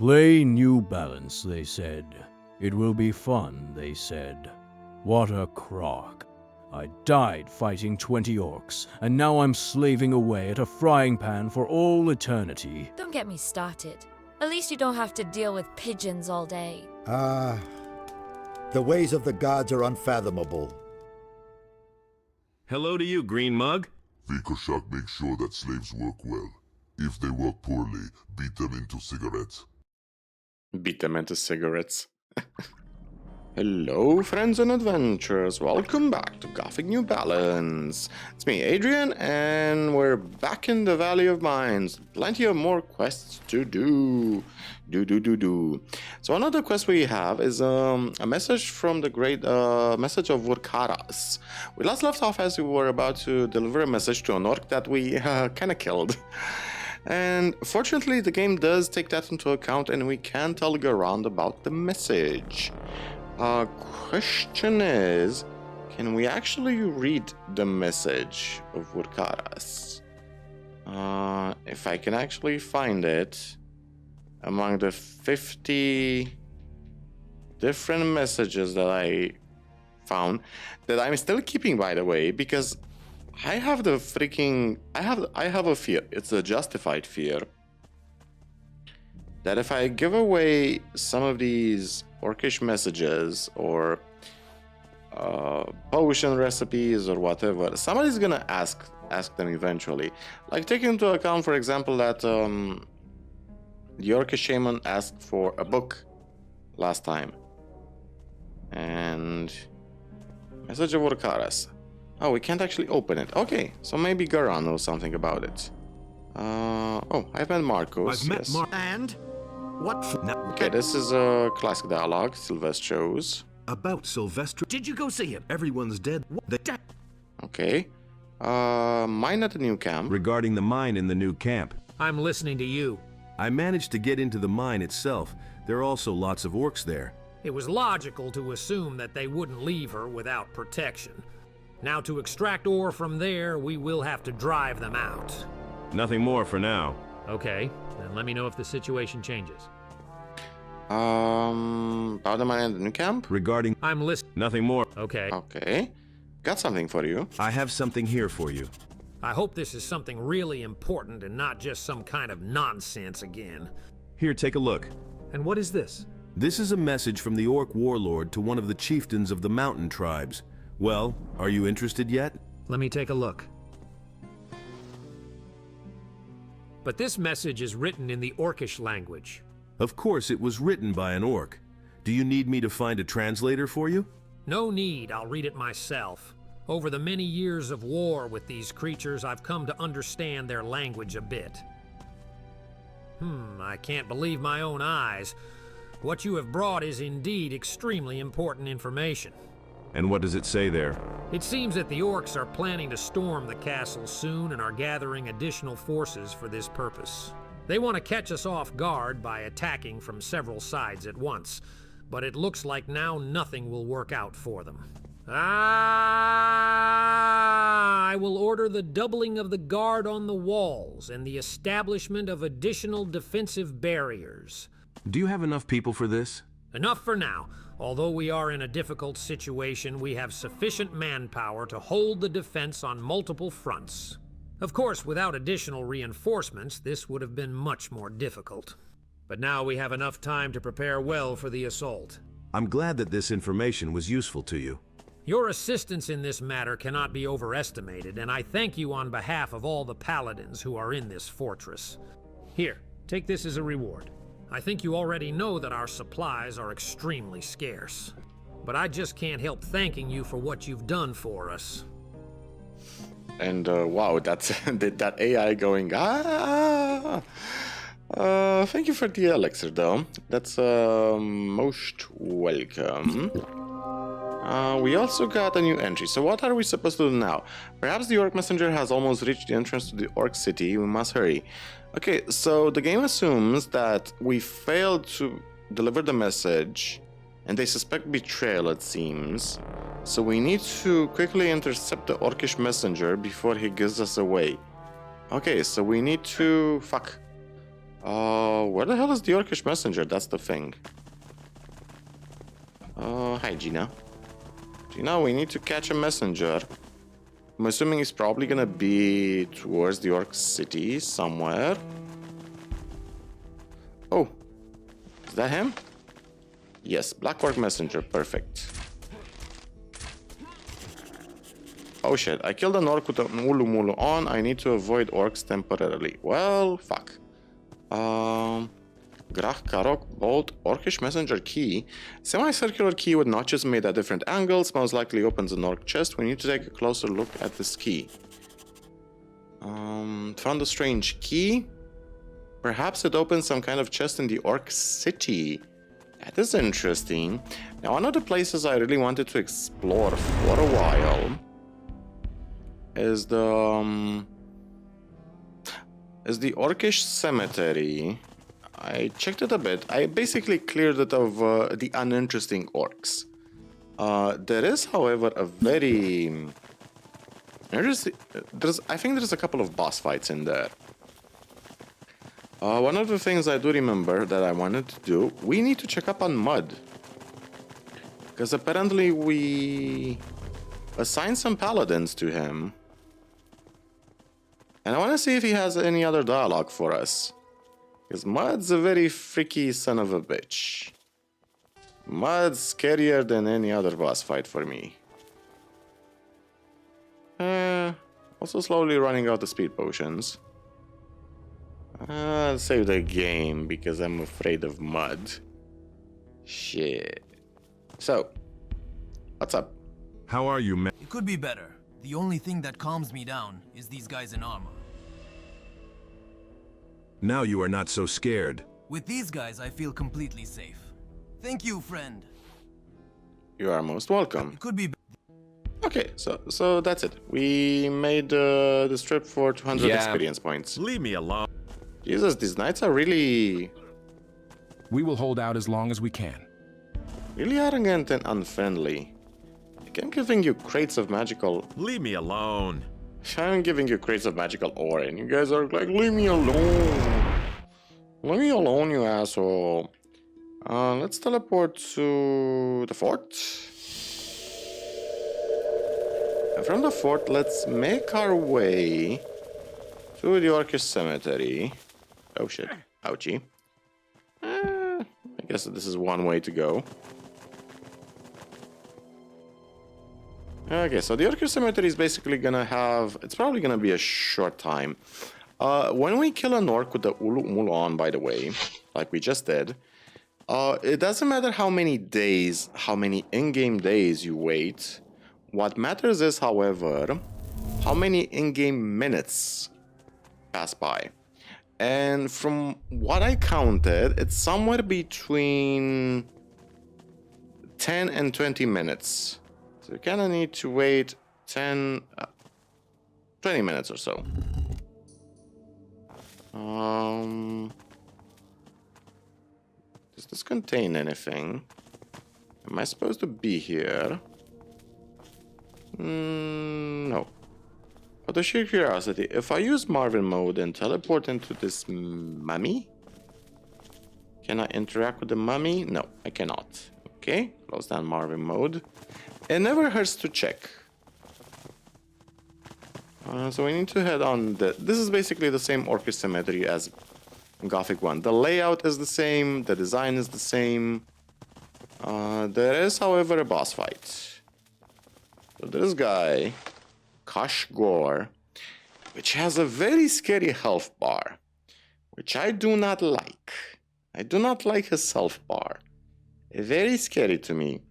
Play New Balance, they said. It will be fun, they said. What a crock. I died fighting 20 orcs, and now I'm slaving away at a frying pan for all eternity. Don't get me started. At least you don't have to deal with pigeons all day. The ways of the gods are unfathomable. Hello to you, Green Mug. Vikoshak makes sure that slaves work well. If they work poorly, beat them into cigarettes. Beat them into cigarettes. Hello, friends and adventurers. Welcome back to Gothic New Balance. It's me, Adrian, and we're back in the Valley of Mines. Plenty of more quests to do. So another quest we have is a message from the great message of Vorkaras. We last left off as we were about to deliver a message to an orc that we kind of killed. And fortunately, the game does take that into account, and we can tell Garand about the message. Question is, can we actually read the message of Vorkaras? If I can actually find it among the 50 different messages that I found, that I'm still keeping, by the way, because I have the freaking... I have a fear. It's a justified fear. That if I give away some of these orcish messages or potion recipes or whatever, somebody's gonna ask them eventually. Like, take into account, for example, that the orcish shaman asked for a book last time. And message of Vorkaras. Oh, we can't actually open it. Okay, so maybe Garan knows something about it. Oh, I've met Marcos. I've met yes. And what? Okay, this is a classic dialogue Silvestro's. About Sylvester. Did you go see him? Everyone's dead. What the Okay. Mine at the new camp. Regarding the mine in the new camp. I'm listening to you. I managed to get into the mine itself. There are also lots of orcs there. It was logical to assume that they wouldn't leave her without protection. Now, to extract ore from there, we will have to drive them out. Nothing more for now. Okay, then let me know if the situation changes. About the mine at the new camp? Regarding... I'm listening. Nothing more. Okay. Okay. Got something for you. I have something here for you. I hope this is something really important and not just some kind of nonsense again. Here, take a look. And what is this? This is a message from the orc warlord to one of the chieftains of the mountain tribes. Well, are you interested yet? Let me take a look. But this message is written in the orcish language. Of course, it was written by an orc. Do you need me to find a translator for you? No need, I'll read it myself. Over the many years of war with these creatures, I've come to understand their language a bit. I can't believe my own eyes. What you have brought is indeed extremely important information. And what does it say there? It seems that the orcs are planning to storm the castle soon and are gathering additional forces for this purpose. They want to catch us off guard by attacking from several sides at once, but it looks like now nothing will work out for them. I will order the doubling of the guard on the walls and the establishment of additional defensive barriers. Do you have enough people for this? Enough for now. Although we are in a difficult situation, we have sufficient manpower to hold the defense on multiple fronts. Of course, without additional reinforcements, this would have been much more difficult. But now we have enough time to prepare well for the assault. I'm glad that this information was useful to you. Your assistance in this matter cannot be overestimated, and I thank you on behalf of all the paladins who are in this fortress. Here, take this as a reward. I think you already know that our supplies are extremely scarce. But I just can't help thanking you for what you've done for us. And wow, that's that AI going, thank you for the elixir though. That's most welcome. We also got a new entry. So what are we supposed to do now? Perhaps the orc messenger has almost reached the entrance to the orc city. We must hurry. Okay, so the game assumes that we failed to deliver the message and they suspect betrayal, it seems. So we need to quickly intercept the orcish messenger before he gives us away. Okay, so we need to... Where the hell is the Orcish messenger? That's the thing. Hi, Gina. Gina, we need to catch a messenger. I'm assuming he's probably gonna be towards the Orc city somewhere. Oh, is that him? Yes, Black Orc messenger, perfect. Oh shit, I killed an orc with a Mulu Mulu on. I need to avoid orcs temporarily. Well, fuck. Gratt, Karok, Bolt, Orcish Messenger Key. Semicircular key with notches made at different angles. Most likely opens an orc chest. We need to take a closer look at this key. Found a strange key. Perhaps it opens some kind of chest in the orc city. That is interesting. Now, one of the places I really wanted to explore for a while is the Orcish cemetery. I checked it a bit. I basically cleared it of the uninteresting orcs. There is, however, a very interesting. I think there's a couple of boss fights in there. One of the things I do remember that I wanted to do, we need to check up on Mud, because apparently we assigned some paladins to him. And I want to see if he has any other dialogue for us. Because Mud's a very freaky son of a bitch. Mud's scarier than any other boss fight for me. Also slowly running out of speed potions. I'll save the game because I'm afraid of Mud. Shit. So, what's up? How are you, man? It could be better. The only thing that calms me down is these guys in armor. Now you are not so scared. With these guys, I feel completely safe. Thank you, friend. You are most welcome. It could be. Okay, so that's it. We made this trip for 200 experience points. Leave me alone. Jesus, these knights are really We will hold out as long as we can. arrogant and unfriendly. Like, I'm giving you crates of magical. Leave me alone. I'm giving you crates of magical ore, and you guys are like, leave me alone. Leave me alone, you asshole. Let's teleport to the fort. And from the fort, let's make our way to the Orcish cemetery. Oh shit. Ouchie. I guess this is one way to go. Okay, so the Orcish cemetery is basically gonna have... It's probably gonna be a short time. When we kill an orc with the Ulu Mulu on, by the way, like we just did, it doesn't matter how many days, how many in-game days you wait. What matters is, however, how many in-game minutes pass by. And from what I counted, it's somewhere between 10 and 20 minutes. So you kind of need to wait 20 minutes or so. Does this contain anything? Am I supposed to be here? No. Out of sheer curiosity, if I use Marvin mode and teleport into this mummy, can I interact with the mummy? No, I cannot. Okay, close down Marvin mode. It never hurts to check. So we need to head on. This is basically the same Orcish cemetery as Gothic 1. The layout is the same, the design is the same. There is, however, a boss fight. So this guy, Kashgor, which has a very scary health bar, which I do not like. I do not like his health bar. Very scary to me.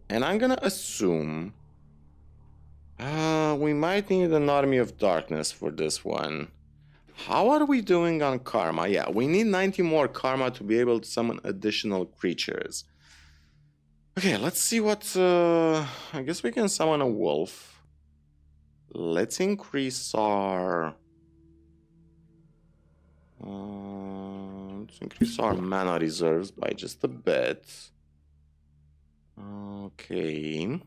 And I'm gonna assume we might need an army of darkness for this one. How are we doing on karma? Yeah, we need 90 more karma to be able to summon additional creatures. Okay, let's see what... I guess we can summon a wolf. Let's increase our... let's increase our mana reserves by just a bit. Okay.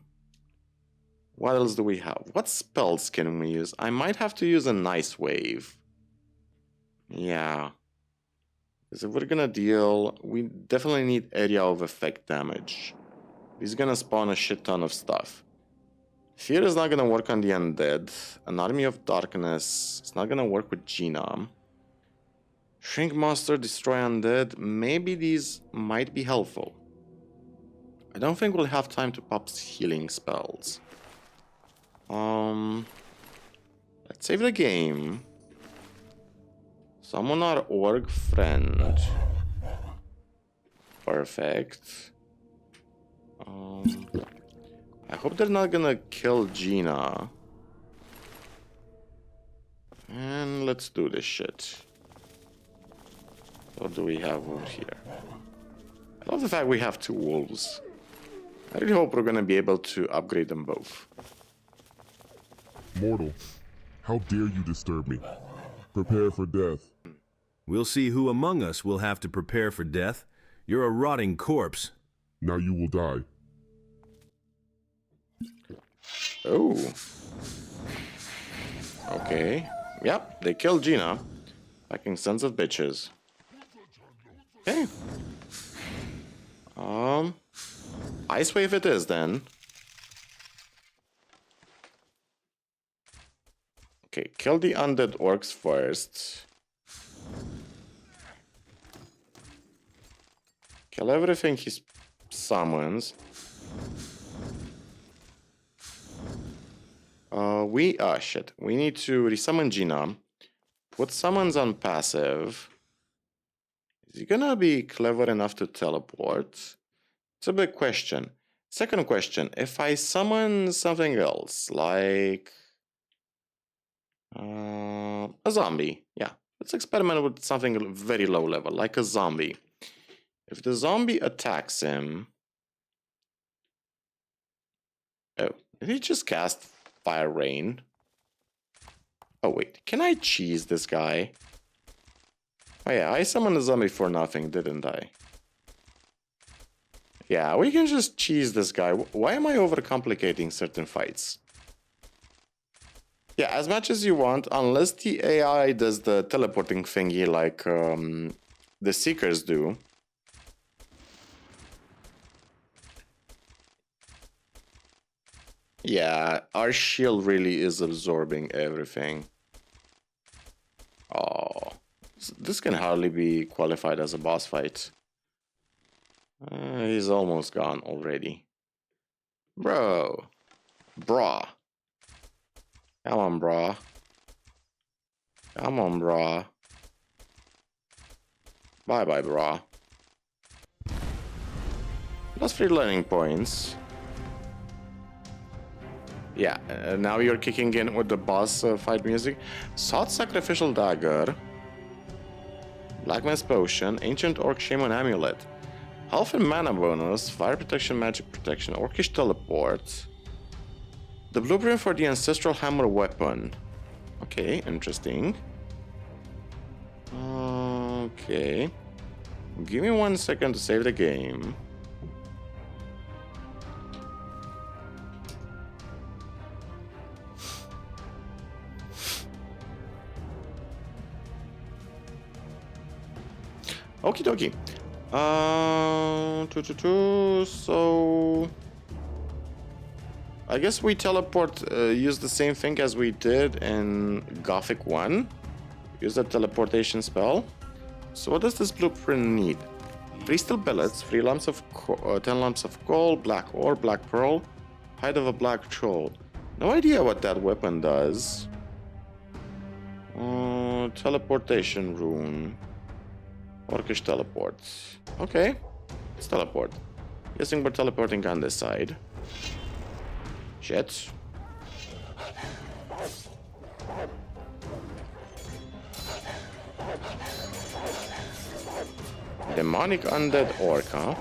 What else do we have? What spells can we use? I might have to use a nice wave. Yeah. Because if we're gonna deal, we definitely need area of effect damage. He's gonna spawn a shit ton of stuff. Fear is not gonna work on the undead. An army of darkness. It's not gonna work with Gina. Shrink monster, destroy undead. Maybe these might be helpful. I don't think we'll have time to pop healing spells. Let's save the game. Summon our orc friend. Perfect. I hope they're not gonna kill Gina. And let's do this shit. What do we have over here? I love the fact we have two wolves. I really hope we're gonna be able to upgrade them both. Mortal, how dare you disturb me? Prepare for death. We'll see who among us will have to prepare for death. You're a rotting corpse. Now you will die. Oh. Okay. Yep, they killed Gina. Fucking sons of bitches. Okay. Ice Wave it is then. Okay, kill the undead orcs first. Kill everything he summons. Shit. We need to resummon Gina. Put summons on passive. Is he gonna be clever enough to teleport? It's a big question. Second question, if I summon something else, like a zombie. Yeah, let's experiment with something very low level, like a zombie. If the zombie attacks him... Oh, did he just cast Fire Rain? Oh wait, can I cheese this guy? Oh yeah, I summoned a zombie for nothing, didn't I? Yeah, we can just cheese this guy. Why am I overcomplicating certain fights? Yeah, as much as you want, unless the AI does the teleporting thingy like the Seekers do. Yeah, our shield really is absorbing everything. Oh, this can hardly be qualified as a boss fight. He's almost gone already. Bro. Brah. Come on, brah. Come on, brah. Bye-bye, brah. Plus 3 learning points. Yeah, now you're kicking in with the boss fight music. Sought Sacrificial Dagger. Black Man's Potion. Ancient Orc Shaman Amulet. Health and mana bonus. Fire protection, magic protection. Orcish Teleport. The blueprint for the Ancestral Hammer weapon. Okay, interesting. Okay. Give me 1 second to save the game. Okie dokie. So I guess we teleport, use the same thing as we did in Gothic 1. Use the teleportation spell. So what does this blueprint need? 3 steel billets, 3 lumps of 10 lumps of gold, black ore, black pearl, hide of a black troll. No idea what that weapon does. Teleportation rune. Orcish teleport. Okay, let's teleport. Guessing we're teleporting on this side. Shit. Demonic undead orc, huh?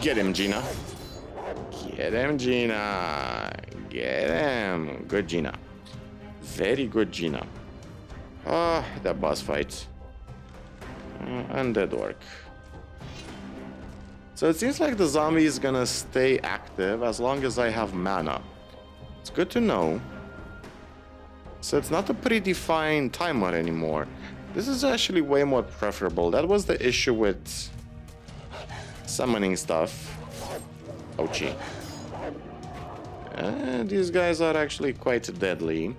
Get him, Gina. Get him, Gina. Get him. Good, Gina. Very good, Gina. That boss fight. Undead orc. So it seems like the zombie is gonna stay active as long as I have mana. It's good to know. So it's not a predefined timer anymore. This is actually way more preferable. That was the issue with summoning stuff. Ouchie. These guys are actually quite deadly.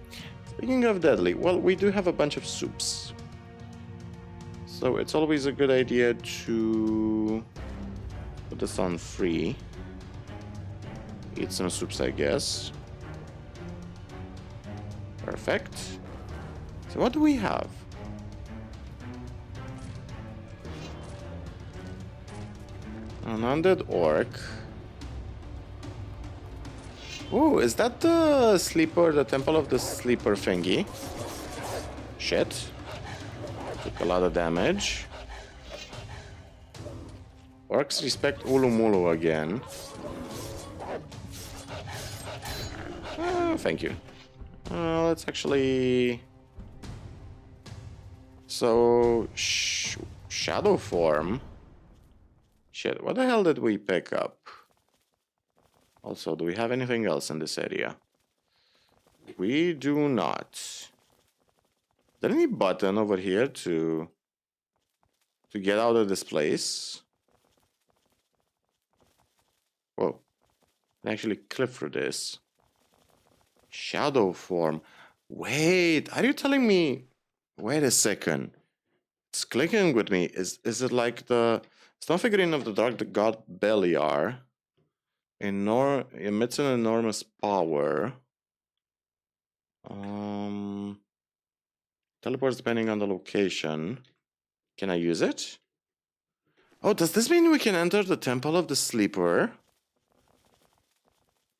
Speaking of deadly, well, we do have a bunch of soups. So it's always a good idea to put this on free. Eat some soups, I guess. Perfect. So what do we have? An undead orc. Ooh, is that the sleeper, the temple of the sleeper thingy? Shit. Took a lot of damage. Orcs respect Ulumulu again. Thank you. Let's actually... So... Shadow form? Shit, what the hell did we pick up? Also, do we have anything else in this area? We do not. Is there any button over here to get out of this place? Whoa. I can actually clip through this. Shadow form. Wait, are you telling me... Wait a second. It's clicking with me. Is it like the stone figurine of the dark god Beliar? Emits an enormous power. Teleports depending on the location. Can I use it? Oh, does this mean we can enter the Temple of the Sleeper?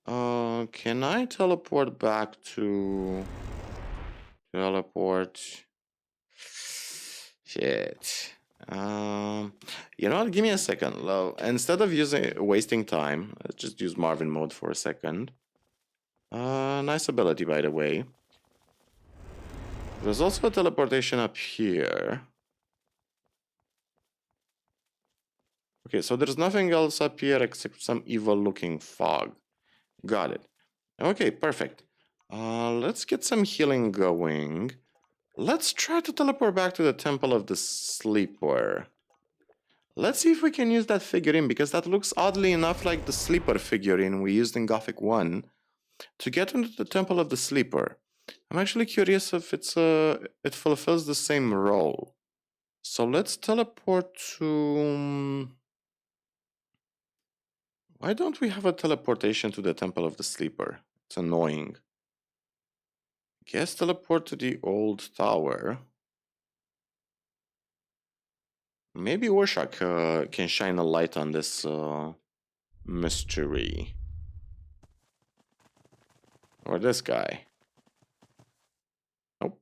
Can I teleport back to... Teleport... Shit. You know what? Give me a second. Instead of wasting time, let's just use Marvin mode for a second. Nice ability, by the way. There's also a teleportation up here. Okay, so there's nothing else up here except some evil-looking fog. Got it. Okay, perfect. Let's get some healing going. Let's try to teleport back to the Temple of the Sleeper. Let's see if we can use that figurine, because that looks oddly enough like the Sleeper figurine we used in Gothic 1 to get into the Temple of the Sleeper. I'm actually curious if it fulfills the same role. So let's teleport to... Why don't we have a teleportation to the Temple of the Sleeper? It's annoying. Guess teleport to the old tower. Maybe Warshak can shine a light on this mystery. Or this guy. Nope,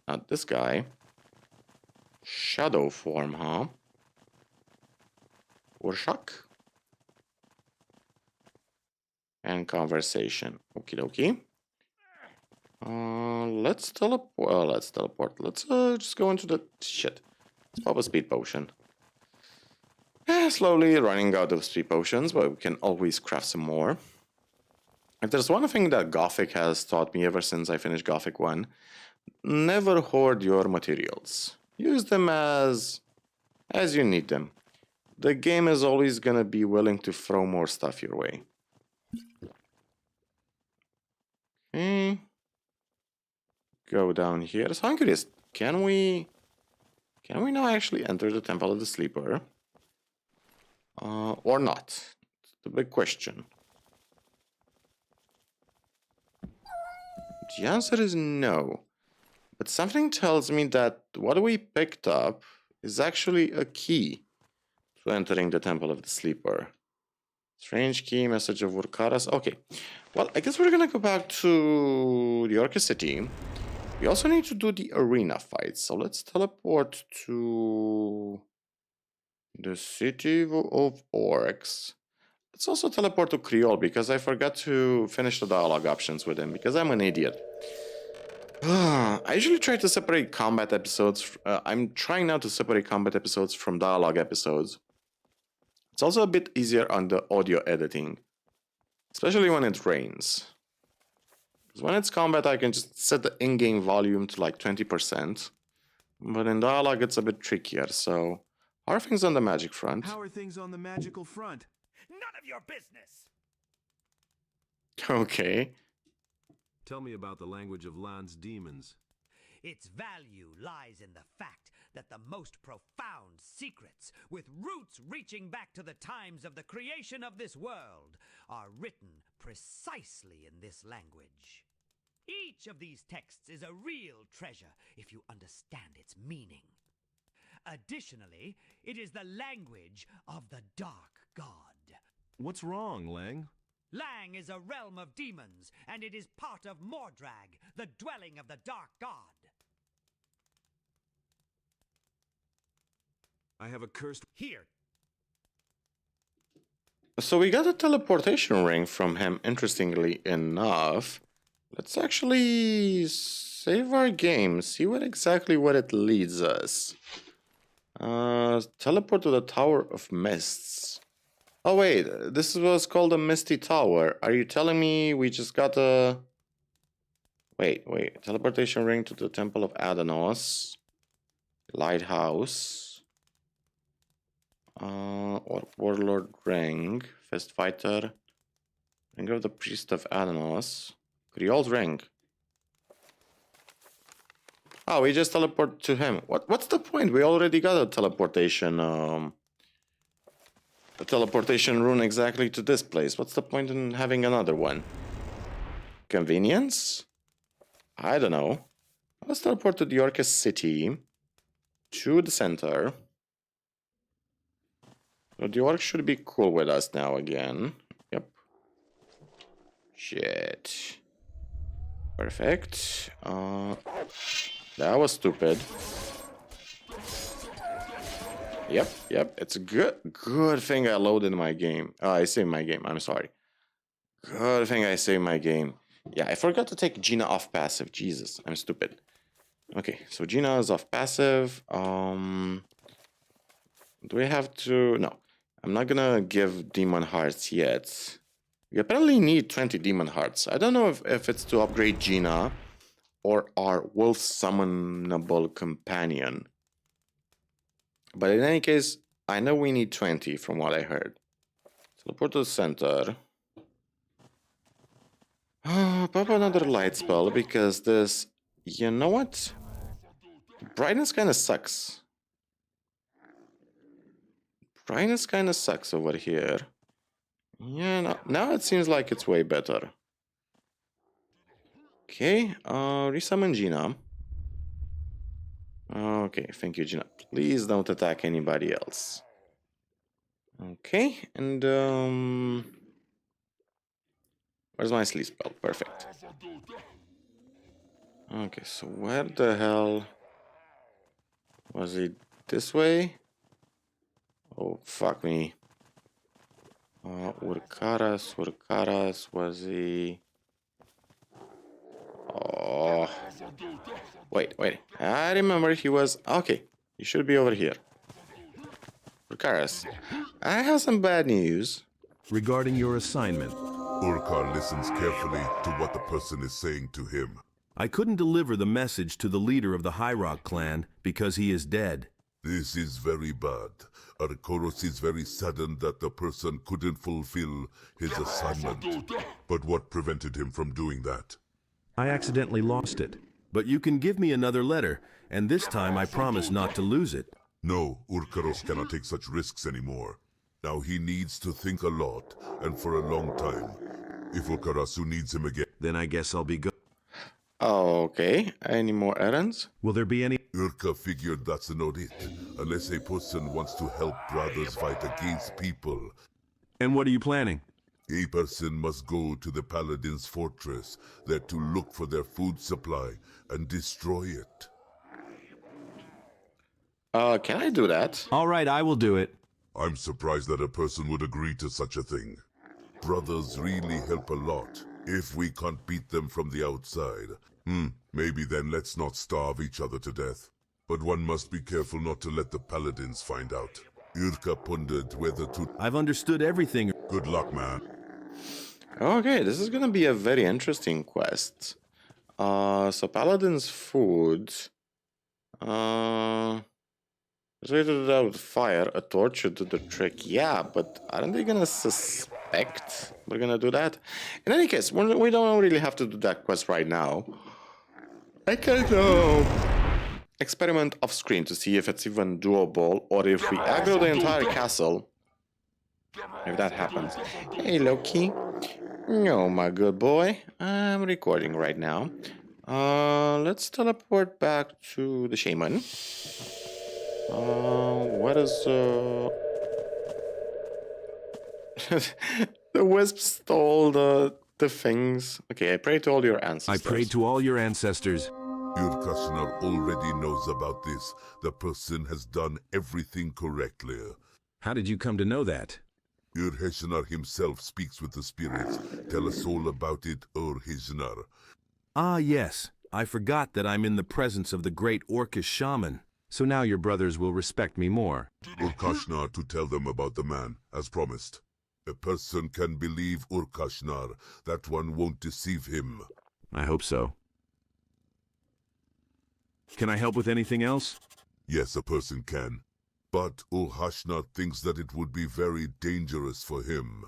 not this guy. Shadow form, huh? Warshak? And conversation. Okie dokie. Let's teleport. Let's just go into the shit. Let's pop a speed potion. Slowly running out of speed potions, but we can always craft some more. If there's one thing that Gothic has taught me ever since I finished Gothic 1, never hoard your materials. Use them as you need them. The game is always gonna be willing to throw more stuff your way. Okay. Go down here. So I'm curious, can we now actually enter the Temple of the Sleeper? Or not? It's the big question. The answer is no. But something tells me that what we picked up is actually a key to entering the Temple of the Sleeper. Strange key, message of Urkaras. Okay. Well, I guess we're gonna go back to the Orca City. We also need to do the arena fight, so let's teleport to the city of orcs. Let's also teleport to Creole, because I forgot to finish the dialogue options with him, because I'm an idiot. I usually try to separate combat episodes. I'm trying now to separate combat episodes from dialogue episodes. It's also a bit easier on the audio editing, especially when it rains. Because when it's combat, I can just set the in-game volume to like 20%. But in dialogue, it's a bit trickier, so... How are things on the magic front? How are things on the magical front? None of your business! Okay. Tell me about the language of Land's demons. Its value lies in the fact that the most profound secrets, with roots reaching back to the times of the creation of this world, are written precisely in this language. Each of these texts is a real treasure if you understand its meaning. Additionally, it is the language of the Dark God. What's wrong, Lang? Lang is a realm of demons, and it is part of Mordrag, the dwelling of the Dark God. I have a cursed... Here. So we got a teleportation ring from him, interestingly enough. Let's actually save our game, see what it leads us. Teleport to the Tower of Mists. Oh wait, this was called a Misty Tower. Are you telling me we just got a... Wait. Teleportation ring to the Temple of Adanos. Lighthouse. Or Warlord ring. Fist Fighter. Ring of the Priest of Adanos. Creole's ring. Oh, we just teleport to him. What's the point? We already got a teleportation rune exactly to this place. What's the point in having another one? Convenience? I don't know. Let's teleport to the Orcus city. To the center. So the orcs should be cool with us now again. Yep. Shit. Perfect. That was stupid. Yep. It's a good thing I loaded my game. I saved my game. I'm sorry. Good thing I saved my game. Yeah, I forgot to take Gina off passive. Jesus, I'm stupid. Okay, so Gina is off passive. Do we have to... No. I'm not gonna give demon hearts yet. We apparently need 20 demon hearts. I don't know if it's to upgrade Gina or our wolf summonable companion. But in any case, I know we need 20 from what I heard. Teleport to the center. Pop another light spell because this... You know what? Brightness kind of sucks. Brightness kind of sucks over here. Yeah, now it seems like it's way better. Okay, resummon Gina. Okay, thank you, Gina. Please don't attack anybody else. Okay, and where's my sleep spell? Perfect. Okay, so where the hell was he? This way? Oh, fuck me. Urkaras, was he... Oh. Wait. I remember he was... Okay, he should be over here. Urkaras, I have some bad news. Regarding your assignment. Urkar listens carefully to what the person is saying to him. I couldn't deliver the message to the leader of the High Rock clan because he is dead. This is very bad. Arkoros is very saddened that the person couldn't fulfill his assignment. But what prevented him from doing that? I accidentally lost it. But you can give me another letter, and this time I promise not to lose it. No, Urkaros cannot take such risks anymore. Now he needs to think a lot, and for a long time. If Urkarasu needs him again... Then I guess I'll be good. Okay, any more errands? Will there be any... Urka figured that's not it, unless a person wants to help brothers fight against people. And what are you planning? A person must go to the Paladin's fortress, there to look for their food supply and destroy it. Can I do that? All right, I will do it. I'm surprised that a person would agree to such a thing. Brothers really help a lot, if we can't beat them from the outside. Maybe then let's not starve each other to death. But one must be careful not to let the Paladins find out. Urka pondered whether to... I've understood everything. Good luck, man. Okay, this is gonna be a very interesting quest. So Paladin's food... There's a way to do that with fire. A torch should do the trick. Yeah, but aren't they gonna suspect we're gonna do that? In any case, we don't really have to do that quest right now. I can experiment off screen to see if it's even doable, or if we aggro the entire castle. If that happens. Hey, Loki. No, my good boy. I'm recording right now. Let's teleport back to the shaman. What is the wisp stole the things. Okay, I pray to all your ancestors. I pray to all your ancestors. Urkashnar already knows about this. The person has done everything correctly. How did you come to know that? Urkashnar himself speaks with the spirits. Tell us all about it, Urkashnar. Ah, yes. I forgot that I'm in the presence of the great orcish shaman. So now your brothers will respect me more. Urkashnar to tell them about the man, as promised. A person can believe Urkashnar. That one won't deceive him. I hope so. Can I help with anything else? Yes, a person can. But Urkashnar thinks that it would be very dangerous for him.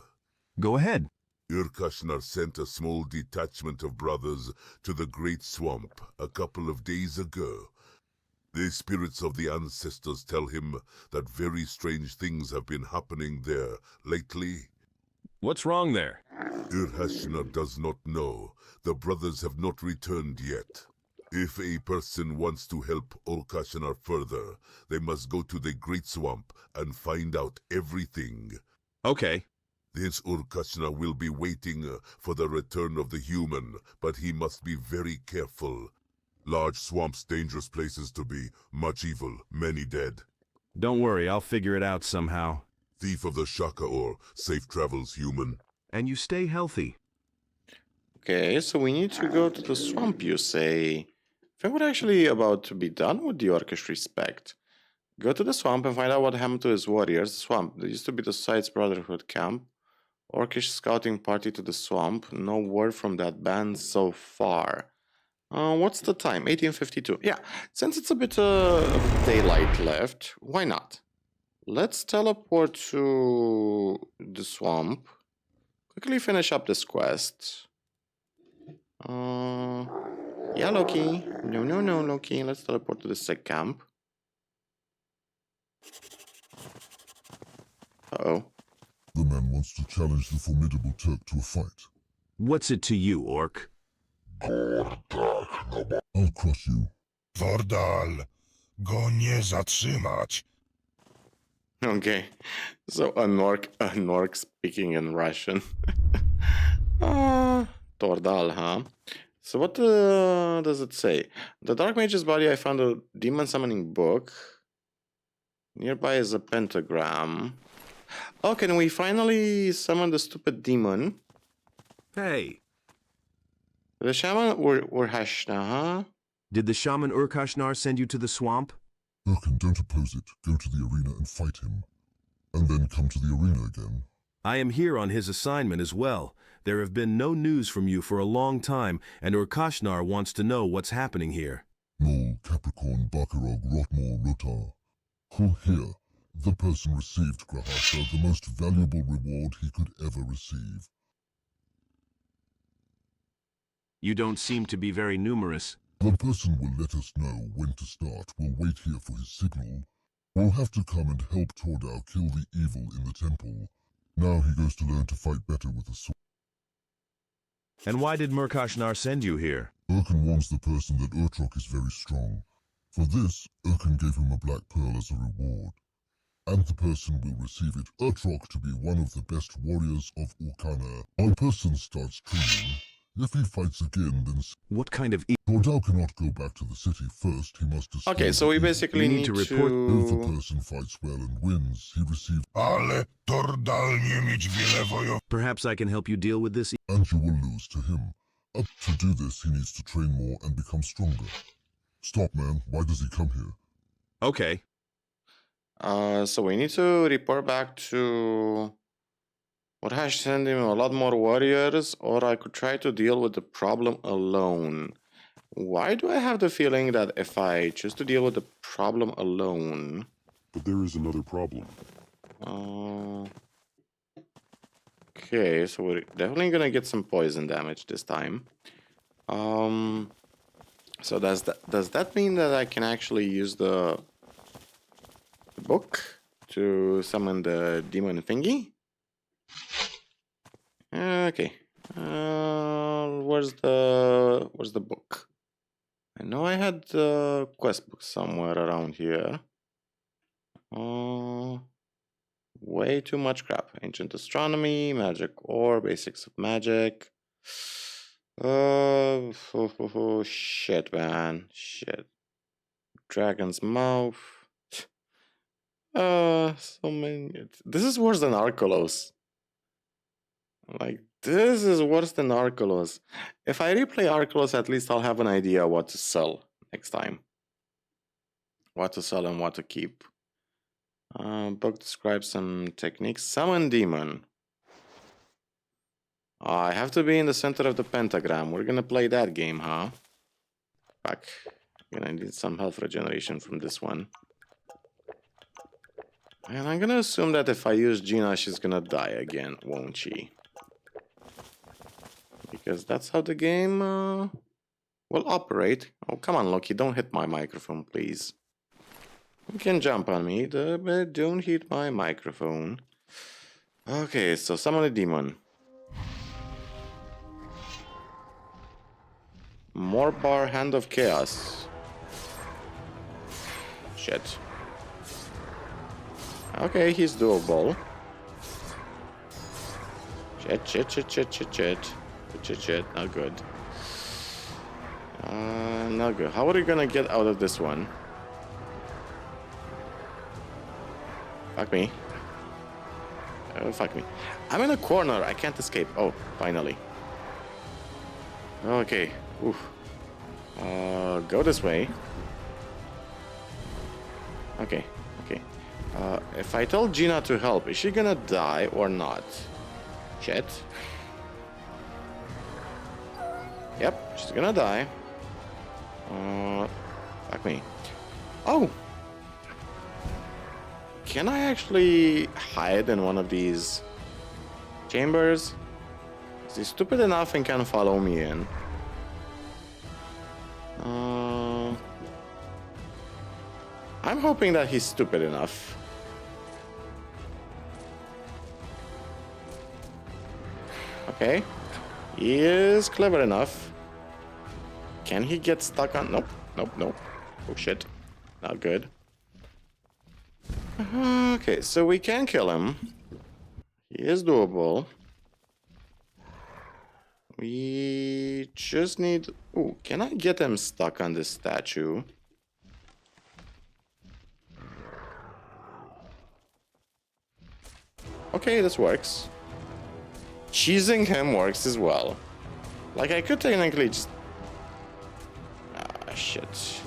Go ahead. Urkashnar sent a small detachment of brothers to the Great Swamp a couple of days ago. The spirits of the ancestors tell him that very strange things have been happening there lately. What's wrong there? Urkashnar does not know. The brothers have not returned yet. If a person wants to help Urkashnar further, they must go to the Great Swamp and find out everything. Okay. This Urkashnar will be waiting for the return of the human, but he must be very careful. Large swamps, dangerous places to be, much evil, many dead. Don't worry, I'll figure it out somehow. Thief of the Shaka Ore, safe travels, human. And you stay healthy. Okay, so we need to go to the swamp, you say. I think we're actually about to be done with the Orcish respect. Go to the swamp and find out what happened to his warriors. The swamp. There used to be the Sides Brotherhood camp. Orcish scouting party to the swamp. No word from that band so far. What's the time? 1852. Yeah, since it's a bit of daylight left, why not? Let's teleport to the swamp. Quickly finish up this quest. Yeah, Loki. No, Loki. Let's teleport to the sick camp. Uh-oh. The man wants to challenge the formidable Turk to a fight. What's it to you, Orc? I'll crush you. Wordal, go nie zatrzymać. Okay, so an orc speaking in Russian. Tordal, huh? So what does it say? The Dark Mage's body, I found a demon summoning book. Nearby is a pentagram. Oh, can we finally summon the stupid demon? Hey. The shaman Urkashnar, huh? Did the shaman Urkashnar send you to the swamp? Urkin, don't oppose it. Go to the arena and fight him. And then come to the arena again. I am here on his assignment as well. There have been no news from you for a long time, and Urkashnar wants to know what's happening here. Mole, Capricorn, Barkarog, Rotmore, Rotar. Who here? The person received, Grahasha, the most valuable reward he could ever receive. You don't seem to be very numerous. The person will let us know when to start. We'll wait here for his signal. We'll have to come and help Tordau kill the evil in the temple. Now he goes to learn to fight better with the sword. And why did Urkashnar send you here? Urkin warns the person that Urtrok is very strong. For this, Urkin gave him a black pearl as a reward. And the person will receive it, Urtrok, to be one of the best warriors of Urkana. Our person starts training. If he fights again, then... What kind of... Tordau cannot go back to the city first. He must... Okay, so we basically need to report... If the person fights well and wins, he receives... Ale Tordal nie mieć wiele wojów. Perhaps I can help you deal with this... And you will lose to him. To do this, he needs to train more and become stronger. Stop, man. Why does he come here? Okay. So we need to report back to... Would I send him a lot more warriors, or I could try to deal with the problem alone? Why do I have the feeling that if I choose to deal with the problem alone... But there is another problem. Okay, so we're definitely gonna get some poison damage this time. So does that mean that I can actually use the book to summon the demon thingy? Okay. Where's the book? I know I had the quest book somewhere around here. Way too much crap. Ancient astronomy, magic ore, basics of magic. Shit, man. Shit. Dragon's mouth. So many. This is worse than Arkelos. Like, this is worse than Arkelos. If I replay Arkelos, at least I'll have an idea what to sell next time. What to sell and what to keep. Book describes some techniques. Summon demon. I have to be in the center of the pentagram. We're gonna play that game, huh? Fuck. Gonna need some health regeneration from this one. And I'm gonna assume that if I use Gina, she's gonna die again, won't she? Because that's how the game will operate. Oh, come on, Loki, don't hit my microphone, please. You can jump on me, but don't hit my microphone. Okay, so summon a demon. Morbar, Hand of Chaos. Shit. Okay, he's doable. Shit. Not good. Not good. How are we gonna get out of this one? Fuck me. Fuck me. I'm in a corner. I can't escape. Oh, finally. Okay. Oof. Go this way. Okay. If I tell Gina to help, is she gonna die or not? Shit. Yep, she's gonna die. Fuck me. Oh! Can I actually hide in one of these chambers? Is he stupid enough and can follow me in? I'm hoping that he's stupid enough. Okay. He is clever enough. Can he get stuck on... Nope. Oh shit. Not good. Okay, so we can kill him. He is doable. We just need... Ooh, can I get him stuck on this statue? Okay, this works. Cheesing him works as well. Like, I could technically just... Ah, shit.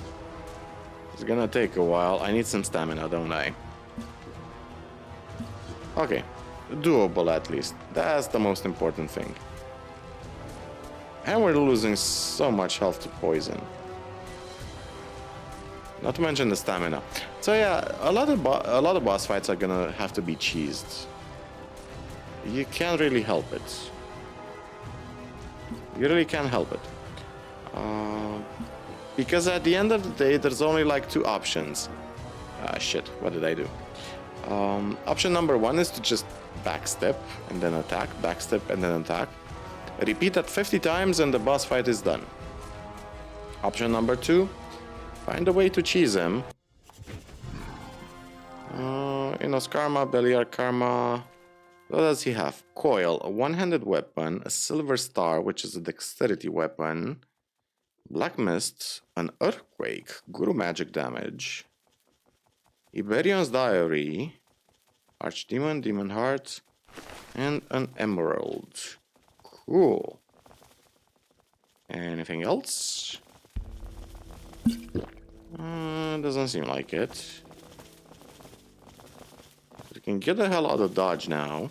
It's gonna take a while. I need some stamina, don't I? Okay. Doable, at least. That's the most important thing. And we're losing so much health to poison. Not to mention the stamina. So yeah, a lot of boss fights are gonna have to be cheesed. You can't really help it. You really can't help it. Because at the end of the day, there's only like two options. Shit, what did I do? Option number one is to just backstep and then attack, backstep and then attack. Repeat that 50 times and the boss fight is done. Option number two, find a way to cheese him. Inos Karma, Beliar Karma. What does he have? Coil, a one-handed weapon, a silver star, which is a dexterity weapon, Black Mist, an earthquake, Guru magic damage, Iberion's Diary, Archdemon, Demon Heart, and an emerald. Cool. Anything else? Doesn't seem like it. We can get the hell out of Dodge now.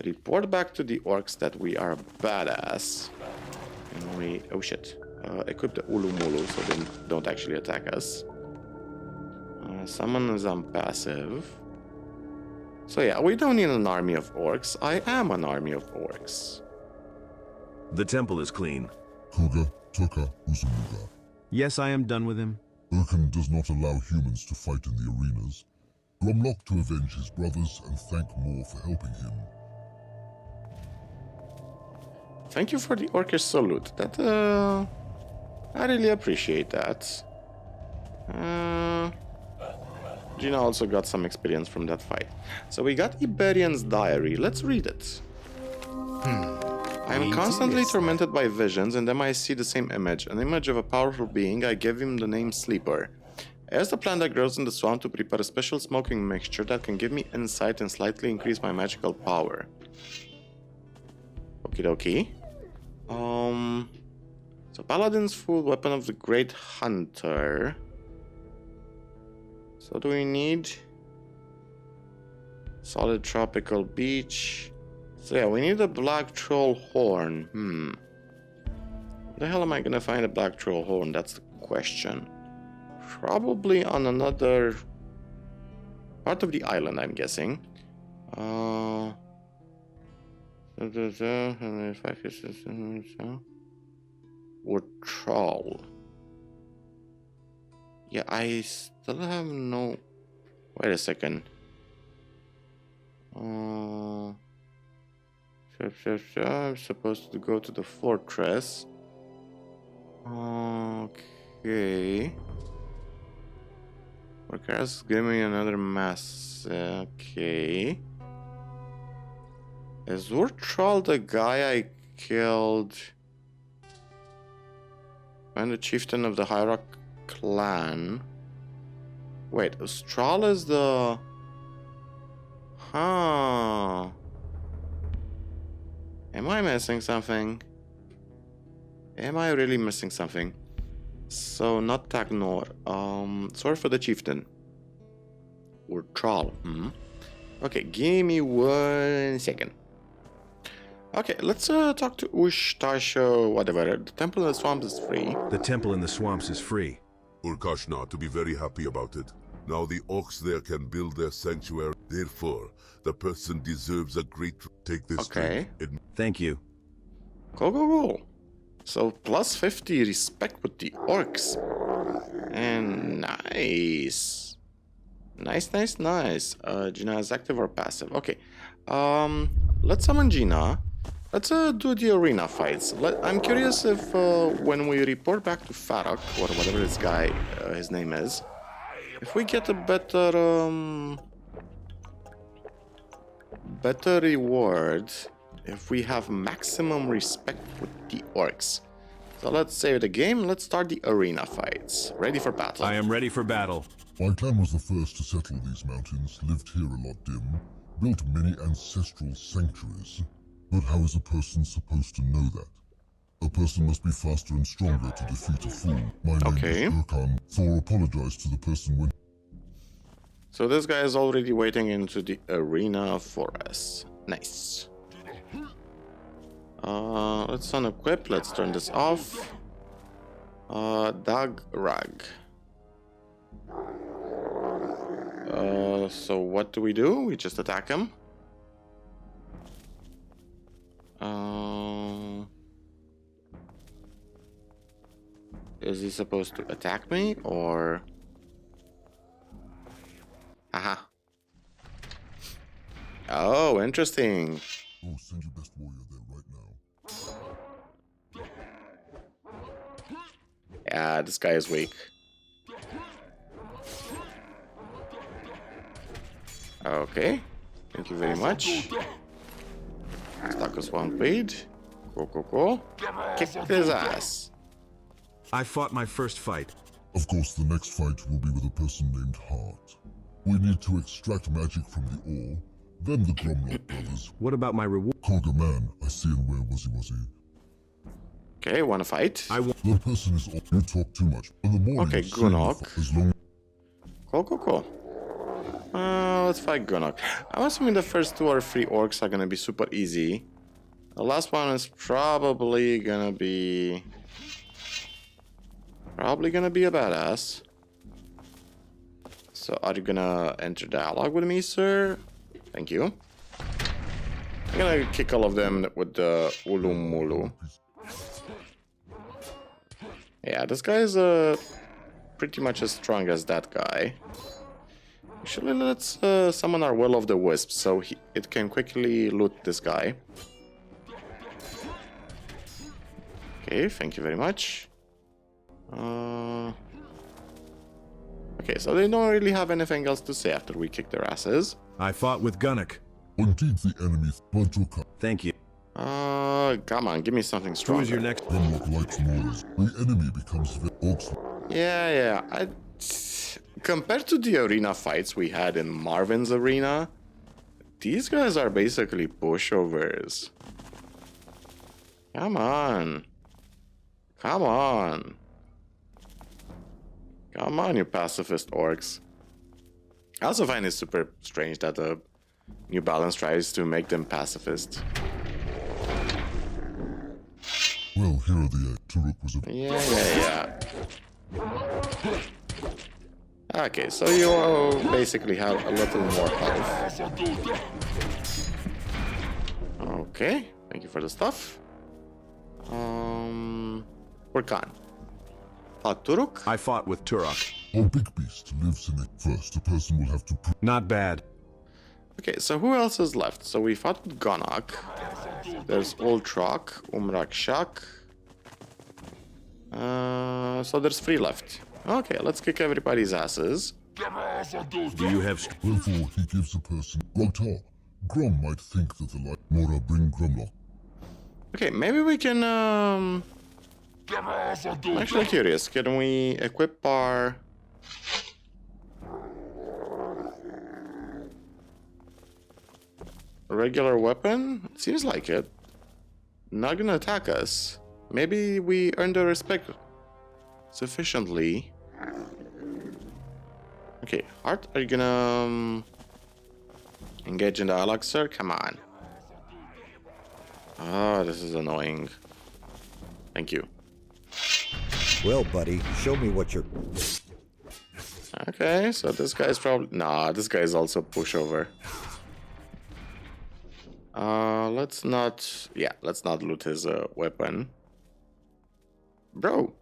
Report back to the orcs that we are badass. And we... Oh shit. equip the Ulumulu so they don't actually attack us. Summon is on passive. So yeah, we don't need an army of orcs. I am an army of orcs. The temple is clean. Koga, Toka, Uzumuga. Yes, I am done with him. Urken does not allow humans to fight in the arenas. Gromlock to avenge his brothers and thank Moore for helping him. Thank you for the orcish salute. That, I really appreciate that. Gina also got some experience from that fight. So we got Iberian's diary. Let's read it. I am constantly tormented by visions, and then I see the same image. An image of a powerful being. I gave him the name Sleeper. I asked the plant that grows in the swamp to prepare a special smoking mixture that can give me insight and slightly increase my magical power. Okie dokie. So Paladin's food, weapon of the Great Hunter. So do we need solid tropical beach? So yeah, we need a black troll horn. Where the hell am I gonna find a black troll horn? That's the question. Probably on another part of the island, I'm guessing. Or troll. Yeah, I still have no... Wait a second. I'm supposed to go to the fortress. Okay. Workers, give me another mass. Okay. Is Urtroll the guy I killed? I'm the chieftain of the Hierarch clan. Wait, Ustral is the... Huh. Am I missing something? Am I really missing something? So, not Tagnor. Sorry for the chieftain. Urtroll. Okay, give me 1 second. Okay, let's talk to Ushtasho, whatever. The temple in the swamps is free. The temple in the swamps is free. Urkashna to be very happy about it. Now the orcs there can build their sanctuary. Therefore, the person deserves a great... Take this. Okay. Thank you. Go. So, plus 50 respect with the orcs. And nice. Nice. Gina is active or passive? Okay. Let's summon Gina. Let's do the arena fights. I'm curious if when we report back to Farak, or whatever this guy, his name is, if we get a better reward if we have maximum respect with the orcs. So let's save the game. Let's start the arena fights. Ready for battle. I am ready for battle. My clan was the first to settle these mountains, lived here a lot dim, built many ancestral sanctuaries. But how is a person supposed to know that? A person must be faster and stronger to defeat a fool. My name is Urkan. Thor apologized to the person when... So this guy is already waiting into the arena for us. Nice. Let's unequip. Let's turn this off. Dag Rag. So what do? We just attack him. Is he supposed to attack me or? Aha. Oh, interesting. Oh, send your best warrior there right now. Yeah, this guy is weak. Okay. Thank you very much. Stuck us one blade. Go. Kick his ass. I fought my first fight. Of course, the next fight will be with a person named Haart. We need to extract magic from the ore, then the Gromlock brothers. What about my reward? Koga man, I see him where was he? Okay, wanna fight? The person is... You talk too much. In the morning, okay, Gunnock. Cool. Let's fight Gunnock. I'm assuming the first 2 or 3 orcs are gonna be super easy. The last one is probably gonna be Probably gonna be a badass. So are you gonna enter dialogue with me, sir? Thank you. I'm gonna kick all of them with the Ulumulu. Yeah, this guy is pretty much as strong as that guy. Actually, let's summon our Will of the Wisp so it can quickly loot this guy. Okay, thank you very much. Okay, so they don't really have anything else to say after we kick their asses. I fought with Gothic. Indeed, the enemy but your cup. Thank you. Come on, give me something stronger. Who's your next? Grimlock likes Moors. The enemy becomes orcs. Yeah. Compared to the arena fights we had in Marvin's arena, these guys are basically pushovers. Come on. Come on. Come on, you pacifist orcs. I also find it super strange that the New Balance tries to make them pacifist. Well, here are the Turuk was a... Yeah. Okay, so you all basically have a little more health. Okay, thank you for the stuff. We're gone. Turuk? I fought with Turok. Our big beast lives in it. First, a person will have to... Not bad. Okay, so who else is left? So we fought with Gonok. There's Ultrok, Umrakshak. So there's 3 left. Okay, let's kick everybody's asses. Do you have... Therefore, he gives a person... Grogtar. Grom might think that the light... Mora bring Grimlock. Okay, maybe we can, I'm actually curious. Can we equip our... regular weapon? It seems like it. Not gonna attack us. Maybe we earned their respect sufficiently. Okay, Haart, are you gonna engage in dialogue, sir? Come on. Oh, this is annoying. Thank you. Well, buddy, show me what you're... Okay, so this guy's probably... Nah, this guy is also pushover. Let's not... Yeah, let's not loot his weapon. Bro,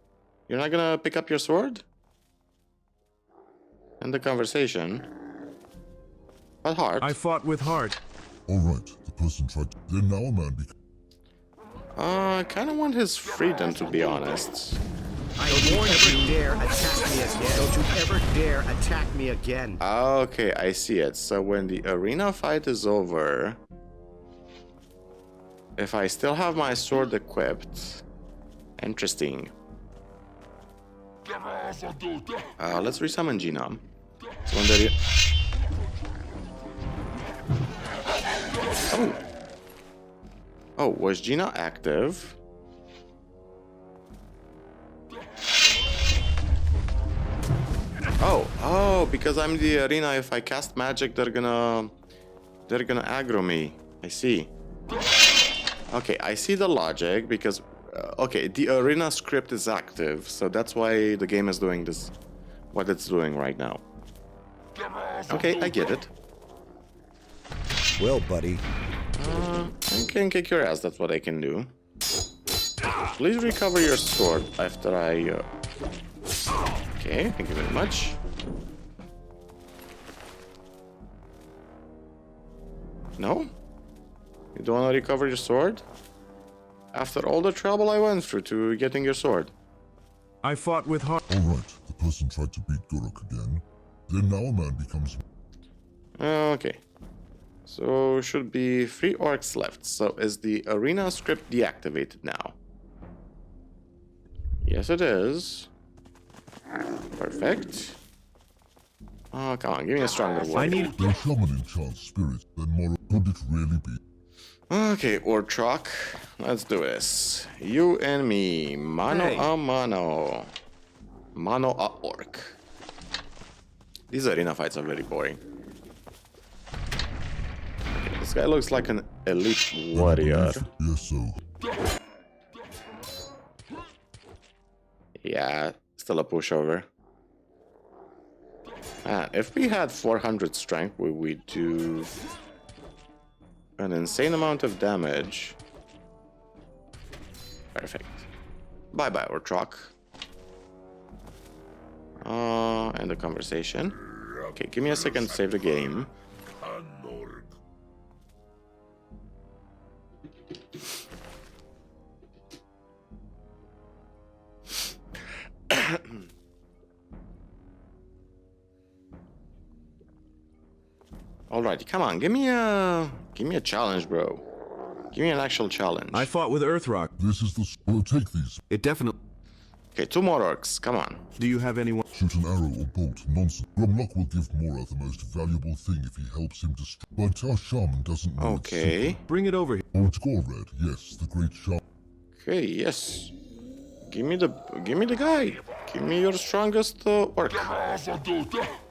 you're not gonna pick up your sword? End the conversation. But Haart? I fought with Haart. Alright, the person tried to... Then now a man I kind of want his freedom, to be honest. Don't you ever dare attack me again. Don't you ever dare attack me again. Okay, I see it. So when the arena fight is over, if I still have my sword equipped... Interesting. Let's resummon Gina. So when the... Oh, was Gina active? Oh, because I'm the arena, if I cast magic, they're gonna aggro me. I see. Okay, I see the logic, because... okay, the arena script is active, so that's why the game is doing this, what it's doing right now. Okay, I get it. Well, buddy. I can kick your ass, that's what I can do. Please recover your sword after I... Okay, thank you very much. No? You don't want to recover your sword? After all the trouble I went through to getting your sword. I fought with Haart. Alright, the person tried to beat Guruk again. Then now a man becomes... Okay. So, should be 3 orcs left. So, is the arena script deactivated now? Yes, it is. Perfect. Oh, come on, give me a stronger word. I need... The shaman enchants spirits, then more... Could it really be? Okay, Ortrok, let's do this. You and me, mano a mano. Mano a orc. These arena fights are very boring. Okay, this guy looks like an elite warrior. Yes, so. Yeah, Still a pushover. If we had 400 strength, we would do an insane amount of damage. Perfect. Bye-bye, Orc. End the conversation. Okay, give me a second to save the game. Alrighty, come on, give me a challenge, bro. Give me an actual challenge. I fought with Earthrock. This is the... We'll take these. It definitely... Okay, 2 more orcs, come on. Do you have anyone... Shoot an arrow or bolt. Nonsense. Gromlock will give Mora the most valuable thing if he helps him destroy... But our shaman doesn't know its Okay. secret. Bring it over here. Oh, it's Gorred. Yes, the great shaman. Okay, yes. Give me the guy. Give me your strongest orc.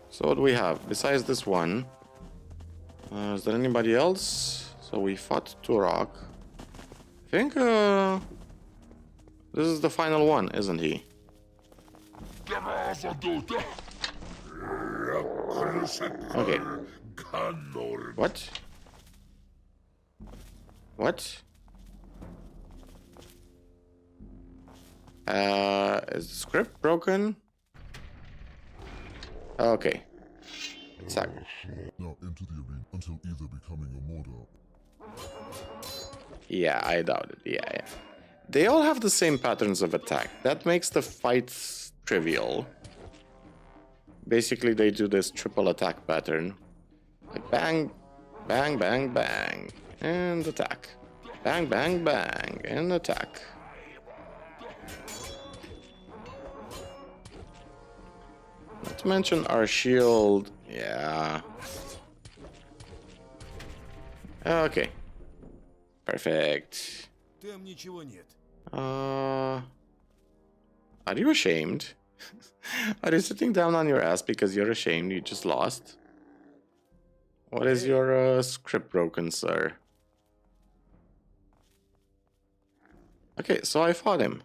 So what do we have besides this one? Is there anybody else? So we fought Turok. I think this is the final one, isn't he? Okay. What? What? Is the script broken? Okay. Exactly. Now enter the arena until either becoming a Mordor. Yeah, I doubt it. Yeah. They all have the same patterns of attack. That makes the fights trivial. Basically, they do this triple attack pattern. Like bang, bang, bang, bang, and attack. Bang, bang, bang, and attack. Not to mention our shield. Yeah. Okay. Perfect. Are you ashamed? Are you sitting down on your ass because you're ashamed you just lost? What is your script broken, sir? Okay, so I fought him.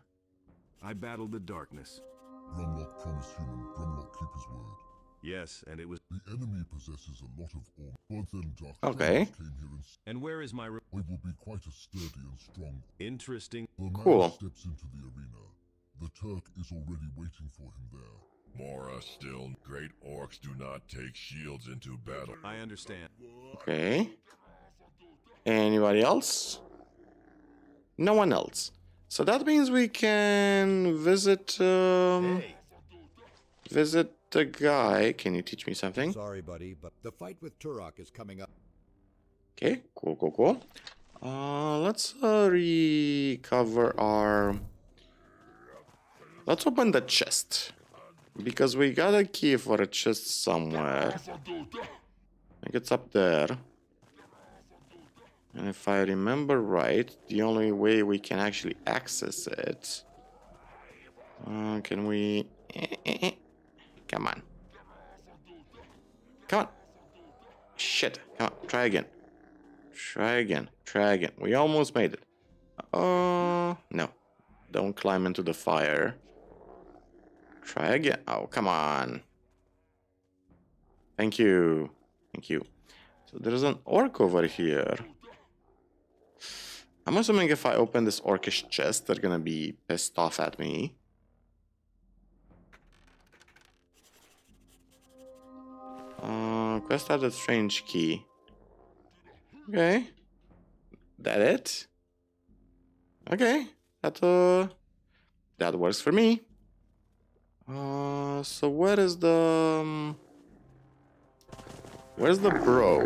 I battled the darkness. Gromlock promised human. Gromlock keep his word. Yes, and it was... The enemy possesses a lot of orcs, but then dark Okay. came here and... And where is my... I will be quite a sturdy and strong... Interesting. The man Cool. steps into the arena. The Turk is already waiting for him there. Mora still, great orcs do not take shields into battle. I understand. Okay. Anybody else? No one else. So that means we can visit visit the guy. Can you teach me something? Sorry, buddy, but the fight with Turok is coming up. Okay, cool. Let's recover our... Let's open the chest. Because we got a key for a chest somewhere. I think it's up there. And if I remember right, the only way we can actually access it... can we... Come on. Come on. Shit. Come on. Try again. Try again. We almost made it. No. Don't climb into the fire. Try again. Oh, come on. Thank you. So there's an orc over here. I'm assuming if I open this orcish chest, they're gonna be pissed off at me. Quest out a strange key. Okay. That it? Okay. That works for me. So where is the... where's the bro?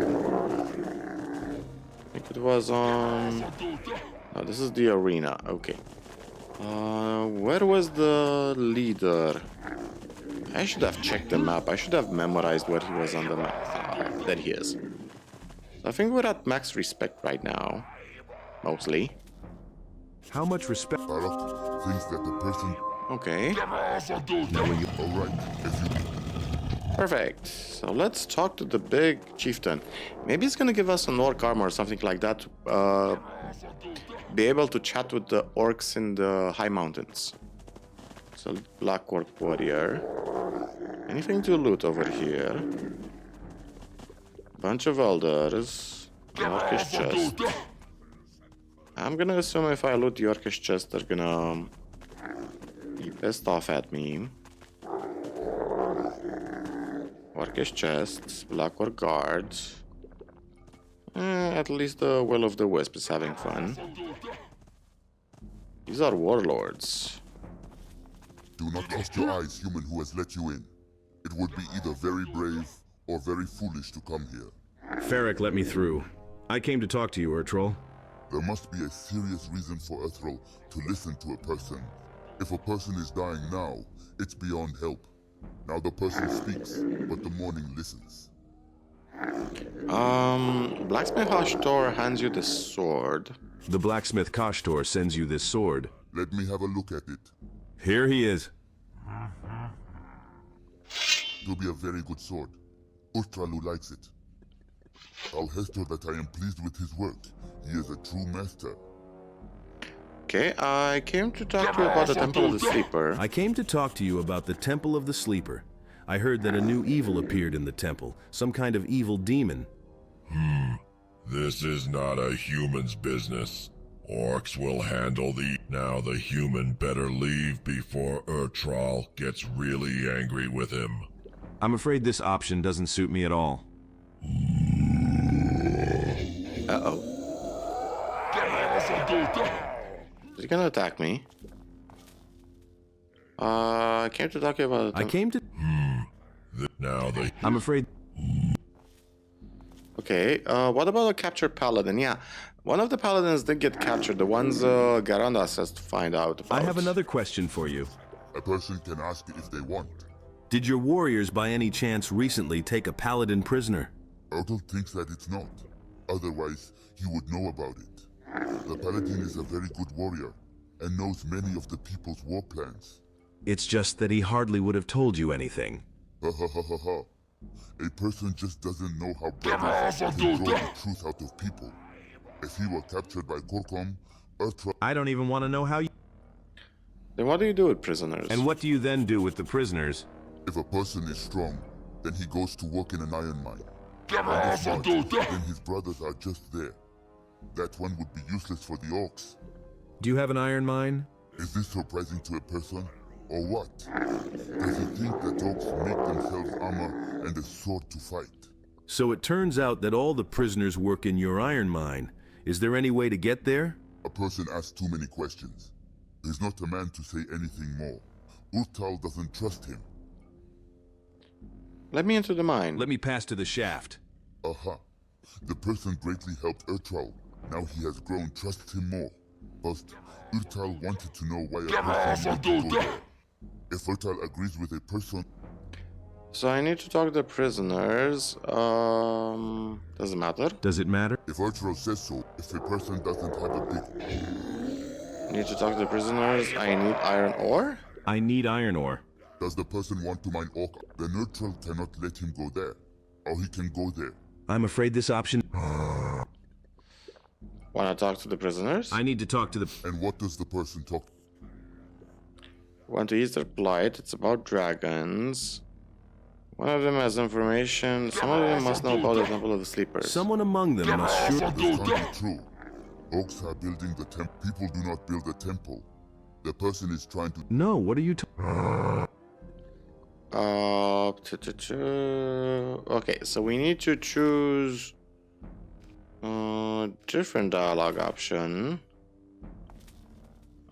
I think it was on... Oh, this is the arena. Okay. Where was the leader? I should have checked the map. I should have memorized where he was on the map. There he is. I think we're at max respect right now. Mostly. How much respect? Thinks that the person... Okay. Now when you... Alright, if you... Perfect. So let's talk to the big chieftain. Maybe he's gonna give us an orc armor or something like that to be able to chat with the orcs in the high mountains. So Black Orc Warrior. Anything to loot over here? Bunch of elders. Orcish chest. I'm gonna assume if I loot the Orcish chest, they're gonna be pissed off at me. Orcish chests, Black Orc guards. At least the Will of the Wisp is having fun. These are warlords. Do not trust your eyes, human who has let you in. It would be either very brave or very foolish to come here. Ferric let me through. I came to talk to you, Urtrol. There must be a serious reason for Urtrol to listen to a person. If a person is dying now, it's beyond help. Now the person speaks, but the morning listens. Blacksmith Hashtor hands you the sword. The blacksmith Kashtor sends you this sword. Let me have a look at it. Here he is. It will be a very good sword. Urtralu likes it. Tell Hester that I am pleased with his work. He is a true master. Okay, I came to talk to you about the Temple of the Sleeper. I came to talk to you about the Temple of the Sleeper. I heard that a new evil appeared in the temple, some kind of evil demon. This is not a human's business. Orcs will handle the... Now the human better leave before Urtrol gets really angry with him. I'm afraid this option doesn't suit me at all. Uh-oh. Is he gonna attack me? I came to talk about... I came to... Now the... I'm afraid... Okay, what about a captured paladin? Yeah, one of the paladins did get captured, the ones Garandas has to find out about. I have another question for you. A person can ask if they want. Did your warriors by any chance recently take a paladin prisoner? Urtrol thinks that it's not. Otherwise, he would know about it. The paladin is a very good warrior and knows many of the people's war plans. It's just that he hardly would have told you anything. Ha ha ha ha ha. A person just doesn't know how brothers can draw the truth out of people. If he were captured by Korkom, Urtrol... I don't even want to know how you... Then what do you do with prisoners? And what do you then do with the prisoners? If a person is strong, then he goes to work in an iron mine. And if not, then his brothers are just there. That one would be useless for the orcs. Do you have an iron mine? Is this surprising to a person? Or what? Does he think that orcs make themselves armor and a sword to fight? So it turns out that all the prisoners work in your iron mine. Is there any way to get there? A person asks too many questions. He's not a man to say anything more. Urtrol doesn't trust him. Let me into the mine. Let me pass to the shaft. Aha. The person greatly helped Urtrol. Now he has grown, trusts him more. First, Urtrol wanted to know why a person would go there. If Urtrol agrees with a person... So I need to talk to the prisoners. Doesn't matter. Does it matter? If Urtrol says so, if a person doesn't have a big... Need to talk to the prisoners. I need iron ore? I need iron ore. Does the person want to mine orc? Then Urtrol cannot let him go there. Or he can go there. I'm afraid this option... Wanna talk to the prisoners? I need to talk to the... And what does the person talk? Want to ease their plight. It's about dragons. One of them has information. Some of them must know about the Temple of the Sleepers. Someone among them must sure... This can't be true. Orcs are building the temple. People do not build a temple. The person is trying to... No, what are you Okay, so we need to choose different dialogue option.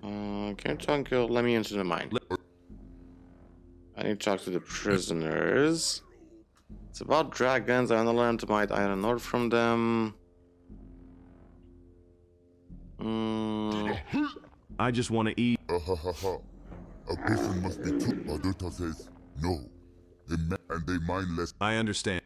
Can you talk? Let me into the mine. I need to talk to the prisoners. It's about dragons. I want to learn to mine iron ore from them. I just want to eat. Ha ha ha. A person must be true. Adota says no. And they mine less. I understand.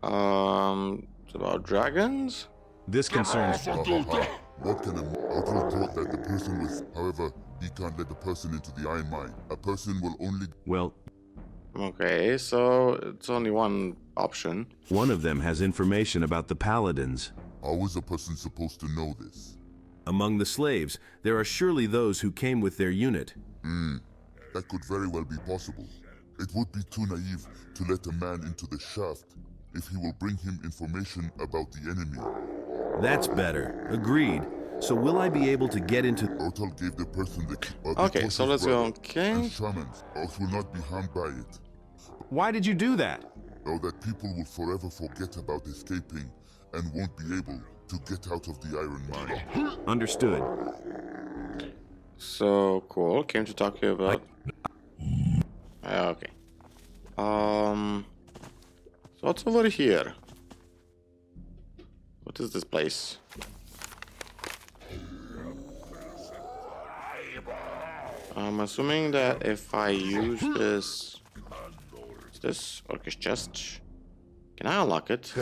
It's about dragons? This concerns... Ha ha ha. What can a... Urtrol thought that the person was... However, he can't let the person into the iron mine. A person will only... Well... Okay, so it's only one option. One of them has information about the paladins. How is a person supposed to know this? Among the slaves, there are surely those who came with their unit. That could very well be possible. It would be too naive to let a man into the shaft if he will bring him information about the enemy. That's better. Agreed. So will I be able to get into... Otal gave the person the key. Okay, so let's go. Okay. And shamans. Orcs will not be harmed by it. Why did you do that? So that people will forever forget about escaping and won't be able to get out of the Iron Mine. Understood. So cool. Came to talk to you about. Okay. So what's over here? What is this place? I'm assuming that if I use this, is this orcish chest? Can I unlock it?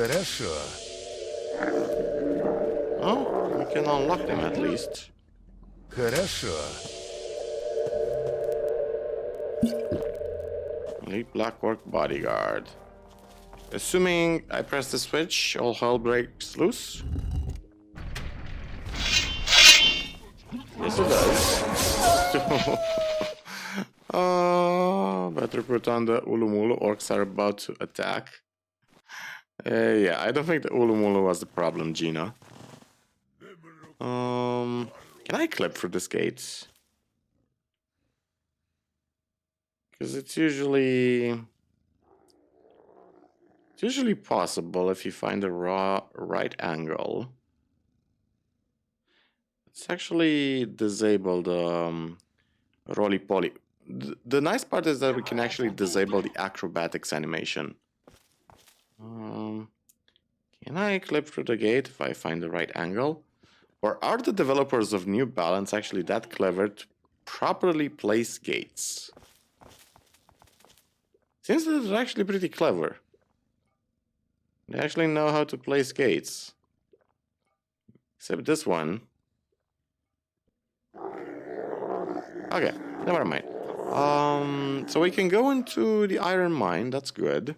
Oh, we can unlock them at least. Elite Black Orc Bodyguard. Assuming I press the switch, all hell breaks loose. Yes, it does. Better put on the Ulumulu. Orcs are about to attack. Yeah, I don't think the Ulumulu was the problem, Gina. Can I clip through this gate? Because it's usually possible if you find the right angle. It's actually disabled roly-poly. The nice part is that we can actually disable the acrobatics animation. Can I clip through the gate if I find the right angle? Or are the developers of New Balance actually that clever to properly place gates? Seems that they're actually pretty clever. They actually know how to place gates. Except this one. Okay, never mind. So we can go into the Iron Mine, that's good.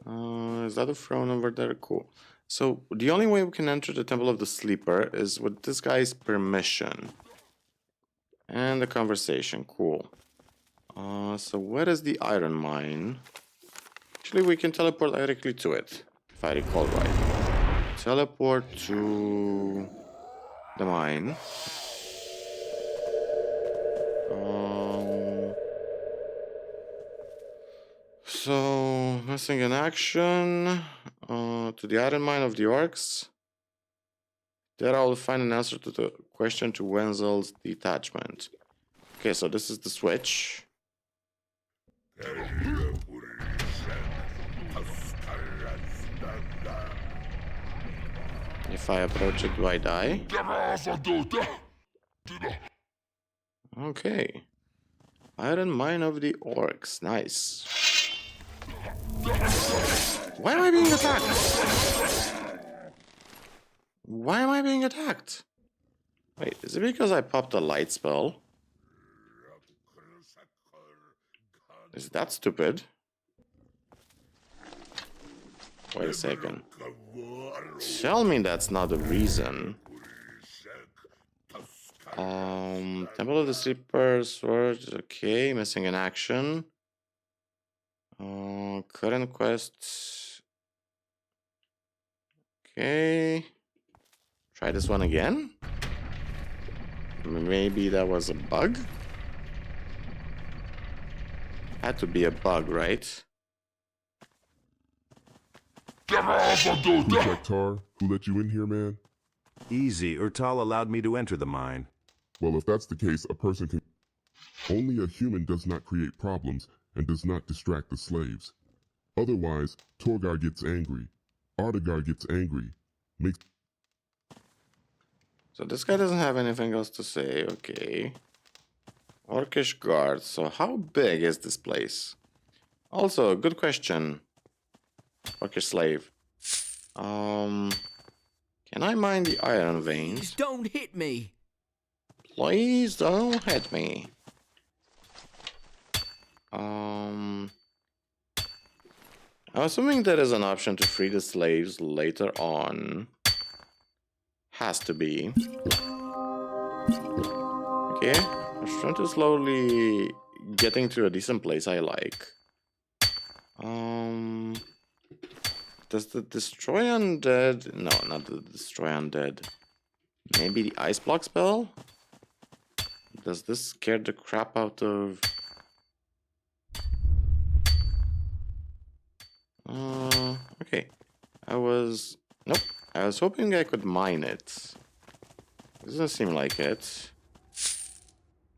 Is that a throne over there? Cool. So the only way we can enter the Temple of the Sleeper is with this guy's permission. And the conversation, cool. So where is the Iron Mine? Actually, we can teleport directly to it, if I recall right. Teleport to the mine. So, missing in action. To the Iron Mine of the Orcs. There I will find an answer to the question to Wenzel's detachment. Okay, so this is the switch. If I approach it, do I die? Okay. Iron Mine of the Orcs. Nice. Why am I being attacked? Why am I being attacked? Wait, is it because I popped a light spell? Is that stupid? Wait a second. Tell me that's not the reason. Temple of the Sleeper, Sword, okay, missing in action. Current quests. Okay. Try this one again. Maybe that was a bug? Had to be a bug, right? Tar, who let you in here, man? Easy. Urtal allowed me to enter the mine. Well, if that's the case, a person can... Only a human does not create problems and does not distract the slaves. Otherwise, Torgar gets angry. Ardagar gets angry. Makes... So this guy doesn't have anything else to say, okay. Orcish guard, so how big is this place? Also, good question. Orcish slave. Can I mine the iron veins? Don't hit me! Please don't hit me. I'm assuming there is an option to free the slaves later on. Has to be. Okay, I'm trying to slowly getting to a decent place I like. Does the destroy undead? No, not the destroy undead. Maybe the ice block spell? Does this scare the crap out of... Okay. Nope. I was hoping I could mine it. Doesn't seem like it.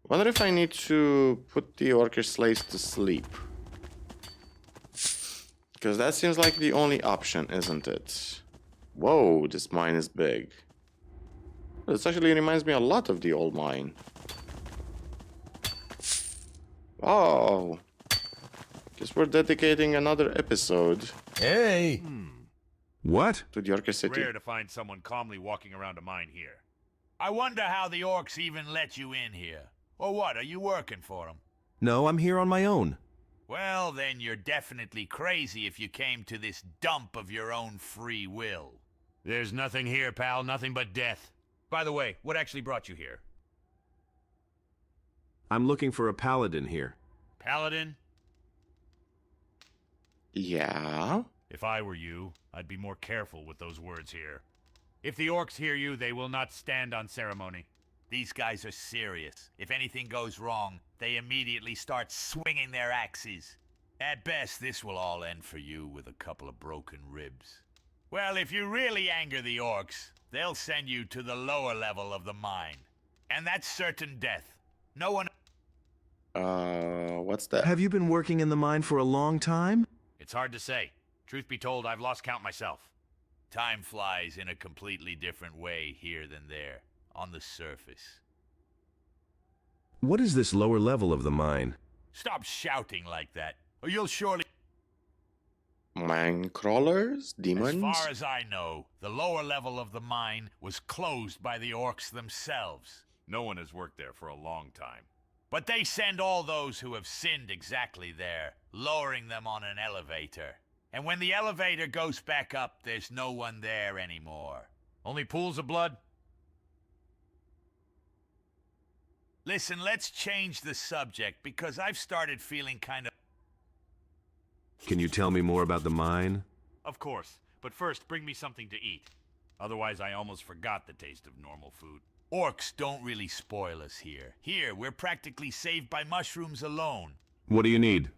Wonder if I need to put the orcish slaves to sleep. Because that seems like the only option, isn't it? Whoa, this mine is big. This actually reminds me a lot of the old mine. Wow. Guess we're dedicating another episode. Hey! What? To the Orcish City. Rare to find someone calmly walking around a mine here. I wonder how the orcs even let you in here. Or what, are you working for them? No, I'm here on my own. Well, then you're definitely crazy if you came to this dump of your own free will. There's nothing here, pal, nothing but death. By the way, what actually brought you here? I'm looking for a paladin here. Paladin? Yeah? If I were you, I'd be more careful with those words here. If the orcs hear you, they will not stand on ceremony. These guys are serious. If anything goes wrong, they immediately start swinging their axes. At best, this will all end for you with a couple of broken ribs. Well, if you really anger the orcs, they'll send you to the lower level of the mine. And that's certain death. No one... What's that? Have you been working in the mine for a long time? It's hard to say. Truth be told, I've lost count myself. Time flies in a completely different way here than there, on the surface. What is this lower level of the mine? Stop shouting like that, or you'll surely... Mine crawlers? Demons? As far as I know, the lower level of the mine was closed by the orcs themselves. No one has worked there for a long time. But they send all those who have sinned exactly there, lowering them on an elevator. And when the elevator goes back up, there's no one there anymore. Only pools of blood? Listen, let's change the subject, because I've started feeling kind of... Can you tell me more about the mine? Of course, but first bring me something to eat. Otherwise, I almost forgot the taste of normal food. Orcs don't really spoil us here. Here, we're practically saved by mushrooms alone. What do you need?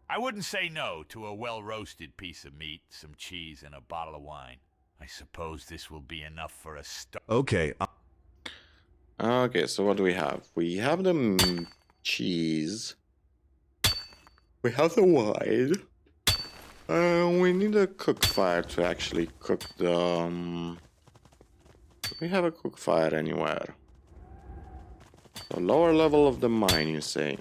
I wouldn't say no to a well-roasted piece of meat, some cheese, and a bottle of wine. I suppose this will be enough for a start. Okay. Okay, so what do we have? We have the cheese. We have the wine. We need a cook fire to actually cook the... Do we have a cook fire anywhere? The lower level of the mine, you say?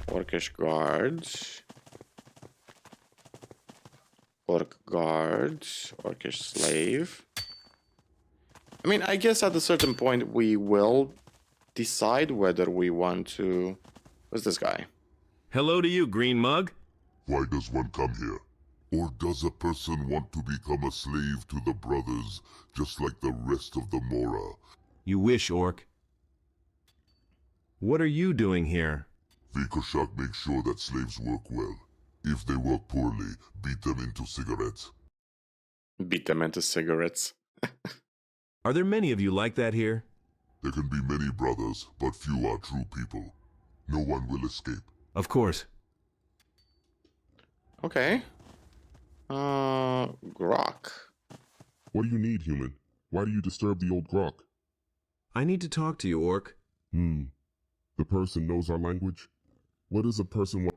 Orcish guards. Orc guards. Orcish slave. I mean, I guess at a certain point we will decide whether we want to... Who's this guy? Hello to you, green mug. Why does one come here? Or does a person want to become a slave to the brothers, just like the rest of the Mora? You wish, orc. What are you doing here? Vikoshak makes sure that slaves work well. If they work poorly, beat them into cigarettes. Beat them into cigarettes. Are there many of you like that here? There can be many brothers, but few are true people. No one will escape. Of course. Okay. Grok. What do you need, human? Why do you disturb the old Grok? I need to talk to you, orc. The person knows our language? What does a person want?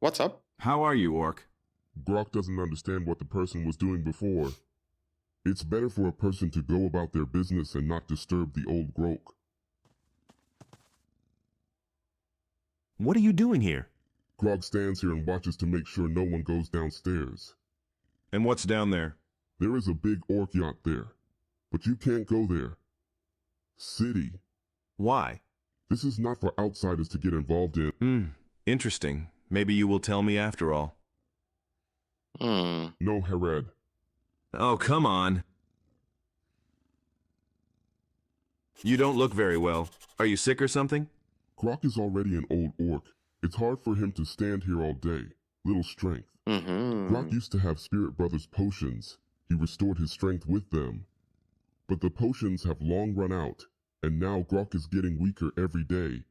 What's up? How are you, orc? Grok doesn't understand what the person was doing before. It's better for a person to go about their business and not disturb the old Grok. What are you doing here? Grog stands here and watches to make sure no one goes downstairs. And what's down there? There is a big orc yacht there, but you can't go there. City. Why? This is not for outsiders to get involved in. Interesting. Maybe you will tell me after all. No, Herod. Oh, come on. You don't look very well. Are you sick or something? Grock is already an old orc. It's hard for him to stand here all day. Little strength. Grock used to have Spirit Brothers potions. He restored his strength with them. But the potions have long run out, and now Grock is getting weaker every day.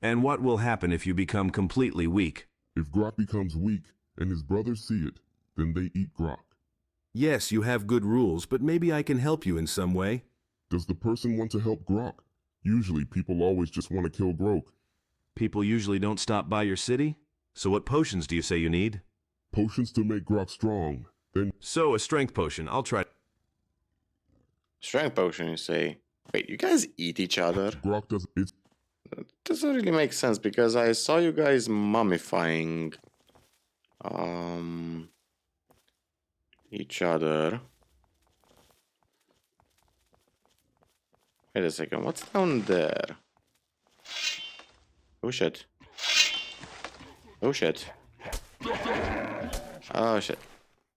And what will happen if you become completely weak? If Grock becomes weak, and his brothers see it, then they eat Grock. Yes, you have good rules, but maybe I can help you in some way. Does the person want to help Grock? Usually people always just want to kill Grock. People usually don't stop by your city? So what potions do you say you need? Potions to make Grock strong. Then So a strength potion. I'll try. Strength potion, you say? Wait, you guys eat each other? Grock doesn't. It doesn't really make sense because I saw you guys mummifying each other. Wait a second, what's down there? Oh shit. Oh shit. Oh shit.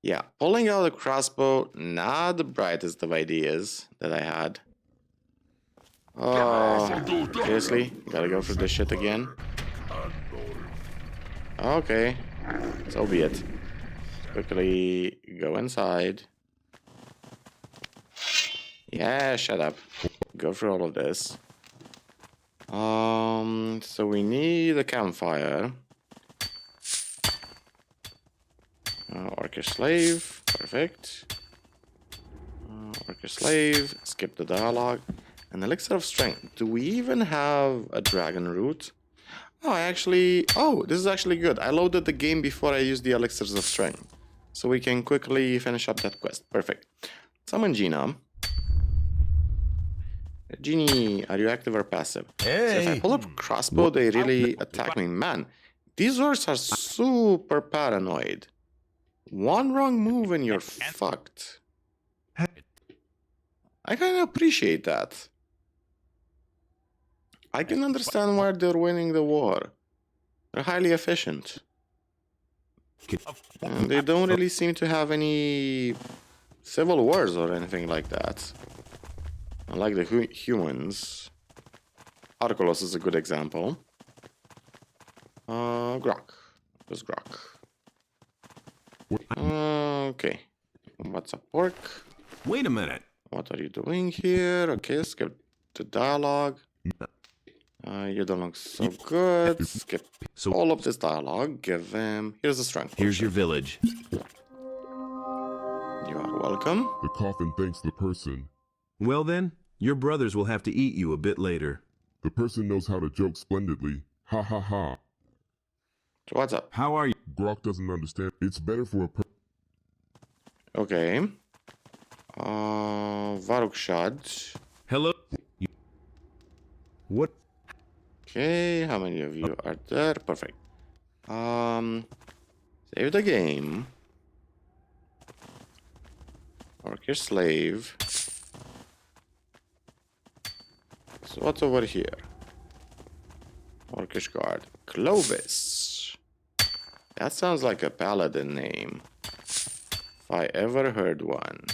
Yeah, pulling out a crossbow, not the brightest of ideas that I had. Oh, seriously? Gotta go through this shit again? Okay, so be it. Quickly go inside. Yeah, shut up. Go through all of this. So we need a campfire. Orcish slave, perfect. Orcish slave, skip the dialogue. An elixir of strength. Do we even have a dragon root? Oh, this is actually good. I loaded the game before I used the elixirs of strength. So we can quickly finish up that quest. Perfect. Summon Gina. Genie, are you active or passive? Hey! So if I pull up a crossbow, they really attack me. Man, these orcs are super paranoid. One wrong move and you're fucked. I kind of appreciate that. I can understand why they're winning the war. They're highly efficient. And they don't really seem to have any civil wars or anything like that. Unlike the humans. Arcolos is a good example. Grock. Where's Grock? Okay. What's up, pork? Wait a minute. What are you doing here? Okay, skip the dialogue. You don't look so good. Skip all of this dialogue. Give him... Here's the strength. Here's your village. You are welcome. The coffin thanks the person. Well then, your brothers will have to eat you a bit later. The person knows how to joke splendidly. Ha ha ha. So what's up? How are you? Grock doesn't understand. It's better for a person. Okay. Varukshad. Hello? What? Okay, how many of you are there? Perfect. Save the game. Orcish slave. So what's over here? Orcish guard. Clovis. That sounds like a paladin name. If I ever heard one.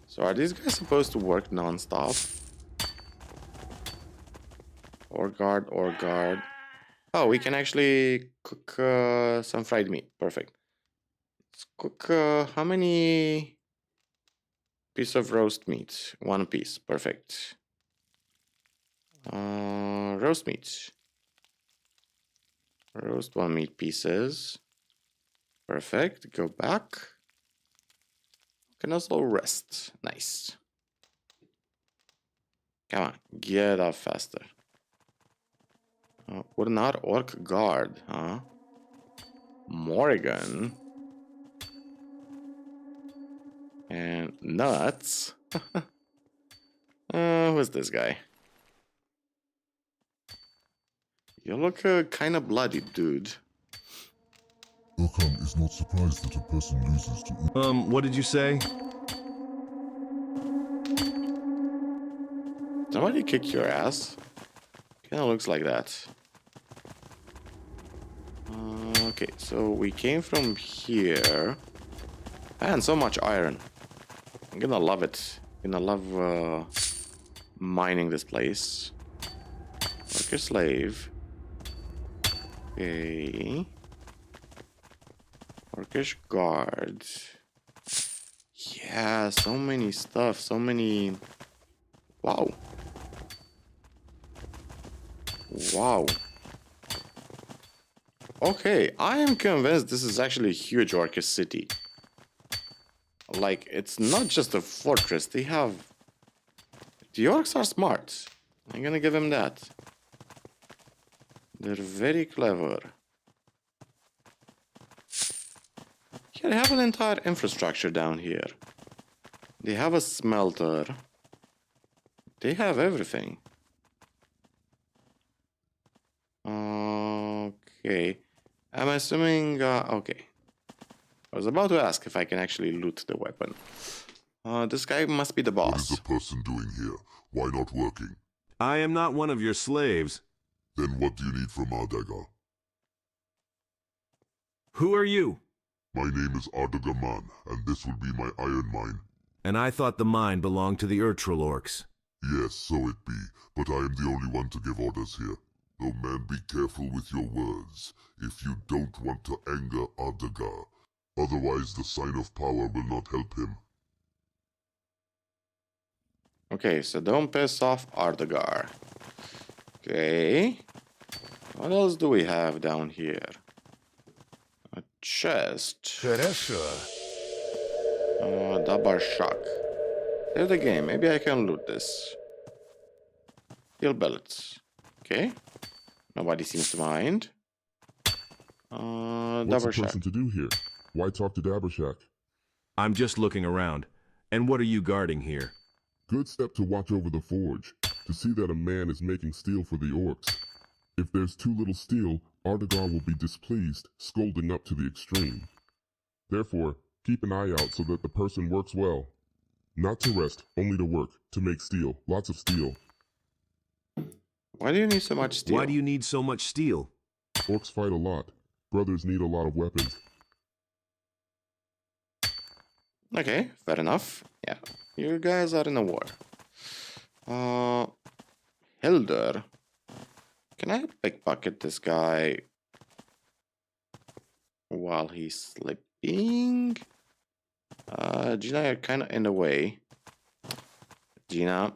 So are these guys supposed to work non-stop? Or guard. Oh, we can actually cook some fried meat. Perfect. Let's cook how many pieces of roast meat? One piece. Perfect. Roast meat. Roast 1 meat pieces. Perfect. Go back. Can also rest. Nice. Come on. Get up faster. We're not orc guard, huh? Morrigan. And nuts. Who's this guy? You look kind of bloody, dude. Urkhan is not surprised that a person loses to... What did you say? Somebody kick your ass? Kinda looks like that. Okay, so we came from here. Man, so much iron. I'm gonna love it. I'm gonna love mining this place. Orcish slave. Okay. Orcish guard. Yeah, so many stuff, so many... Wow. Wow. Okay, I am convinced this is actually a huge orcish city. Like, it's not just a fortress, they have... The orcs are smart. I'm gonna give them that. They're very clever. Yeah, they have an entire infrastructure down here. They have a smelter. They have everything. Okay. I'm assuming... okay. I was about to ask if I can actually loot the weapon. This guy must be the boss. What is the person doing here? Why not working? I am not one of your slaves. Then what do you need from Ardagga? Who are you? My name is Ardagga Man, and this will be my iron mine. And I thought the mine belonged to the Urtril orcs. Yes, so it be, but I am the only one to give orders here. Though man, be careful with your words, if you don't want to anger Ardagga. Otherwise, the sign of power will not help him. Okay, so don't piss off Ardagga. Okay. What else do we have down here? A chest. Хорошо. Double shock. Save the game. Maybe I can loot this. Steel bellets. Okay. Nobody seems to mind. What's the person to do here? Why talk to Dabbershak? I'm just looking around. And what are you guarding here? Good step to watch over the forge, to see that a man is making steel for the orcs. If there's too little steel, Ardagga will be displeased, scolding up to the extreme. Therefore, keep an eye out so that the person works well. Not to rest, only to work, to make steel, lots of steel. Why do you need so much steel? Why do you need so much steel? Orcs fight a lot. Brothers need a lot of weapons. Okay, fair enough. Yeah, you guys are in a war. Hildur. Can I pickpocket this guy while he's sleeping? Gina, you're kind of in the way. Gina,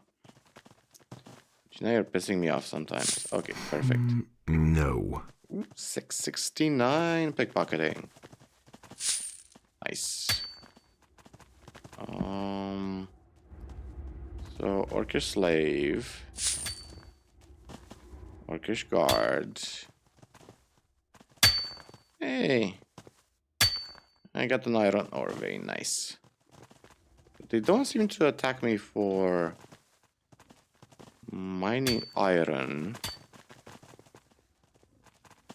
you're pissing me off sometimes. Okay, perfect. No. 669 pickpocketing. Nice. So Orcish slave, Orcish guard. Hey, I got an iron ore, very nice. They don't seem to attack me for mining iron.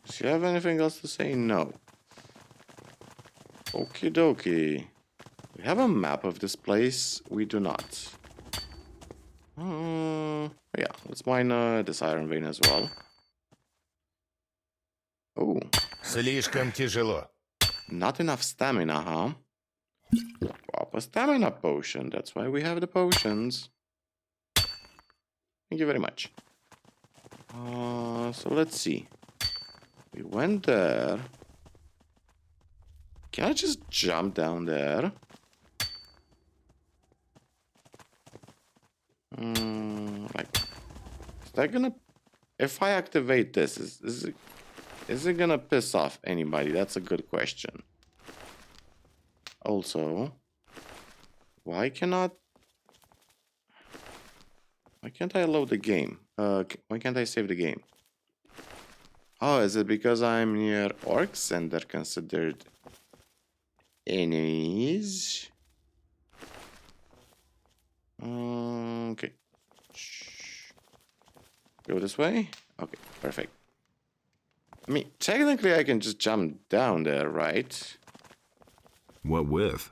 Do you have anything else to say? No. Okie dokie. We have a map of this place. We do not. Yeah, let's mine this iron vein as well. Oh. Слишком тяжело. Not enough stamina, huh? Pop a stamina potion. That's why we have the potions. Thank you very much. So let's see. We went there. Can I just jump down there? Like, is that gonna... If I activate this, is it gonna piss off anybody? That's a good question. Also, why can't I load the game? Why can't I save the game? Oh, is it because I'm near orcs and they're considered enemies? Okay. Go this way? Okay, perfect. I mean, technically I can just jump down there, right? What with?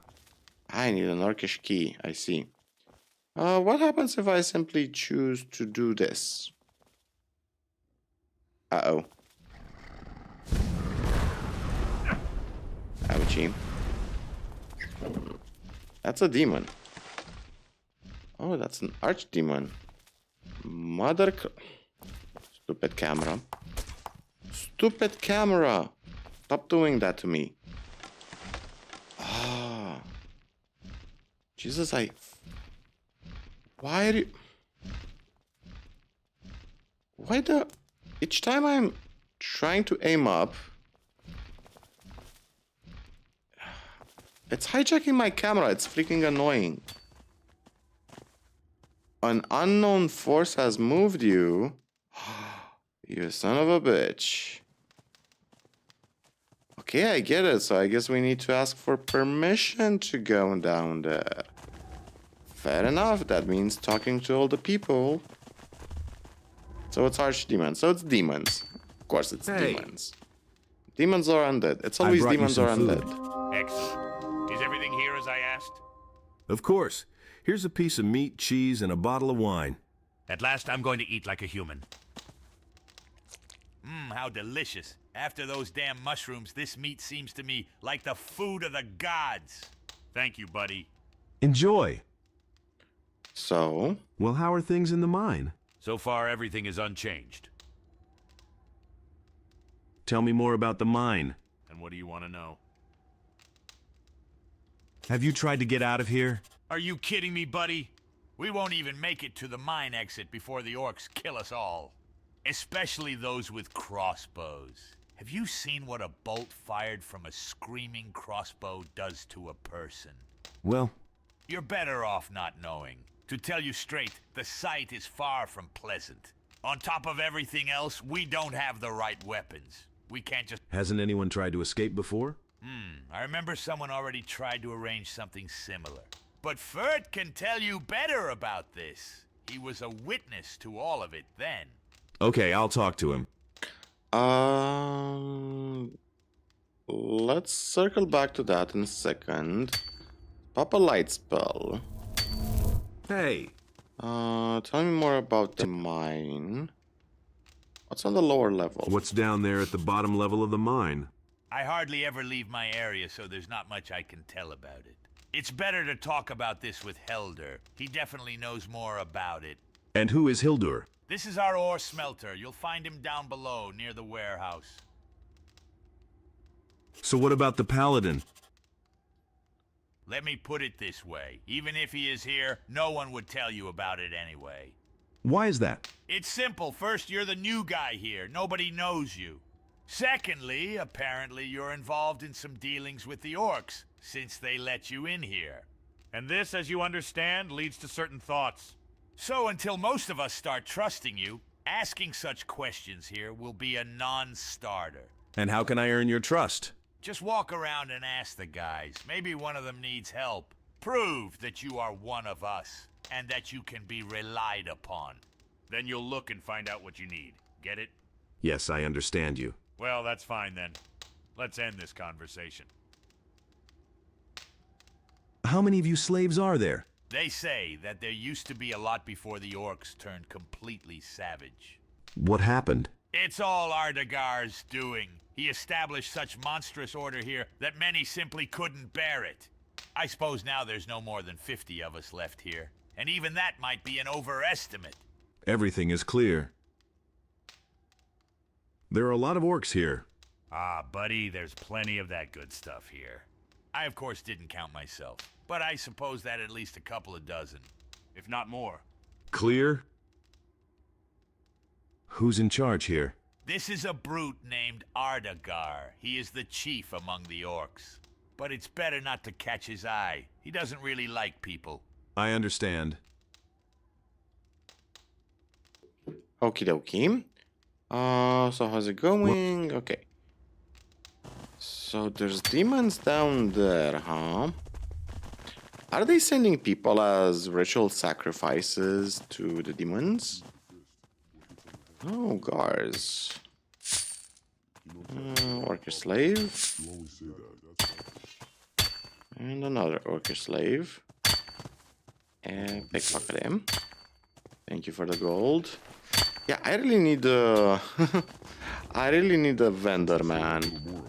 I need an orcish key, I see. What happens if I simply choose to do this? Uh-oh. Ouchie. That's a demon. Oh, that's an archdemon. Stupid camera. Stupid camera. Stop doing that to me. Ah. Jesus, why are you... Why the... Each time I'm trying to aim up, it's hijacking my camera. It's freaking annoying. An unknown force has moved you. You son of a bitch. Okay, I get it. So I guess we need to ask for permission to go down there. Fair enough. That means talking to all the people. So it's archdemons. So it's demons. Of course, it's demons. Demons are undead. It's always demons are undead. Excellent. Is everything here as I asked? Of course. Here's a piece of meat, cheese, and a bottle of wine. At last, I'm going to eat like a human. Mmm, how delicious. After those damn mushrooms, this meat seems to me like the food of the gods. Thank you, buddy. Enjoy. So? Well, how are things in the mine? So far, everything is unchanged. Tell me more about the mine. And what do you want to know? Have you tried to get out of here? Are you kidding me, buddy? We won't even make it to the mine exit before the orcs kill us all. Especially those with crossbows. Have you seen what a bolt fired from a screaming crossbow does to a person? Well, you're better off not knowing. To tell you straight, the sight is far from pleasant. On top of everything else, we don't have the right weapons. We can't just... Hasn't anyone tried to escape before? I remember someone already tried to arrange something similar. But Fert can tell you better about this. He was a witness to all of it then. Okay, I'll talk to him. Let's circle back to that in a second. Pop a light spell. Hey. Tell me more about the mine. What's on the lower level? What's down there at the bottom level of the mine? I hardly ever leave my area, so there's not much I can tell about it. It's better to talk about this with Heldur. He definitely knows more about it. And who is Hildur? This is our ore smelter. You'll find him down below, near the warehouse. So what about the paladin? Let me put it this way. Even if he is here, no one would tell you about it anyway. Why is that? It's simple. First, you're the new guy here. Nobody knows you. Secondly, apparently you're involved in some dealings with the orcs, since they let you in here. And this, as you understand, leads to certain thoughts. So until most of us start trusting you, asking such questions here will be a non-starter. And how can I earn your trust? Just walk around and ask the guys. Maybe one of them needs help. Prove that you are one of us, and that you can be relied upon. Then you'll look and find out what you need. Get it? Yes, I understand you. Well, that's fine then. Let's end this conversation. How many of you slaves are there? They say that there used to be a lot before the orcs turned completely savage. What happened? It's all Ardagar's doing. He established such monstrous order here that many simply couldn't bear it. I suppose now there's no more than 50 of us left here, and even that might be an overestimate. Everything is clear. There are a lot of orcs here. Ah, buddy, there's plenty of that good stuff here. I, of course, didn't count myself, but I suppose that at least a couple of dozen. If not more. Clear? Who's in charge here? This is a brute named Ardagar. He is the chief among the orcs. But it's better not to catch his eye. He doesn't really like people. I understand. Okie dokie. So how's it going? Okay. So there's demons down there, huh? Are they sending people as ritual sacrifices to the demons? Oh, guards. Orc slave. And another orc slave. And pickpocket him. Thank you for the gold. Yeah, I really need a... I really need a vendor, man.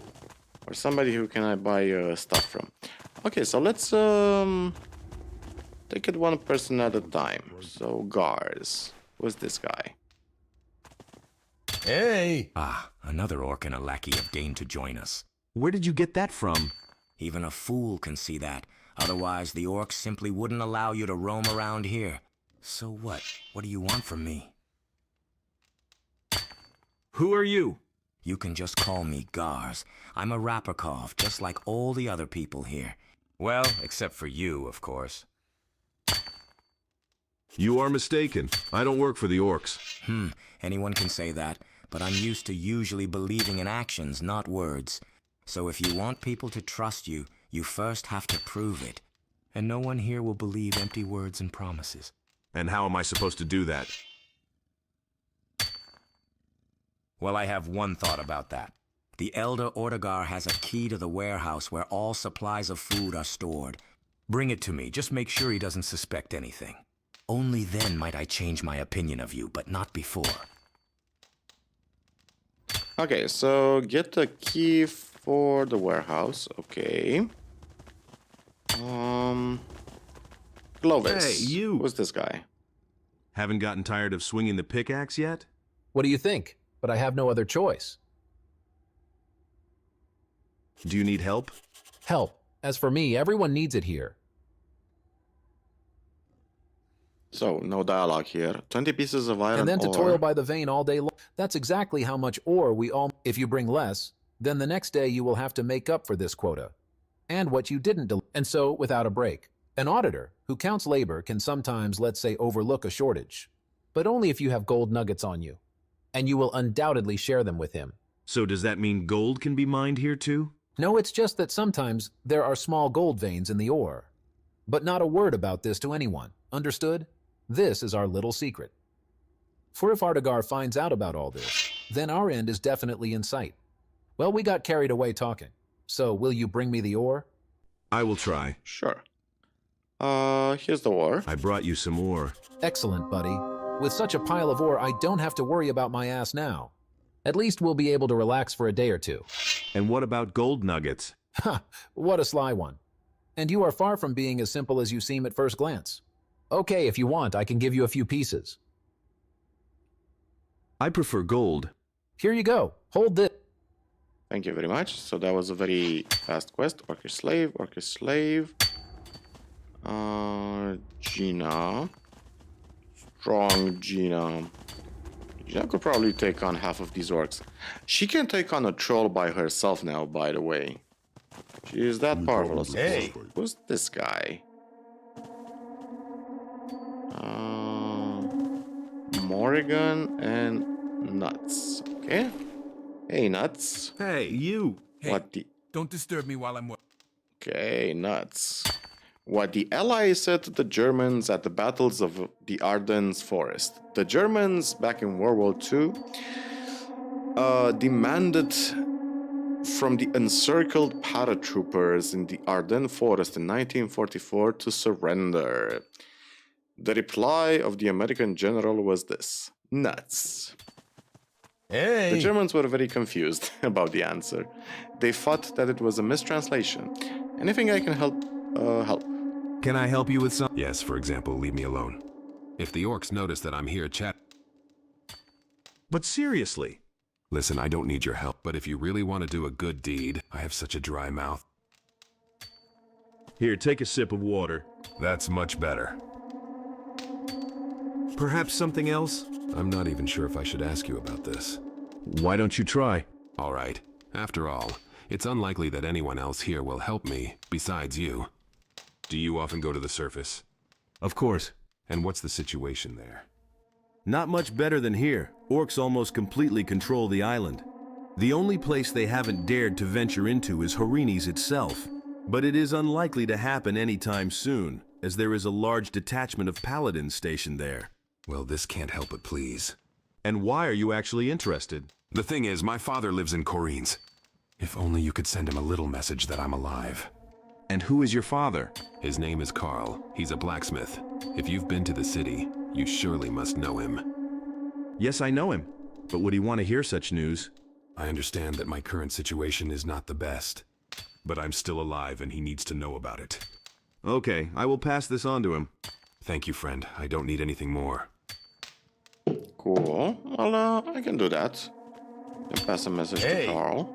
Or somebody who can I buy stuff from. Okay, so let's take it one person at a time. So, guards. Who's this guy? Hey! Ah, another orc and a lackey have deigned to join us. Where did you get that from? Even a fool can see that. Otherwise, the orcs simply wouldn't allow you to roam around here. So what? What do you want from me? Who are you? You can just call me Gars. I'm a Rapperkov, just like all the other people here. Well, except for you, of course. You are mistaken. I don't work for the orcs. Anyone can say that, but I'm used to usually believing in actions, not words. So if you want people to trust you, you first have to prove it. And no one here will believe empty words and promises. And how am I supposed to do that? Well, I have one thought about that. The Elder Ortegar has a key to the warehouse where all supplies of food are stored. Bring it to me. Just make sure he doesn't suspect anything. Only then might I change my opinion of you, but not before. Okay, so get the key for the warehouse. Okay. Clovis. Hey, you! Who's this guy? Haven't gotten tired of swinging the pickaxe yet? What do you think? But I have no other choice. Do you need help? Help. As for me, everyone needs it here. So, no dialogue here. 20 pieces of iron And then to ore. toil by the vein all day long. That's exactly how much ore we all... If you bring less, then the next day you will have to make up for this quota. And what you didn't deliver. And so, without a break. An auditor who counts labor can sometimes, let's say, overlook a shortage. But only if you have gold nuggets on you. And you will undoubtedly share them with him. So does that mean gold can be mined here too? No, it's just that sometimes there are small gold veins in the ore. But not a word about this to anyone. Understood? This is our little secret. For if Artagar finds out about all this, then our end is definitely in sight. Well, we got carried away talking. So will you bring me the ore? I will try. Sure. Here's the ore. I brought you some ore. Excellent, buddy. With such a pile of ore, I don't have to worry about my ass now. At least we'll be able to relax for a day or two. And what about gold nuggets? Ha! What a sly one. And you are far from being as simple as you seem at first glance. Okay, if you want, I can give you a few pieces. I prefer gold. Here you go. Hold this. Thank you very much. So that was a very fast quest. Orcish slave, Orcish slave. Gina. Strong Gina. Gina could probably take on half of these orcs. She can take on a troll by herself now, by the way. She is that powerful. Hey! Who's this guy? Morrigan and Nuts. Okay. Hey, Nuts. Hey, you! Hey, What the... don't disturb me while I'm working. Okay, Nuts. What the Allies said to the Germans at the battles of the Ardennes Forest. The Germans, back in World War II, demanded from the encircled paratroopers in the Ardennes Forest in 1944 to surrender. The reply of the American general was this: nuts. Hey! The Germans were very confused about the answer. They thought that it was a mistranslation. Anything I can help, help. Can I help you with some? Yes, for example, leave me alone. If the orcs notice that I'm here chat... But seriously. Listen, I don't need your help, but if you really want to do a good deed, I have such a dry mouth. Here, take a sip of water. That's much better. Perhaps something else? I'm not even sure if I should ask you about this. Why don't you try? All right. After all, it's unlikely that anyone else here will help me, besides you. Do you often go to the surface? Of course. And what's the situation there? Not much better than here. Orcs almost completely control the island. The only place they haven't dared to venture into is Horines itself. But it is unlikely to happen anytime soon, as there is a large detachment of paladins stationed there. Well, this can't help but please. And why are you actually interested? The thing is, my father lives in Horines. If only you could send him a little message that I'm alive. And who is your father? His name is Carl. He's a blacksmith. If you've been to the city, you surely must know him. Yes, I know him. But would he want to hear such news? I understand that my current situation is not the best. But I'm still alive and he needs to know about it. Okay, I will pass this on to him. Thank you, friend. I don't need anything more. Cool. Well, I can do that. And pass a message to Carl.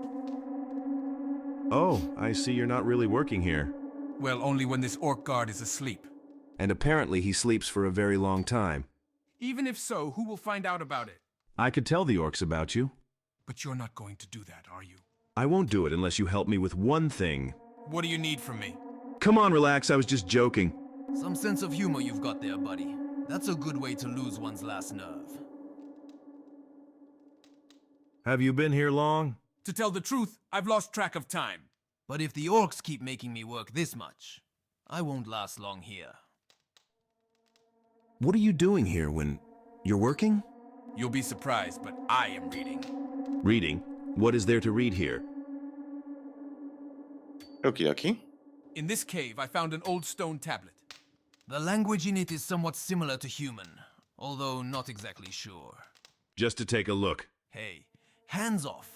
Oh, I see you're not really working here. Well, only when this orc guard is asleep. And apparently he sleeps for a very long time. Even if so, who will find out about it? I could tell the orcs about you. But you're not going to do that, are you? I won't do it unless you help me with one thing. What do you need from me? Come on, relax, I was just joking. Some sense of humor you've got there, buddy. That's a good way to lose one's last nerve. Have you been here long? To tell the truth, I've lost track of time. But if the orcs keep making me work this much, I won't last long here. What are you doing here when you're working? You'll be surprised, but I am reading. Reading? What is there to read here? Okie dokie. In this cave, I found an old stone tablet. The language in it is somewhat similar to human, although not exactly sure. Just to take a look. Hey, hands off.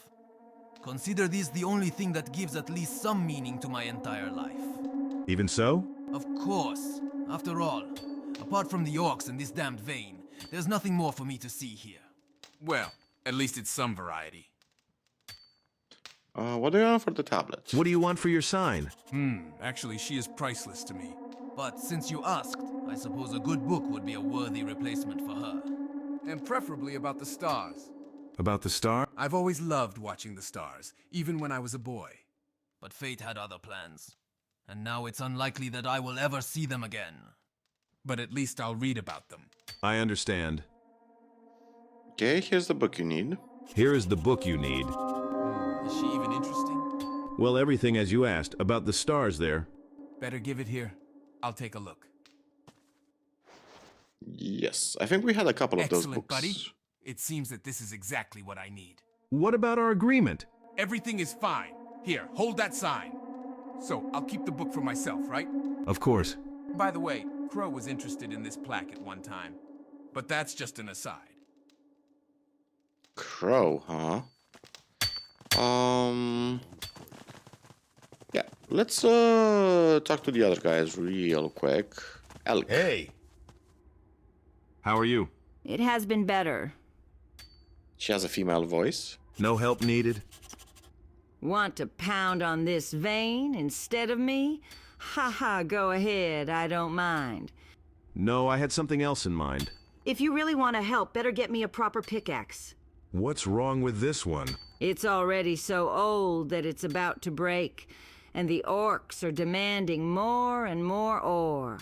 Consider this the only thing that gives at least some meaning to my entire life. Even so? Of course. After all, apart from the orcs and this damned vein, there's nothing more for me to see here. Well, at least it's some variety. What do you want for the tablet? What do you want for your sign? Actually, she is priceless to me. But since you asked, I suppose a good book would be a worthy replacement for her. And preferably about the stars. About the star? I've always loved watching the stars, even when I was a boy. But fate had other plans. And now it's unlikely that I will ever see them again. But at least I'll read about them. I understand. Okay, here's the book you need. Here is the book you need. Is she even interesting? Well, everything as you asked, about the stars there. Better give it here. I'll take a look. Yes, I think we had a couple of those books. Buddy. It seems that this is exactly what I need. What about our agreement? Everything is fine. Here, hold that sign. So, I'll keep the book for myself, right? Of course. By the way, Crow was interested in this plaque at one time. But that's just an aside. Crow, huh? Yeah, let's talk to the other guys real quick. Elk. Hey! How are you? It has been better. She has a female voice. No help needed? Want to pound on this vein instead of me? Haha, go ahead, I don't mind. No, I had something else in mind. If you really want to help, better get me a proper pickaxe. What's wrong with this one? It's already so old that it's about to break, and the orcs are demanding more and more ore.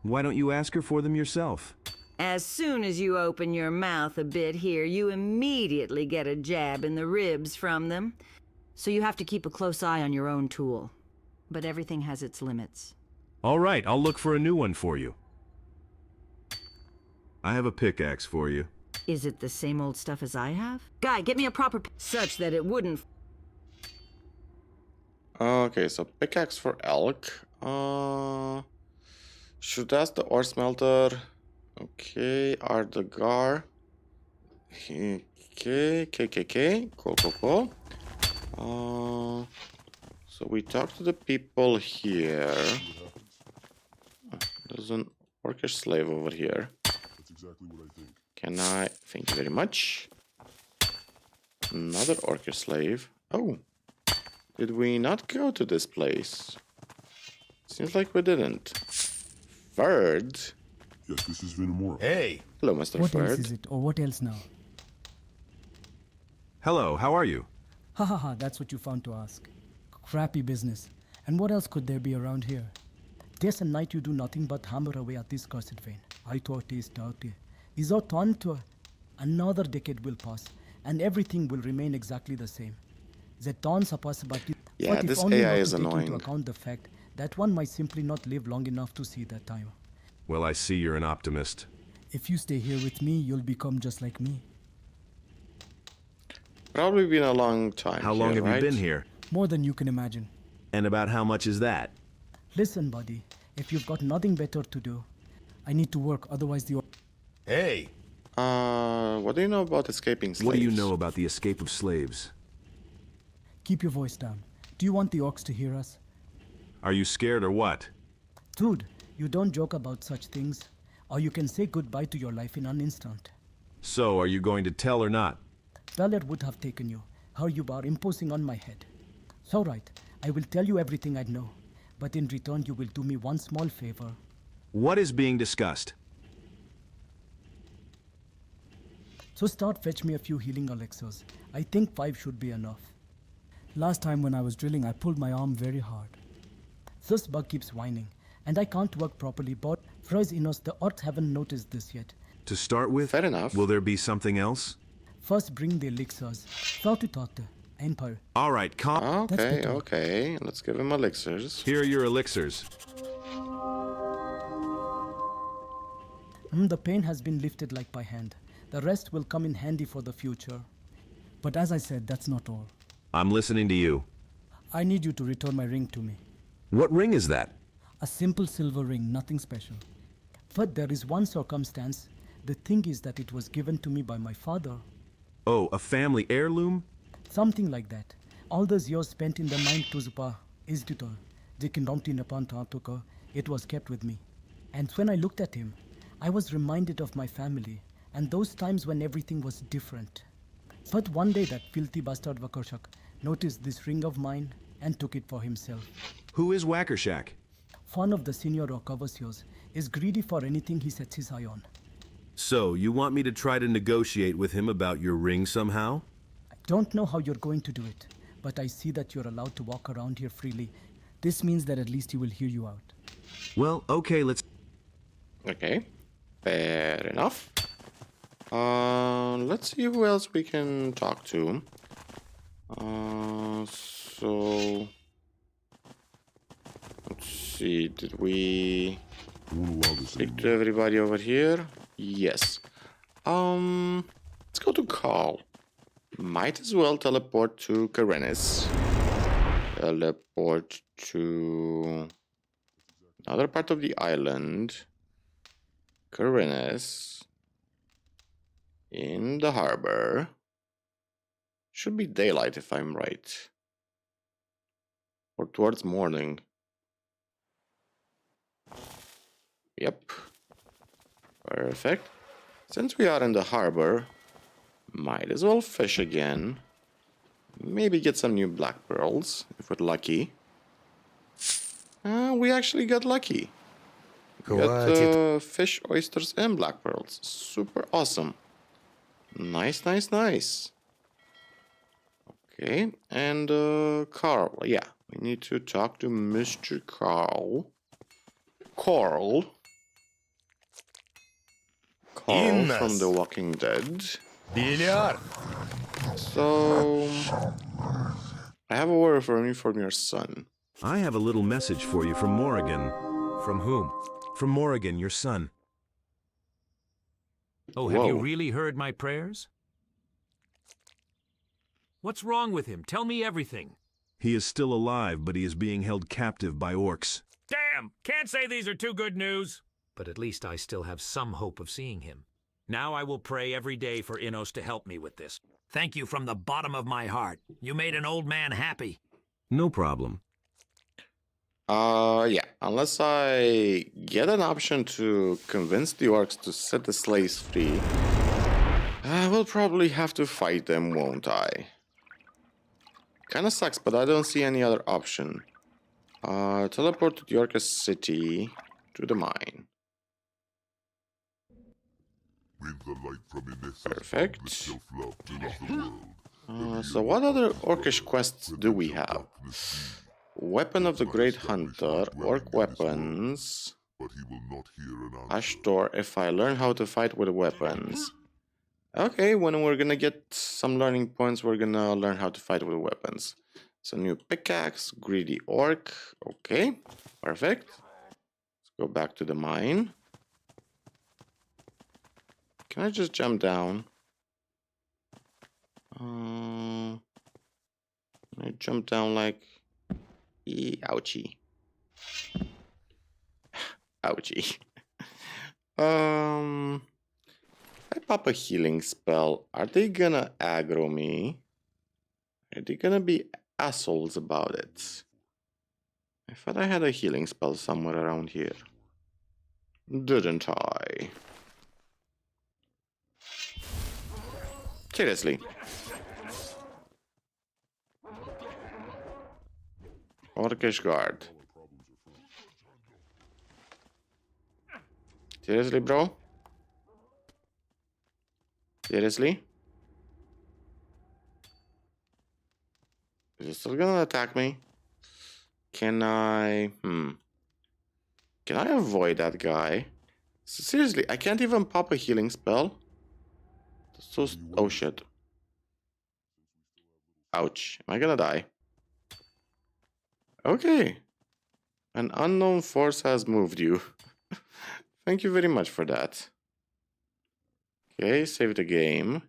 Why don't you ask her for them yourself? As soon as you open your mouth a bit here, you immediately get a jab in the ribs from them. So you have to keep a close eye on your own tool. But everything has its limits. All right, I'll look for a new one for you. I have a pickaxe for you. Is it the same old stuff as I have? Guy, get me a proper such that it wouldn't... Okay, so pickaxe for elk. Should ask the ore smelter. Okay, Ardagar. Okay. Cool. So we talk to the people here. There's an orcish slave over here. That's exactly what I think. Can I? Thank you very much. Another orcish slave. Oh, did we not go to this place? Seems like we didn't. Ferd. Yes, this is Vinamora. Hey. Hello, Mr. What Ferd. else is it, or what else now? Hello, how are you? Ha, that's what you found to ask. Crappy business. And what else could there be around here? Days and night you do nothing but hammer away at this cursed vein. I thought is to another decade will pass, and everything will remain exactly the same. The tons are possible, yeah, but this if only AI not is to take annoying. into account the fact that one might simply not live long enough to see that time. Well, I see you're an optimist. If you stay here with me, you'll become just like me. Probably been a long time. How long have you been here? More than you can imagine. And about how much is that? Listen, buddy, if you've got nothing better to do, I need to work, otherwise the... Hey! What do you know about escaping slaves? What do you know about the escape of slaves? Keep your voice down. Do you want the orcs to hear us? Are you scared or what? Dude, you don't joke about such things, or you can say goodbye to your life in an instant. So, are you going to tell or not? Valor would have taken you. How you are imposing on my head. So right, I will tell you everything I know. But in return, you will do me one small favor. What is being discussed? So start fetch me a few healing elixirs. I think 5 should be enough. Last time when I was drilling, I pulled my arm very hard. This bug keeps whining, and I can't work properly, but Freus Inos, the orcs haven't noticed this yet. To start with, fair enough. Will there be something else? First bring the elixirs. Thought Empire. All right, Okay. Let's give him elixirs. Here are your elixirs. The pain has been lifted like by hand. The rest will come in handy for the future. But as I said, that's not all. I'm listening to you. I need you to return my ring to me. What ring is that? A simple silver ring, nothing special. But there is one circumstance. The thing is that it was given to me by my father. Oh, a family heirloom? Something like that. All those years spent in the mine Tuzupa, Izdito, it was kept with me. And when I looked at him, I was reminded of my family and those times when everything was different. But one day that filthy bastard Wakershak noticed this ring of mine and took it for himself. Who is Wakershak? One of the senior rock overseers is greedy for anything he sets his eye on. So, you want me to try to negotiate with him about your ring somehow? I don't know how you're going to do it, but I see that you're allowed to walk around here freely. This means that at least he will hear you out. Well, okay, let's... Okay, fair enough. Let's see who else we can talk to. So... Let's see, did we speak to everybody over here? Yes. Let's go to Carl. Might as well teleport to Karenis. Teleport to another part of the island. Karenis. In the harbor. Should be daylight if I'm right. Or towards morning. Yep. Perfect. Since we are in the harbor, might as well fish again. Maybe get some new black pearls, if we're lucky. We actually got lucky. We got fish, oysters, and black pearls. Super awesome. Nice, nice, nice. Okay, and Carl. Yeah, we need to talk to Mr. Carl. Carl from The Walking Dead. So, I have a word for you from your son. I have a little message for you from Morrigan. From whom? From Morrigan, your son. Oh, have you really heard my prayers? What's wrong with him? Tell me everything. He is still alive, but he is being held captive by orcs. Damn! Can't say these are too good news. But at least I still have some hope of seeing him. Now I will pray every day for Inos to help me with this. Thank you from the bottom of my heart. You made an old man happy. No problem. Yeah, unless I get an option to convince the orcs to set the slaves free, I will probably have to fight them, won't I? Kinda sucks, but I don't see any other option. Teleport to the Orca city, to the mine. Perfect. So what other orcish quests do we have? Weapon of the Great Hunter, Orc Weapons, Ashtor, if I learn how to fight with weapons. Okay, when we're gonna get some learning points, we're gonna learn how to fight with weapons. So new pickaxe, greedy orc, okay, perfect. Let's go back to the mine. Can I just jump down? I jump down like... ouchie. Ouchie. I pop a healing spell. Are they gonna aggro me? Are they gonna be assholes about it? I thought I had a healing spell somewhere around here. Didn't I? Seriously. Orcish guard. Seriously, bro? Seriously? Is he still gonna attack me? Can I... Can I avoid that guy? Seriously, I can't even pop a healing spell? So... Oh shit. Ouch. Am I gonna die? Okay. An unknown force has moved you. Thank you very much for that. Okay, save the game.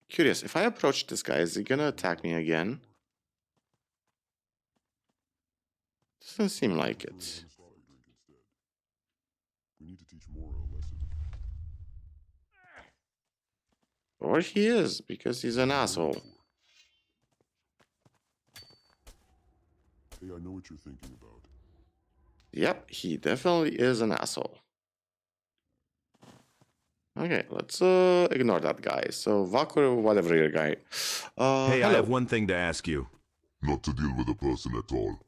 Curious, if I approach this guy, is he gonna attack me again? Doesn't seem like it. We need to teach Mora a lesson. Or he is, because he's an asshole. Hey, I know what you're thinking about. Yep, he definitely is an asshole. Okay, let's ignore that guy. So, Vakur, whatever your guy. Hey, hello. I have one thing to ask you. Not to deal with a person at all.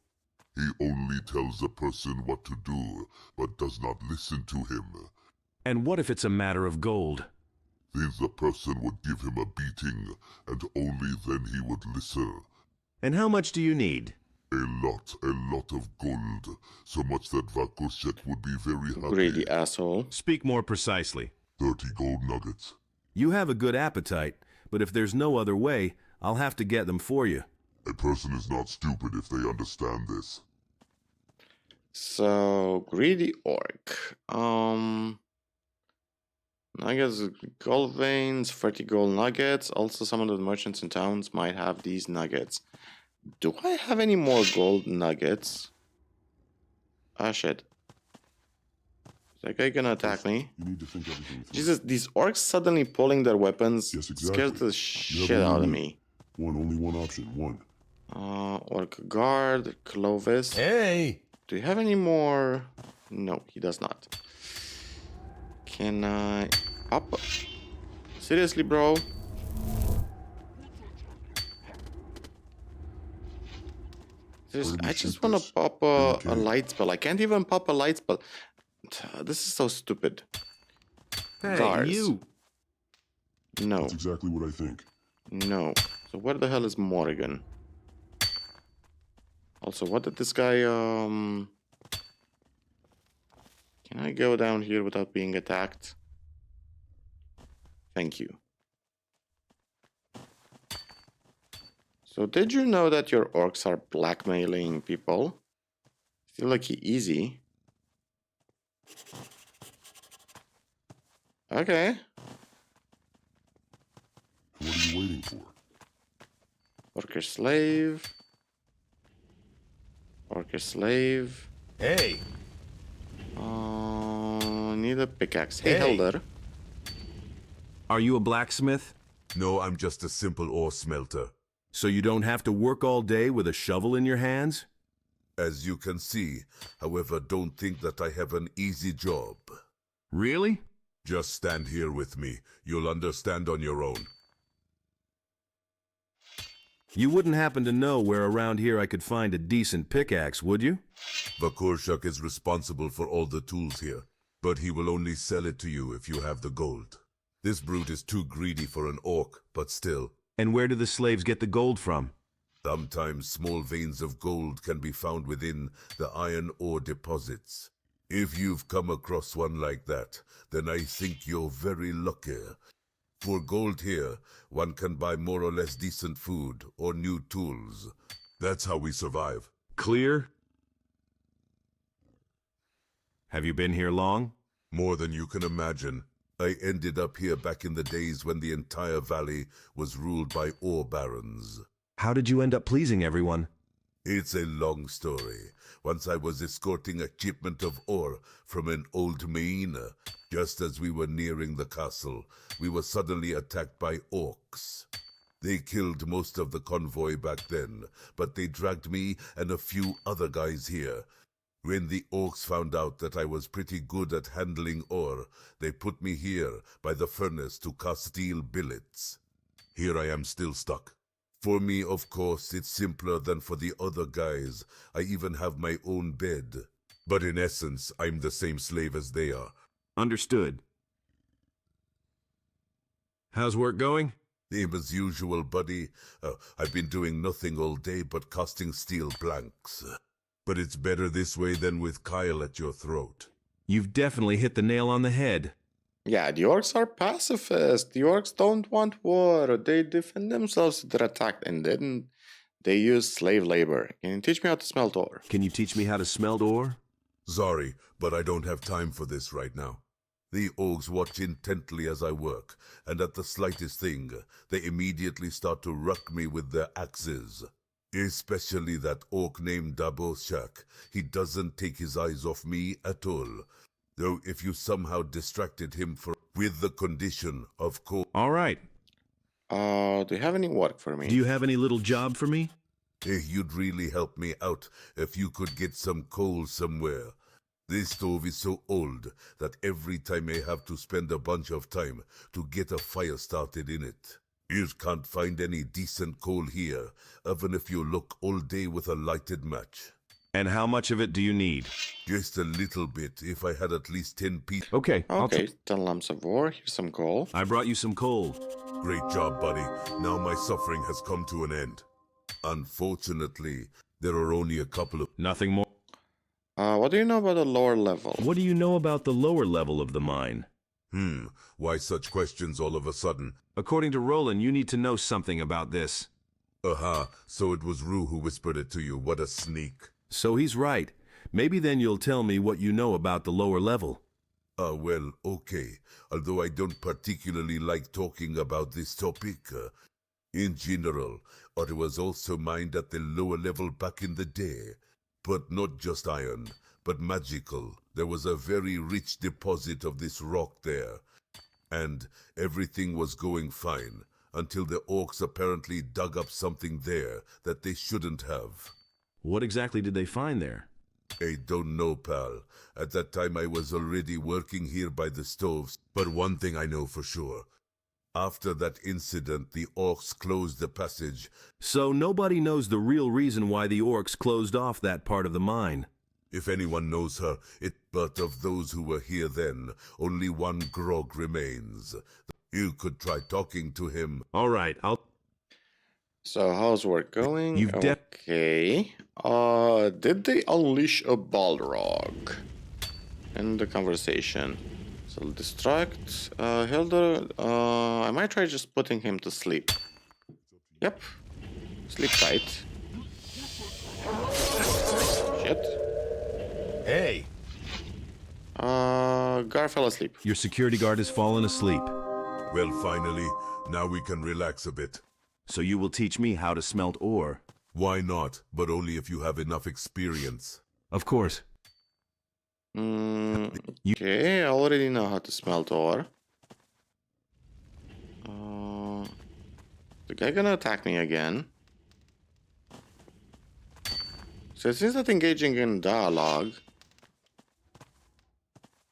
He only tells a person what to do, but does not listen to him. And what if it's a matter of gold? Then the person would give him a beating, and only then he would listen. And how much do you need? A lot of gold. So much that Vakushek would be very happy. Greedy asshole. Speak more precisely. 30 gold nuggets. You have a good appetite, but if there's no other way, I'll have to get them for you. A person is not stupid if they understand this. So, greedy orc. Nuggets, gold veins, 30 gold nuggets. Also, some of the merchants in towns might have these nuggets. Do I have any more gold nuggets? Ah, shit. Is that guy gonna attack me? You need to think everything through. Jesus, these orcs suddenly pulling their weapons scares the You shit have out of only me. Only one option. One. Orc guard, Clovis. Hey! Do you have any more? No, he does not. Can I pop up? Seriously, bro? Seriously, I just want to pop a light spell. I can't even pop a light spell. This is so stupid. Hey, Guards. you! No. That's exactly what I think. No. So where the hell is Morrigan? Also, what did this guy, Can I go down here without being attacked? Thank you. So did you know that your orcs are blackmailing people? Feel like easy. Okay. What are you waiting for? Orcish slave. Orcish slave. Hey! Need a pickaxe. Hey, Hey. Helder. Are you a blacksmith? No, I'm just a simple ore smelter. So you don't have to work all day with a shovel in your hands? As you can see, however, don't think that I have an easy job. Really? Just stand here with me. You'll understand on your own. You wouldn't happen to know where around here I could find a decent pickaxe, would you? Vakurshak is responsible for all the tools here, but he will only sell it to you if you have the gold. This brute is too greedy for an orc, but still. And where do the slaves get the gold from? Sometimes small veins of gold can be found within the iron ore deposits. If you've come across one like that, then I think you're very lucky. For gold here, one can buy more or less decent food or new tools. That's how we survive. Clear? Have you been here long? More than you can imagine. I ended up here back in the days when the entire valley was ruled by ore barons. How did you end up pleasing everyone? It's a long story. Once I was escorting a shipment of ore from an old Maina. Just as we were nearing the castle, we were suddenly attacked by orcs. They killed most of the convoy back then, but they dragged me and a few other guys here. When the orcs found out that I was pretty good at handling ore, they put me here by the furnace to cast steel billets. here I am still stuck. For me, of course, it's simpler than for the other guys. I even have my own bed. But in essence, I'm the same slave as they are. Understood. How's work going? Same as usual, buddy. I've been doing nothing all day but casting steel blanks. But it's better this way than with Kyle at your throat. You've definitely hit the nail on the head. Yeah, the orcs are pacifist. The orcs don't want war. They defend themselves if they're attacked, and then they use slave labor. Can you teach me how to smelt ore? Can you teach me how to smelt ore? Sorry, but I don't have time for this right now. The orcs watch intently as I work, and at the slightest thing, they immediately start to ruck me with their axes. Especially that orc named Daboshak. He doesn't take his eyes off me at all. Though if you somehow distracted him with the condition, of course. All right. Do you have any work for me? Do you have any little job for me? You'd really help me out if you could get some coal somewhere. This stove is so old that every time I have to spend a bunch of time to get a fire started in it. You can't find any decent coal here, even if you look all day with a lighted match. And how much of it do you need? Just a little bit, if I had at least 10 pieces. Okay. Okay, 10 lumps of ore. Here's some coal. I brought you some coal. Great job, buddy. Now my suffering has come to an end. Unfortunately, there are only a couple of... Nothing more? What do you know about the lower level? What do you know about the lower level of the mine? Why such questions all of a sudden? According to Roland, you need to know something about this. Aha, so it was Rue who whispered it to you. What a sneak. So he's right. Maybe then you'll tell me what you know about the lower level. Well, okay. Although I don't particularly like talking about this topic. In general, it was also mined at the lower level back in the day. But not just iron, but magical. There was a very rich deposit of this rock there. And everything was going fine, until the orcs apparently dug up something there that they shouldn't have. What exactly did they find there? I don't know, pal. At that time I was already working here by the stoves. But one thing I know for sure. After that incident, the orcs closed the passage. So nobody knows the real reason why the orcs closed off that part of the mine. If anyone knows her, but of those who were here then, only one Grog remains. You could try talking to him. All right, So how's work going? You've okay. Did they unleash a Balrog? In the conversation. So distract Hilda. I might try just putting him to sleep. Yep. Sleep tight. Shit. Hey. Gar fell asleep. Your security guard has fallen asleep. Well, finally, now we can relax a bit. So you will teach me how to smelt ore? Why not? But only if you have enough experience. Of course. Okay, I already know how to smelt ore. The guy gonna attack me again. So it seems that engaging in dialogue.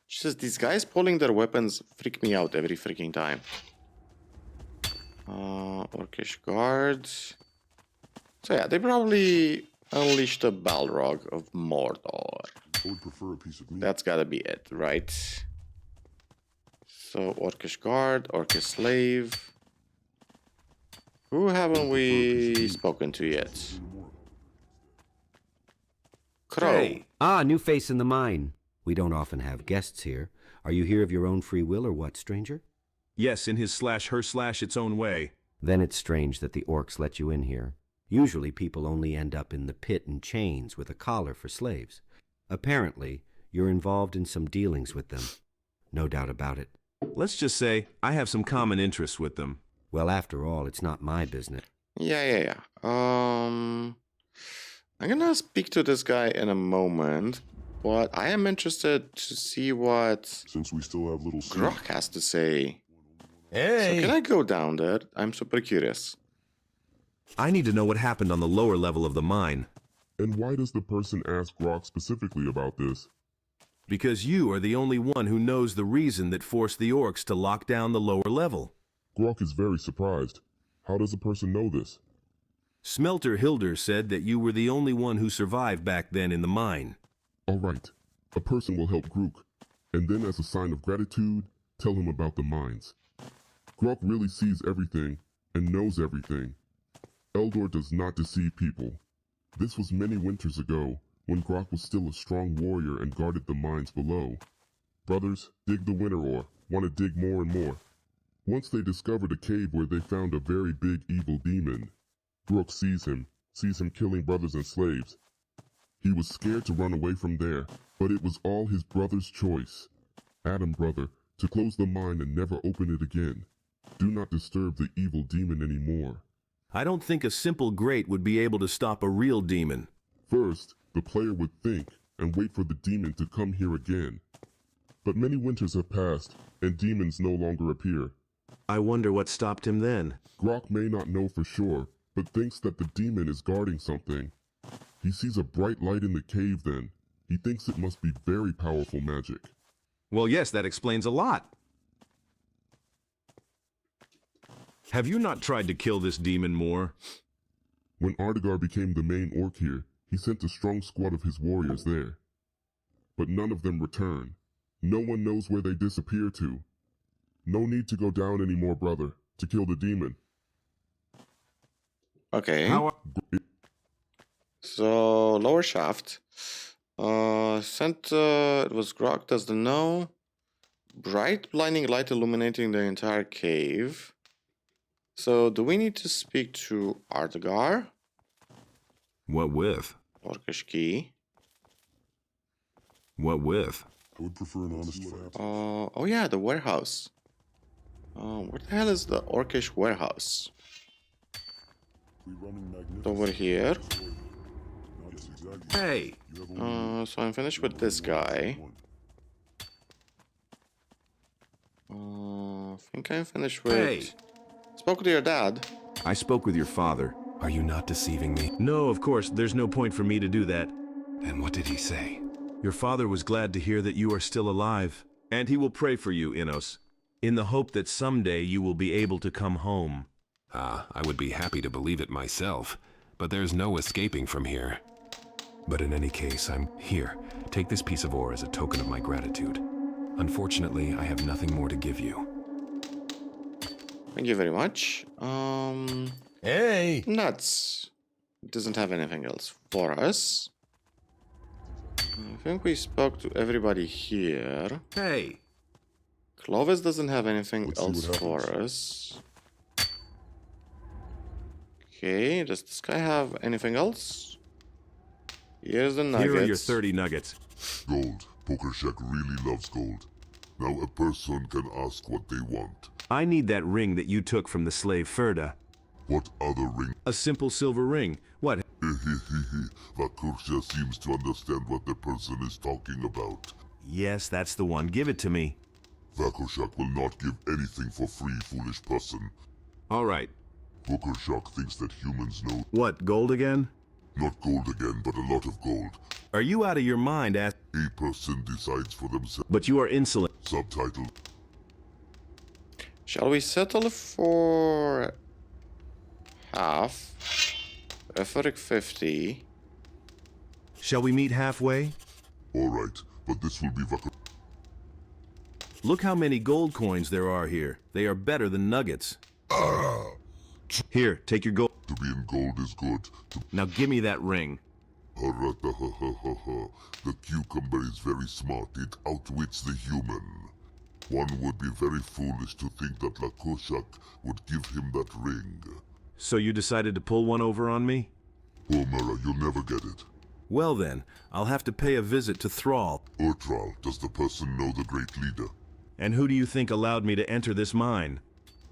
Just these guys pulling their weapons freak me out every freaking time. Orcish guards. So yeah, they probably unleashed a Balrog of Mordor. I would prefer a piece of meat. That's gotta be it, right? So Orcish guard, Orcish slave. Who haven't we spoken to yet? Crow. Hey. New face in the mine. We don't often have guests here. Are you here of your own free will or what, stranger? Yes, in his / its own way. Then it's strange that the orcs let you in here. Usually people only end up in the pit in chains with a collar for slaves. Apparently, you're involved in some dealings with them. No doubt about it. Let's just say I have some common interests with them. Well, after all, it's not my business. Yeah. I'm gonna speak to this guy in a moment, but I am interested to see what Since we still have little Gratt has to say. Hey! So can I go down there? I'm super curious. I need to know what happened on the lower level of the mine. And why does the person ask Grok specifically about this? Because you are the only one who knows the reason that forced the orcs to lock down the lower level. Grok is very surprised. How does a person know this? Smelter Hilder said that you were the only one who survived back then in the mine. All right. A person will help Grook, and then as a sign of gratitude, tell him about the mines. Grok really sees everything and knows everything. Eldor does not deceive people. This was many winters ago, when Grok was still a strong warrior and guarded the mines below. Brothers, dig the winter ore, want to dig more and more. Once they discovered a cave where they found a very big evil demon. Grok sees him killing brothers and slaves. He was scared to run away from there, but it was all his brother's choice. Adam, brother, to close the mine and never open it again. Do not disturb the evil demon anymore. I don't think a simple grate would be able to stop a real demon. First, the player would think and wait for the demon to come here again. But many winters have passed, and demons no longer appear. I wonder what stopped him then. Grok may not know for sure, but thinks that the demon is guarding something. He sees a bright light in the cave then. He thinks it must be very powerful magic. Well, yes, that explains a lot. Have you not tried to kill this demon more? When Ardagar became the main orc here, he sent a strong squad of his warriors there. But none of them return. No one knows where they disappear to. No need to go down anymore, brother, to kill the demon. Okay. So, lower shaft. It was Grok, doesn't know. Bright blinding light illuminating the entire cave. So, do we need to speak to Ardagar? What with? Orcish key. What with? I would prefer an honest fact. Oh yeah, the warehouse. Where the hell is the Orcish warehouse? Over here. Hey! So I'm finished with this guy. I think I'm finished with... Hey! Spoke to your dad. I spoke with your father. Are you not deceiving me? No, of course, there's no point for me to do that. And what did he say? Your father was glad to hear that you are still alive, and he will pray for you, Innos, in the hope that someday you will be able to come home. Ah, I would be happy to believe it myself, but there's no escaping from here. But in any case, I'm here. Take this piece of ore as a token of my gratitude. Unfortunately, I have nothing more to give you. Thank you very much. Hey! Nuts. It doesn't have anything else for us. I think we spoke to everybody here. Hey! Clovis doesn't have anything else for us. Okay, does this guy have anything else? Here's the nuggets. Here are your 30 nuggets. Gold. Pokershek really loves gold. Now a person can ask what they want. I need that ring that you took from the slave Ferda. What other ring? A simple silver ring. What? Vakursha seems to understand what the person is talking about. Yes, that's the one. Give it to me. Vakushak will not give anything for free, foolish person. All right. Vakushak thinks that humans know... What, gold again? Not gold again, but a lot of gold. Are you out of your mind, A person decides for themselves. But you are insolent. Subtitle. Shall we settle for half? Etheric 50. Shall we meet halfway? Alright, but this will be Vakur. Look how many gold coins there are here. They are better than nuggets. Here, take your gold. To be in gold is good. Now give me that ring. The cucumber is very smart. It outwits the human. One would be very foolish to think that Lakoshak would give him that ring. So you decided to pull one over on me? Oh, Mara, you'll never get it. Well then, I'll have to pay a visit to Thrall. Urtral, does the person know the great leader? And who do you think allowed me to enter this mine?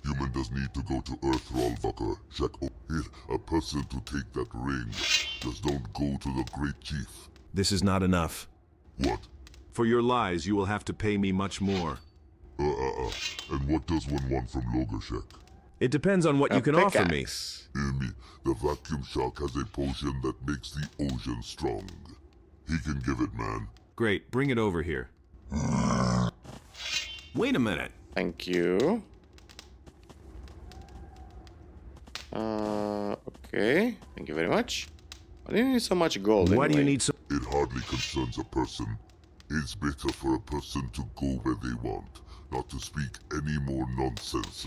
Human does need to go to Earthrall, Vakur. Shak here, a person to take that ring. Just don't go to the great chief. This is not enough. What? For your lies, you will have to pay me much more. And what does one want from Logashek? It depends on what you can offer me. Hear me, the vacuum shark has a potion that makes the ocean strong. He can give it, man. Great, bring it over here. Wait a minute. Thank you. Okay. Thank you very much. Why do you need so much gold? Why do you anyway? need so... It hardly concerns a person. It's better for a person to go where they want, not to speak any more nonsense.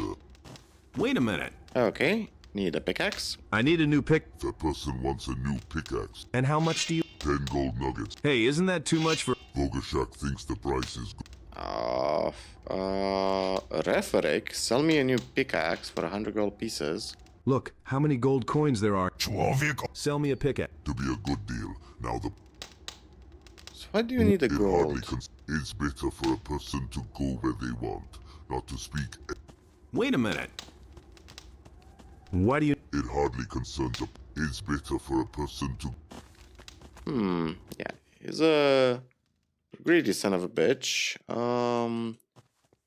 Wait a minute. Okay. Need a pickaxe? I need a new pick. The person wants a new pickaxe. And how much do you... 10 gold nuggets. Hey, isn't that too much for... Vogashak thinks the price is good. Referic, sell me a new pickaxe for 100 gold pieces. Look, how many gold coins there are. Sell me a pickaxe. To be a good deal. Now the... So why do you need a gold? It's better for a person to go where they want, not to speak... Wait a minute. Why do you... It hardly concerns a... It's better for a person to... Yeah. He's a greedy son of a bitch.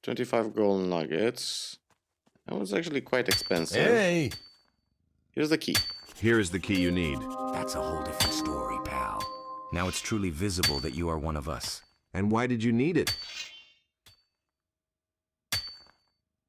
25 gold nuggets. That was actually quite expensive. Hey! Here's the key. Here is the key you need. That's a whole different story, pal. Now it's truly visible that you are one of us. And why did you need it?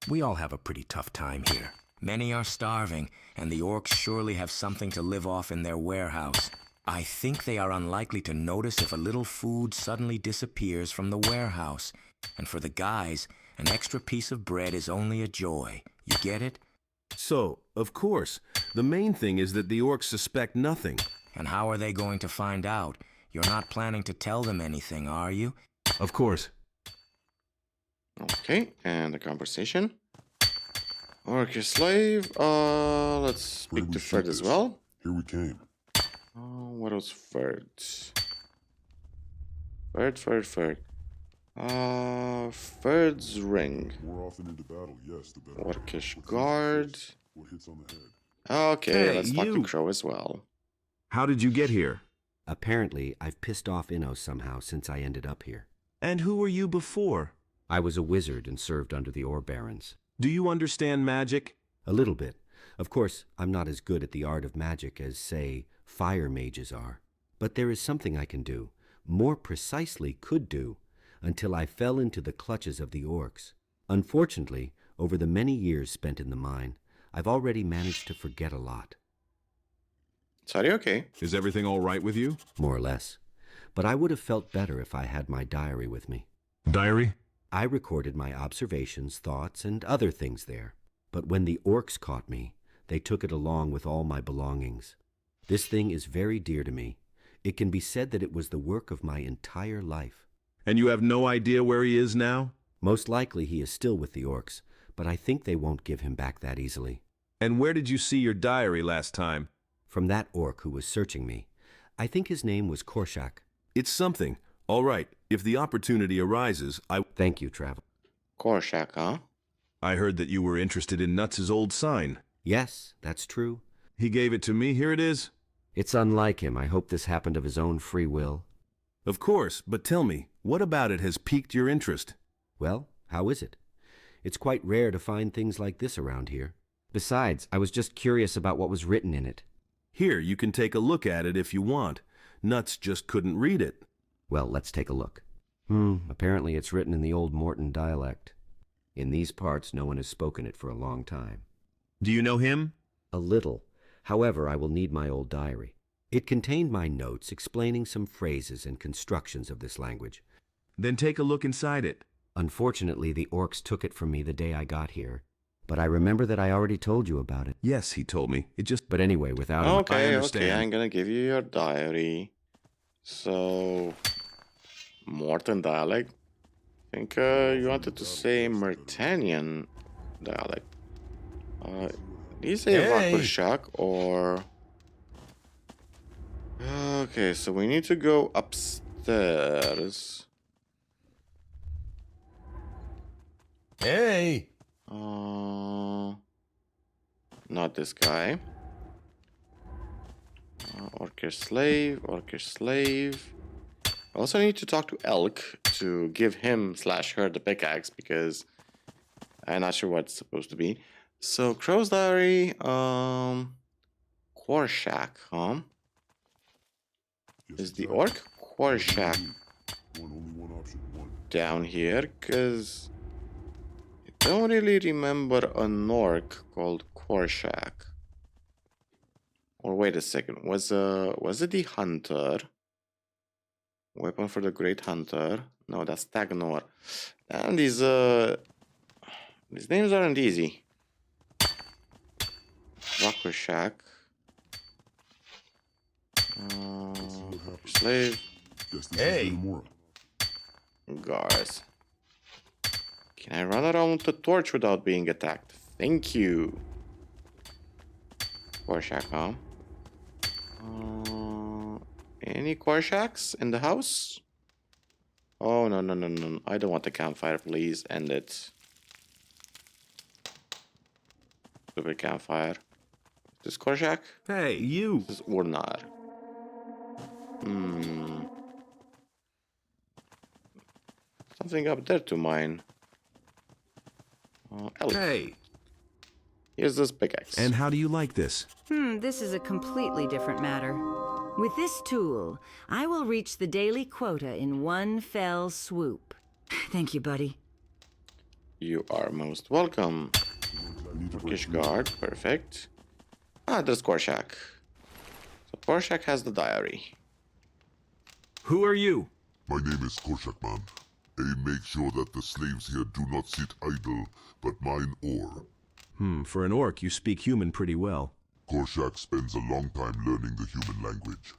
We all have a pretty tough time here. Many are starving, and the orcs surely have something to live off in their warehouse. I think they are unlikely to notice if a little food suddenly disappears from the warehouse. And for the guys, an extra piece of bread is only a joy. You get it? So, of course, the main thing is that the orcs suspect nothing. And how are they going to find out? You're not planning to tell them anything, are you? Of course. Okay, and the conversation. Orc your slave. Let's speak to Ferd as well. Here we came. What else? Ferd. Ferd's ring. More often into battle, yes, the better. Orcish guard. What hits on the head? Okay, Hey, let's talk to you. Crow as well. How did you get here? Apparently, I've pissed off Inno somehow since I ended up here. And who were you before? I was a wizard and served under the Ore Barons. Do you understand magic? A little bit. Of course, I'm not as good at the art of magic as, say, fire mages are. But there is something I can do, more precisely could do, until I fell into the clutches of the orcs. Unfortunately, over the many years spent in the mine, I've already managed to forget a lot. Sorry, okay. Is everything all right with you? More or less. But I would have felt better if I had my diary with me. Diary? I recorded my observations, thoughts, and other things there. But when the orcs caught me, they took it along with all my belongings. This thing is very dear to me. It can be said that it was the work of my entire life. And you have no idea where he is now? Most likely he is still with the orcs, but I think they won't give him back that easily. And where did you see your diary last time? From that orc who was searching me. I think his name was Korshak. It's something. All right, if the opportunity arises, I... Thank you, Travel. Korshak, huh? I heard that you were interested in Nuts' old sign. Yes, that's true. He gave it to me. Here it is. It's unlike him. I hope this happened of his own free will. Of course, but tell me, what about it has piqued your interest? Well, how is it? It's quite rare to find things like this around here. Besides, I was just curious about what was written in it. Here, you can take a look at it if you want. Nuts just couldn't read it. Well, let's take a look. Apparently it's written in the old Morton dialect. In these parts, no one has spoken it for a long time. Do you know him? A little. However, I will need my old diary. It contained my notes explaining some phrases and constructions of this language. Then take a look inside it. Unfortunately, the orcs took it from me the day I got here. But I remember that I already told you about it. Yes, he told me. It just... But anyway, without... Okay, I understand. okay, I'm gonna give you your diary. So... Morton dialect. I think you wanted to say Mertanian dialect. Did you say Vakushak or... Okay, so we need to go upstairs. Hey! Not this guy. Orcish slave, Orcish slave. I also need to talk to Elk to give him / her the pickaxe because I'm not sure what it's supposed to be. So Crow's diary, Korshak, huh? Is the orc Korshak down here? Cause I don't really remember an orc called Korshak. Or wait a second, was it the hunter? Weapon for the great hunter. No, that's Tagnor. And these names aren't easy. Rocker Shack. Slave. Hey. Guards. Can I run around with a torch without being attacked? Thank you. Korshak, huh? Any Korshaks in the house? Oh, no, no, no, no. I don't want the campfire, please. End it. Stupid campfire. This Korshak? Hey, you! This is Urnar. Something up there to mine. Elf. Hey! Here's this pickaxe. And how do you like this? This is a completely different matter. With this tool, I will reach the daily quota in one fell swoop. Thank you, buddy. You are most welcome. Turkish guard, perfect. There's Korshak. So Korshak has the diary. Who are you? My name is Korshakman. I make sure that the slaves here do not sit idle, but mine ore. For an orc, you speak human pretty well. Korshak spends a long time learning the human language.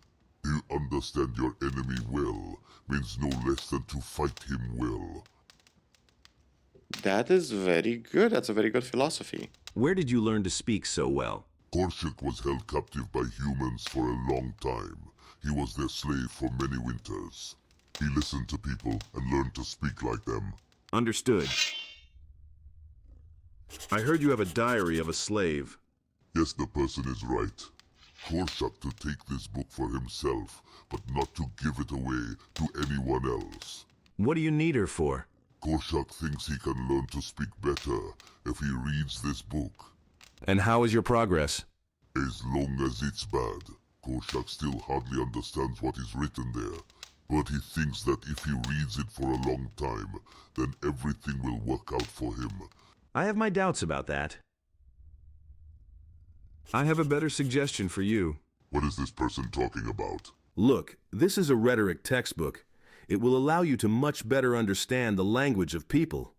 To understand your enemy well means no less than to fight him well. That is very good. That's a very good philosophy. Where did you learn to speak so well? Korshak was held captive by humans for a long time. He was their slave for many winters. He listened to people and learned to speak like them. Understood. I heard you have a diary of a slave. Yes, the person is right. Korshak to take this book for himself, but not to give it away to anyone else. What do you need her for? Korshak thinks he can learn to speak better if he reads this book. And how is your progress? As long as it's bad. Korshak still hardly understands what is written there, but he thinks that if he reads it for a long time, then everything will work out for him. I have my doubts about that. I have a better suggestion for you. What is this person talking about? Look, this is a rhetoric textbook. It will allow you to much better understand the language of people.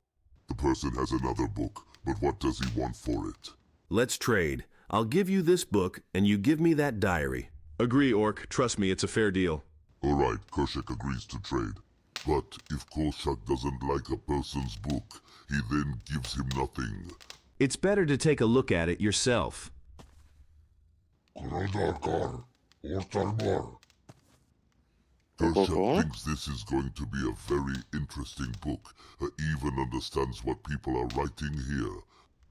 The person has another book, but what does he want for it? Let's trade. I'll give you this book, and you give me that diary. Agree, Orc. Trust me, it's a fair deal. All right, Korshak agrees to trade. But if Korshak doesn't like a person's book, he then gives him nothing. It's better to take a look at it yourself. Korshak thinks this is going to be a very interesting book. He even understands what people are writing here.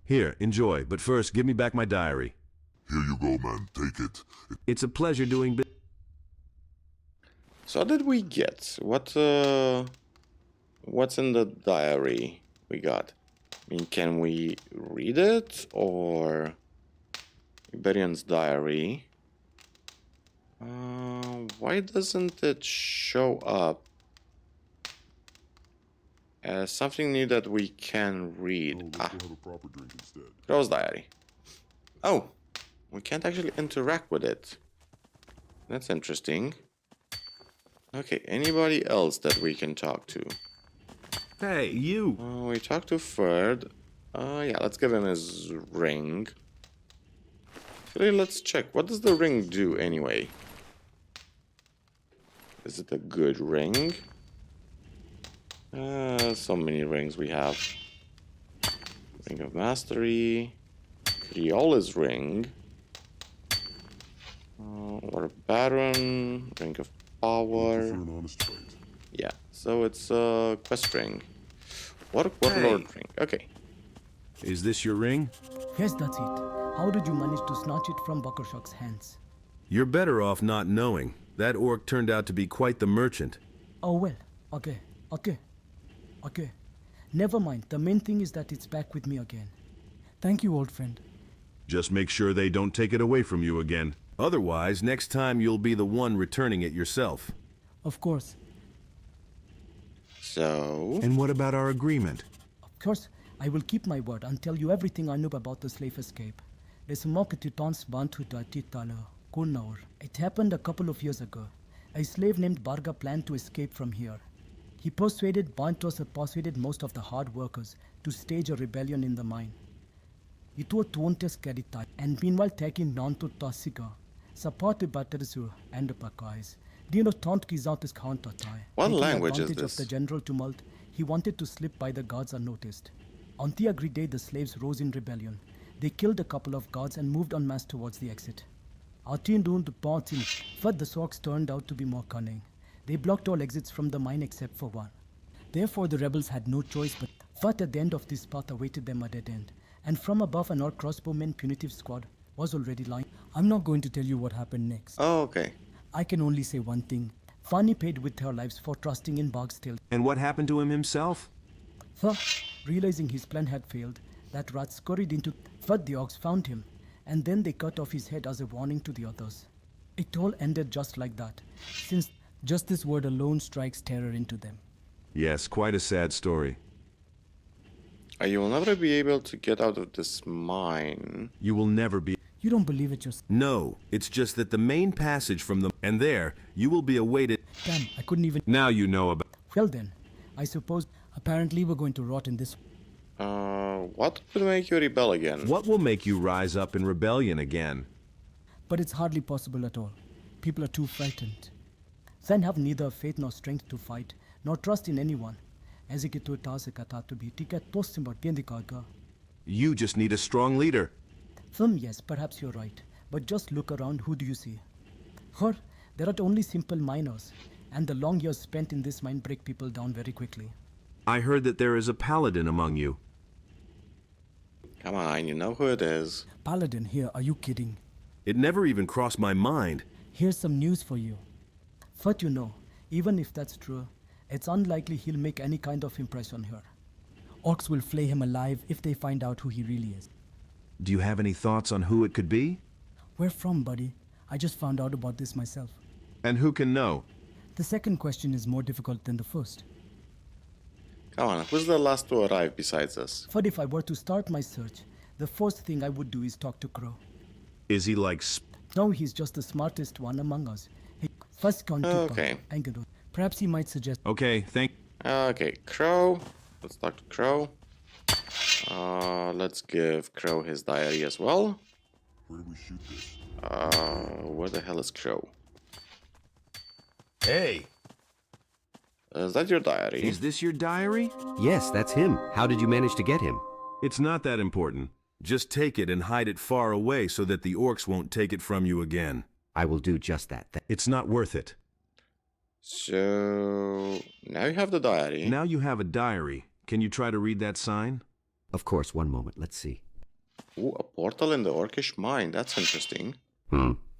Here, enjoy, but first give me back my diary. Here you go, man. Take it. It's a pleasure doing business. So what did we get? What's in the diary we got? I mean, can we read it? Or Iberian's diary? Why doesn't it show up as something new that we can read? Crow's diary. Oh, we can't actually interact with it. That's interesting. Okay, anybody else that we can talk to? Hey, you! We talked to Ferd. Yeah, let's give him his ring. Actually, let's check. What does the ring do anyway? Is it a good ring? So many rings we have. Ring of Mastery. Criola's ring. War Baron. Ring of Power. Yeah, so it's a quest ring. Warlord ring. Okay. Is this your ring? Yes, that's it. How did you manage to snatch it from Buckershaw's hands? You're better off not knowing. That orc turned out to be quite the merchant. Oh well, okay. Never mind, the main thing is that it's back with me again. Thank you, old friend. Just make sure they don't take it away from you again. Otherwise, next time you'll be the one returning it yourself. Of course. So? And what about our agreement? Of course, I will keep my word and tell you everything I know about the slave escape. Kurnaur. It happened a couple of years ago. A slave named Barga planned to escape from here. He persuaded most of the hard workers to stage a rebellion in the mine. Itu tuontes kaditai, and meanwhile taking non to Tasiga, Sapati Baterisu and the Pakais. Dino Tont Kizatis Countertai. What language is Of this? the general tumult, he wanted to slip by the guards unnoticed. On the agreed day, the slaves rose in rebellion. They killed a couple of guards and moved en masse towards the exit. But the orcs turned out to be more cunning. They blocked all exits from the mine except for one. Therefore, the rebels had no choice but at the end of this path awaited them a dead end. And from above, an orc crossbowman punitive squad was already lying. I'm not going to tell you what happened next. Oh, okay. I can only say one thing. Fanny paid with her lives for trusting in Bog's tale. And what happened to him himself? Realizing his plan had failed, that rat scurried into... But the orcs found him, and then they cut off his head as a warning to the others. It all ended just like that, since just this word alone strikes terror into them. Yes, quite a sad story. You will never be able to get out of this mine. You will never be... You don't believe it yourself? No, it's just that the main passage from the... And there, you will be awaited... Damn, I couldn't even... Now you know about... Well then, I suppose apparently we're going to rot in this... What would make you rebel again? What will make you rise up in rebellion again? But it's hardly possible at all. People are too frightened. Then have neither faith nor strength to fight, nor trust in anyone. You just need a strong leader. Yes, perhaps you're right. But just look around, who do you see? There are only simple miners, and the long years spent in this mine break people down very quickly. I heard that there is a paladin among you. Come on, you know who it is. Paladin here, are you kidding? It never even crossed my mind. Here's some news for you. But you know, even if that's true, it's unlikely he'll make any kind of impression here. Orcs will flay him alive if they find out who he really is. Do you have any thoughts on who it could be? Where from, buddy? I just found out about this myself. And who can know? The second question is more difficult than the first. Come on, who's the last to arrive besides us? But if I were to start my search, the first thing I would do is talk to Crow. Is he like... No, he's just the smartest one among us. First Okay. Perhaps he might suggest... Okay, Okay, Crow. Let's talk to Crow. Let's give Crow his diary as well. Where do we shoot this? Where the hell is Crow? Hey! Is that your diary? Is this your diary? Yes, that's him. How did you manage to get him? It's not that important. Just take it and hide it far away so that the orcs won't take it from you again. I will do just that. It's not worth it. So, now you have the diary. Now you have a diary. Can you try to read that sign? Of course, one moment. Let's see. Ooh, a portal in the orcish mine. That's interesting.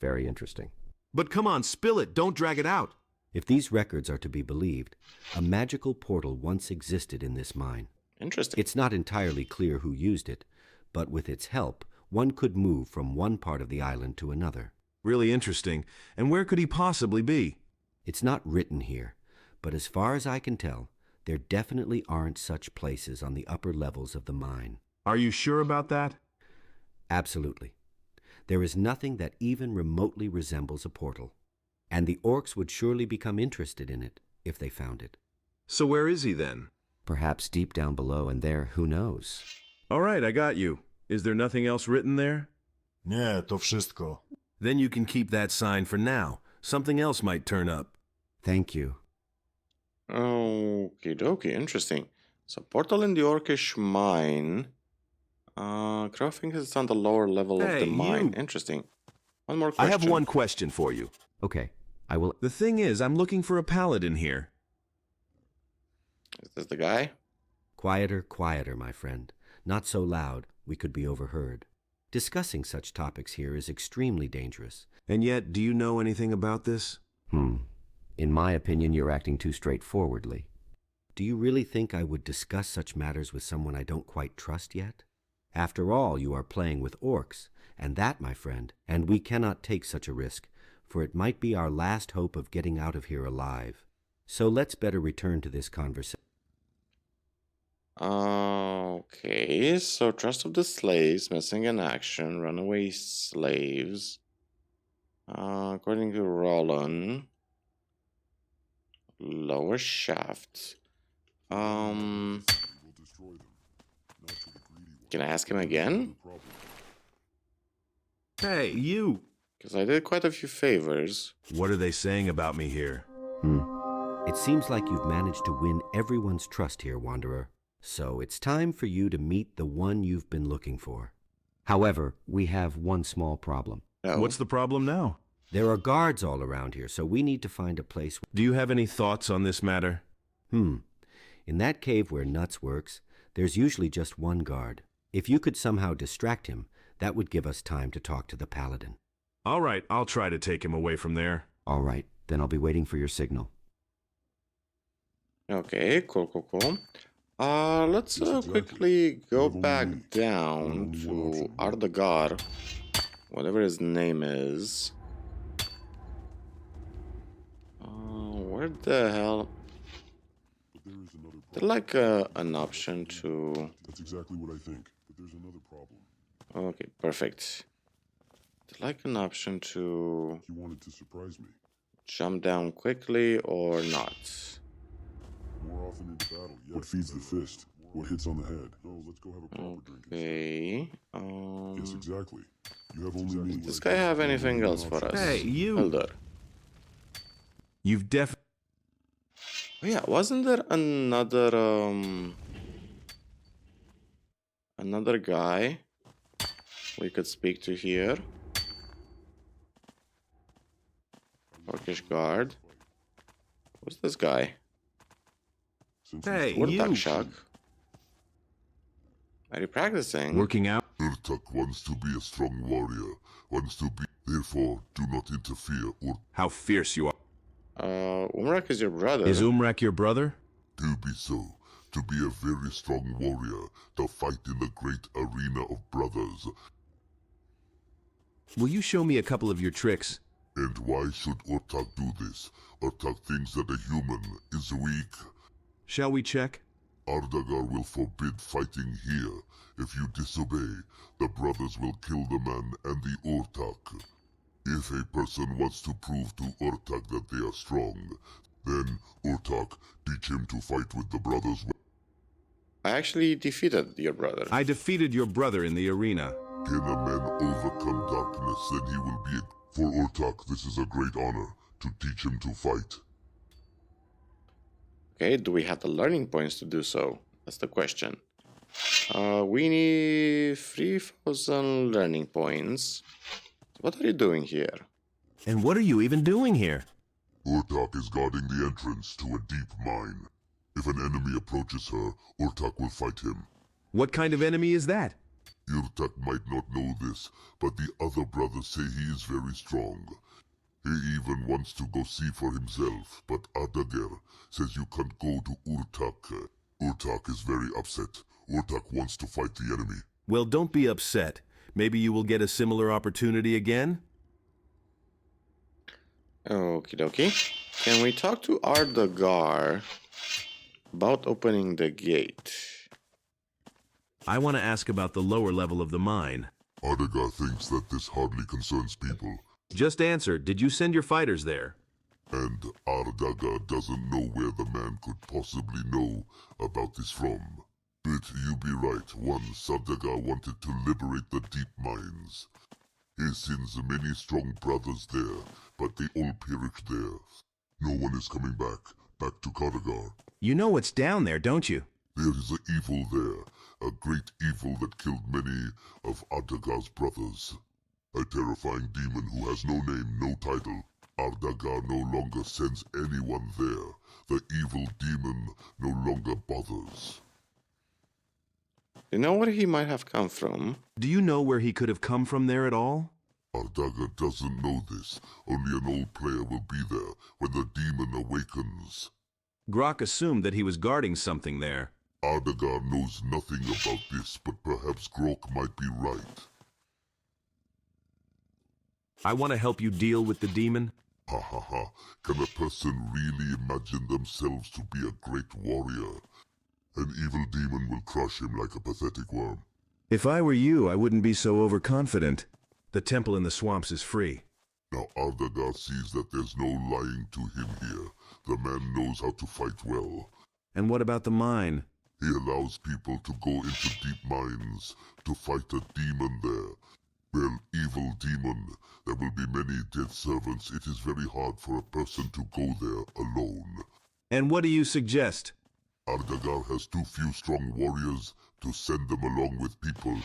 Very interesting. But come on, spill it. Don't drag it out. If these records are to be believed, a magical portal once existed in this mine. Interesting. It's not entirely clear who used it, but with its help, one could move from one part of the island to another. Really interesting. And where could he possibly be? It's not written here, but as far as I can tell, there definitely aren't such places on the upper levels of the mine. Are you sure about that? Absolutely. There is nothing that even remotely resembles a portal, and the orcs would surely become interested in it if they found it. So where is he then? Perhaps deep down below, and there, who knows? All right, I got you. Is there nothing else written there? Nie, to wszystko. Then you can keep that sign for now. Something else might turn up. Thank you. Okie dokie, interesting. So, portal in the orcish mine. Crow thinks it's on the lower level of the mine. Interesting. One more question. I have one question for you. Okay, I will... The thing is, I'm looking for a paladin here. Is this the guy? Quieter, quieter, my friend. Not so loud, we could be overheard. Discussing such topics here is extremely dangerous. And yet, do you know anything about this? In my opinion, you're acting too straightforwardly. Do you really think I would discuss such matters with someone I don't quite trust yet? After all, you are playing with orcs, and that, my friend, and we cannot take such a risk, for it might be our last hope of getting out of here alive. So let's better return to this conversation. Okay, so trust of the slaves, missing in action, runaway slaves. According to Roland, lower shaft. Can I ask him again? Hey, you! Because I did quite a few favors. What are they saying about me here? It seems like you've managed to win everyone's trust here, Wanderer. So it's time for you to meet the one you've been looking for. However, we have one small problem. What's the problem now? There are guards all around here, so we need to find a place. Do you have any thoughts on this matter? In that cave where Nuts works, there's usually just one guard. If you could somehow distract him, that would give us time to talk to the paladin. All right, I'll try to take him away from there. All right, then I'll be waiting for your signal. Okay, cool. Let's quickly go back down to Ardagar, whatever his name is. Where the hell? There's like an option to... That's exactly what I think, but there's another problem. Okay, perfect. There's like an option to... You wanted to surprise me. Jump down quickly or not. More often in battle, yes. What feeds the fist? What hits on the head? No, let's go have a proper drink. Okay, Yes, exactly. You have only me. Does this guy have anything else for us? Hey, you! Elder. You've Oh yeah, wasn't there another guy we could speak to here? Orcish guard. Who's this guy? Hey, Urtak you! Shock. Are you practicing? Working out? Urtak wants to be a strong warrior, wants to be... Therefore, do not interfere or... How fierce you are. Umrak is your brother. Is Umrak your brother? To be so. To be a very strong warrior, to fight in the great arena of brothers. Will you show me a couple of your tricks? And why should Urtak do this? Urtak thinks that a human is weak. Shall we check? Ardagar will forbid fighting here. If you disobey, the brothers will kill the man and the Urtak. If a person wants to prove to Urtak that they are strong, then Urtak teach him to fight with the brothers. I actually defeated your brother. I defeated your brother in the arena. Can a man overcome darkness, then he will be... For Urtak, this is a great honor, to teach him to fight. Okay, do we have the learning points to do so? That's the question. We need 3,000 learning points. What are you doing here? And what are you even doing here? Urtak is guarding the entrance to a deep mine. If an enemy approaches her, Urtak will fight him. What kind of enemy is that? Urtak might not know this, but the other brothers say he is very strong. He even wants to go see for himself, but Adager says you can't go to Urtak. Urtak is very upset. Urtak wants to fight the enemy. Well, don't be upset. Maybe you will get a similar opportunity again? Okie dokie. Can we talk to Ardagar about opening the gate? I want to ask about the lower level of the mine. Ardagar thinks that this hardly concerns people. Just answer, did you send your fighters there? And Ardagar doesn't know where the man could possibly know about this from. But you be right, once Ardagar wanted to liberate the deep mines. He sends many strong brothers there, but they all perished there. No one is coming back to Kardagar. You know what's down there, don't you? There is an evil there, a great evil that killed many of Ardagar's brothers. A terrifying demon who has no name, no title. Ardagar no longer sends anyone there. The evil demon no longer bothers. You know where he might have come from? Do you know where he could have come from there at all? Ardagar doesn't know this. Only an old player will be there when the demon awakens. Grok assumed that he was guarding something there. Ardagar knows nothing about this, but perhaps Grok might be right. I want to help you deal with the demon. Ha ha ha. Can a person really imagine themselves to be a great warrior? An evil demon will crush him like a pathetic worm. If I were you, I wouldn't be so overconfident. The temple in the swamps is free. Now Ardagar sees that there's no lying to him here. The man knows how to fight well. And what about the mine? He allows people to go into deep mines to fight a demon there. Well, evil demon. There will be many dead servants. It is very hard for a person to go there alone. And what do you suggest? Ardagar has too few strong warriors to send them along with people.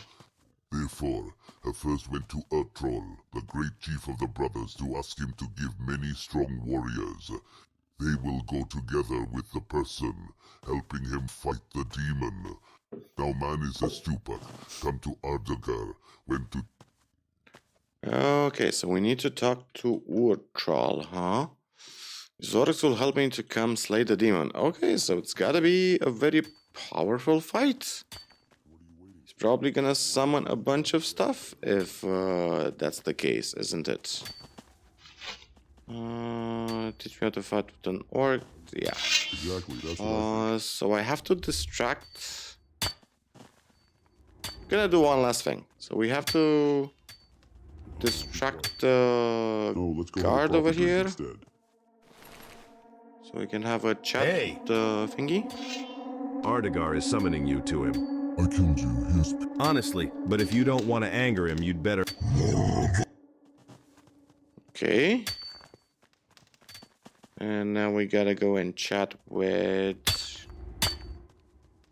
Therefore, I first went to Heartthrum, the great chief of the brothers, to ask him to give many strong warriors. They will go together with the person, helping him fight the demon. Now man is a stupid. Come to Ardagar, went to... Okay, so we need to talk to Heartthrum, huh? Zorix will help me to come slay the demon. Okay, so it's gotta be a very powerful fight. He's probably gonna summon a bunch of stuff if that's the case, isn't it? Teach me how to fight with an orc. Yeah. Exactly, that's what so I have to distract. I'm gonna do one last thing. So we have to distract the guard over here. Instead. So we can have a chat thingy. Ardagar is summoning you to him. I killed you, here's... Honestly, but if you don't want to anger him, you'd better... Okay. And now we gotta go and chat with...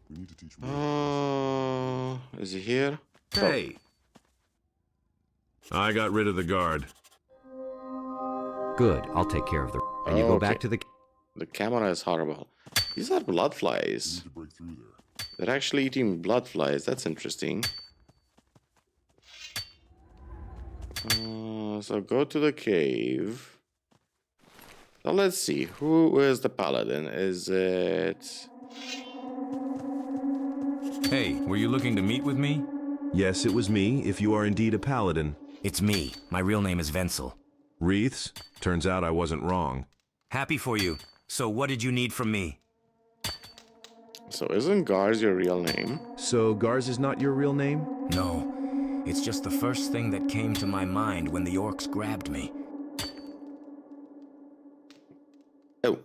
We need to teach is he here? Hey! I got rid of the guard. Good, I'll take care of the... And you go back to the... The camera is horrible. These are blood flies. to break through there. They're actually eating blood flies. That's interesting. So go to the cave. Now let's see. Who is the paladin? Is it... Hey, were you looking to meet with me? Yes, it was me, if you are indeed a paladin. It's me. My real name is Wenzel. Wreaths? Turns out I wasn't wrong. Happy for you. So what did you need from me? So isn't Garz your real name? So Garz is not your real name? No. It's just the first thing that came to my mind when the orcs grabbed me. Oh.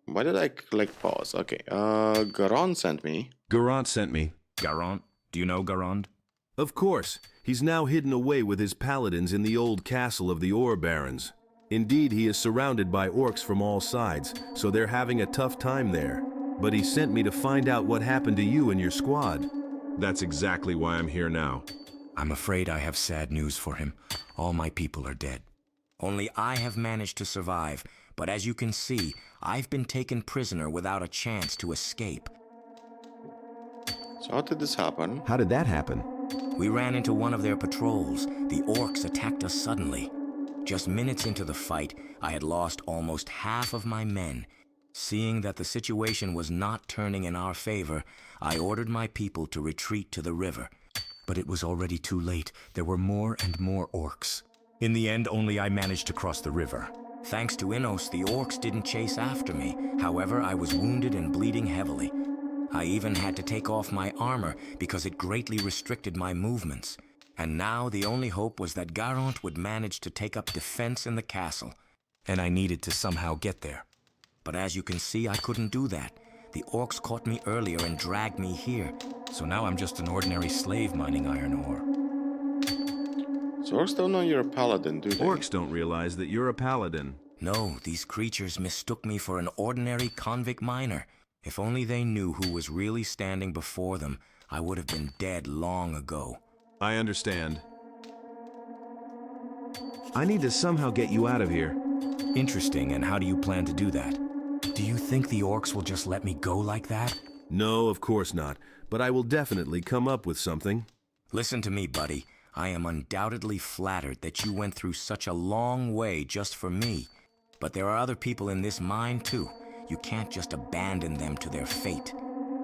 Why did I click pause? Okay. Garand sent me. Garant sent me. Garand? Do you know Garand? Of course. He's now hidden away with his paladins in the old castle of the Ore Barons. Indeed, he is surrounded by orcs from all sides, so they're having a tough time there. But he sent me to find out what happened to you and your squad. That's exactly why I'm here now. I'm afraid I have sad news for him. All my people are dead. Only I have managed to survive, but as you can see, I've been taken prisoner without a chance to escape. So how did this happen? How did that happen? We ran into one of their patrols. The orcs attacked us suddenly. Just minutes into the fight, I had lost almost half of my men. Seeing that the situation was not turning in our favor, I ordered my people to retreat to the river. But it was already too late. There were more and more orcs. In the end, only I managed to cross the river. Thanks to Innos, the orcs didn't chase after me. However, I was wounded and bleeding heavily. I even had to take off my armor because it greatly restricted my movements. And now the only hope was that Garant would manage to take up defense in the castle. And I needed to somehow get there. But as you can see, I couldn't do that. The orcs caught me earlier and dragged me here. So now I'm just an ordinary slave mining iron ore. So orcs don't know you're a paladin, do they? Orcs don't realize that you're a paladin. No, these creatures mistook me for an ordinary convict miner. If only they knew who was really standing before them, I would have been dead long ago. I understand. I need to somehow get you out of here. Interesting, and how do you plan to do that? Do you think the orcs will just let me go like that? No, of course not. But I will definitely come up with something. Listen to me, buddy. I am undoubtedly flattered that you went through such a long way just for me. But there are other people in this mine, too. You can't just abandon them to their fate.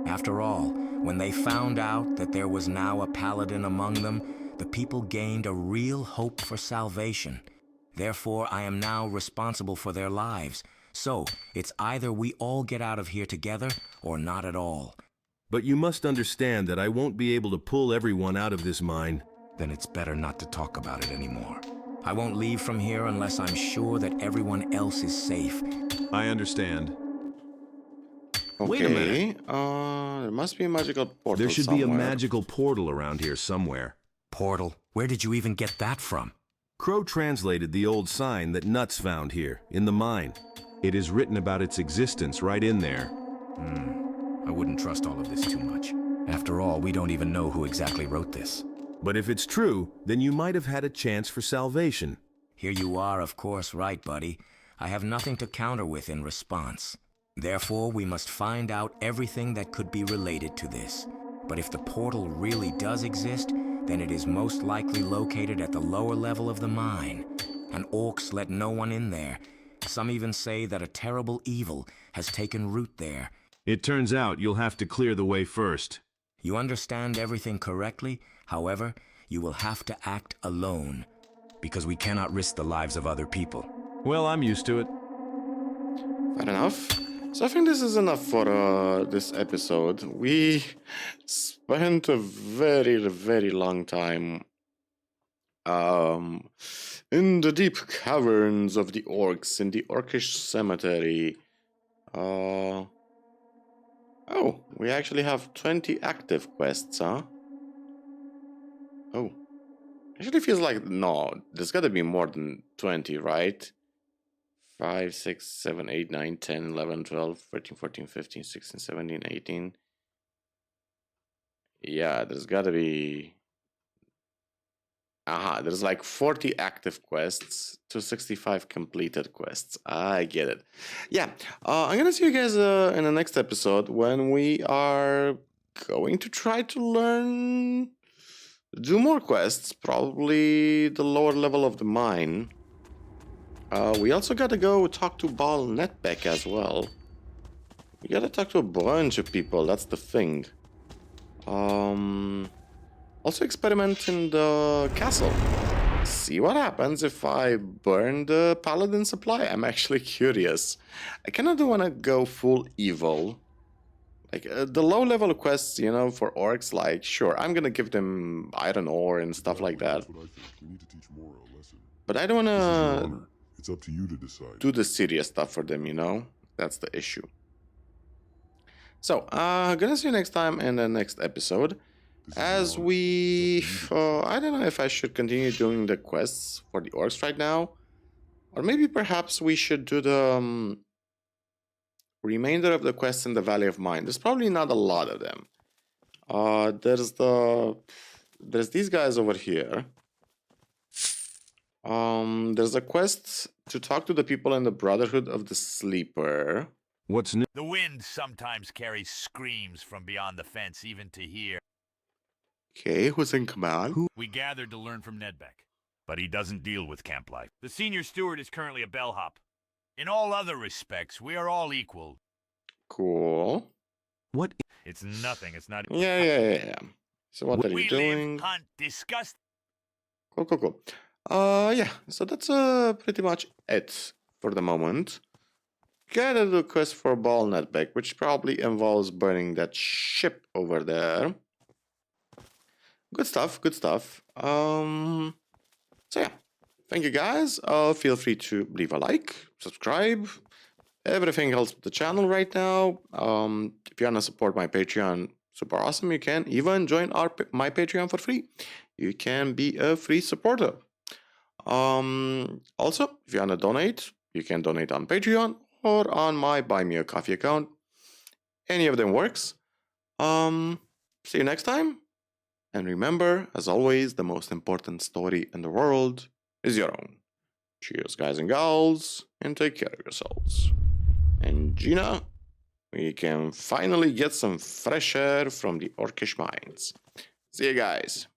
After all, when they found out that there was now a paladin among them, the people gained a real hope for salvation. Therefore, I am now responsible for their lives. So, it's either we all get out of here together, or not at all. But you must understand that I won't be able to pull everyone out of this mine. Then it's better not to talk about it anymore. I won't leave from here unless I'm sure that everyone else is safe. I understand. Okay. Wait a minute. There must be a magical portal There should somewhere. be a magical portal around here somewhere. Portal? Where did you even get that from? Crow translated the old sign that Nuts found here, in the mine. It is written about its existence right in there. I wouldn't trust all of this too much. After all, we don't even know who exactly wrote this. But if it's true, then you might have had a chance for salvation. Here you are, of course, right, buddy. I have nothing to counter with in response. Therefore, we must find out everything that could be related to this. But if the portal really does exist, then it is most likely located at the lower level of the mine. And orcs let no one in there. Some even say that a terrible evil has taken root there. It turns out you'll have to clear the way first. You understand everything correctly. However, you will have to act alone, because we cannot risk the lives of other people. Well, I'm used to it. Fair enough. So I think this is enough for this episode. We spent a very, very long time in the deep caverns of the orcs, in the orcish cemetery. Oh, we actually have 20 active quests, huh? Oh. Actually feels like, no, there's gotta be more than 20, right? 5, 6, 7, 8, 9, 10, 11, 12, 13, 14, 15, 16, 17, 18. Yeah, there's gotta be... Aha, there's like 40 active quests to 65 completed quests. I get it. Yeah, I'm gonna see you guys in the next episode when we are going to try to do more quests, probably the lower level of the mine. We also gotta go talk to Bal Netbeck as well. We gotta talk to a bunch of people, that's the thing. Also experiment in the castle. See what happens if I burn the paladin supply. I'm actually curious. I kinda do wanna go full evil. Like, the low-level quests, you know, for orcs, like, sure, I'm gonna give them iron ore and stuff like that. But I don't wanna... It's up to you to decide. Do the serious stuff for them, you know? That's the issue. So, gonna see you next time in the next episode. As we... I don't know if I should continue doing the quests for the orcs right now. Or maybe perhaps we should do the... remainder of the quests in the Valley of Mine. There's probably not a lot of them. There's these guys over here. There's a quest to talk to the people in the Brotherhood of the Sleeper. What's new? The wind sometimes carries screams from beyond the fence, even to hear. Okay, who's in command? We gathered to learn from Nedbeck, but he doesn't deal with camp life. The senior steward is currently a bellhop. In all other respects, we are all equal. Cool. What? It's nothing. It's not... Yeah. So what are you doing? Live, hunt, discuss... Cool. Yeah, so that's pretty much it for the moment. Gotta do a quest for Bal Netbeck, which probably involves burning that ship over there. Good stuff. So yeah, thank you guys. Feel free to leave a like, subscribe. Everything helps the channel right now. If you wanna support my Patreon, super awesome. You can even join my Patreon for free. You can be a free supporter. Also, if you wanna donate, you can donate on Patreon or on my Buy Me a Coffee account. Any of them works. See you next time. And remember, as always, the most important story in the world is your own. Cheers, guys and gals, and take care of yourselves. And Gina, we can finally get some fresh air from the orcish mines. See you guys.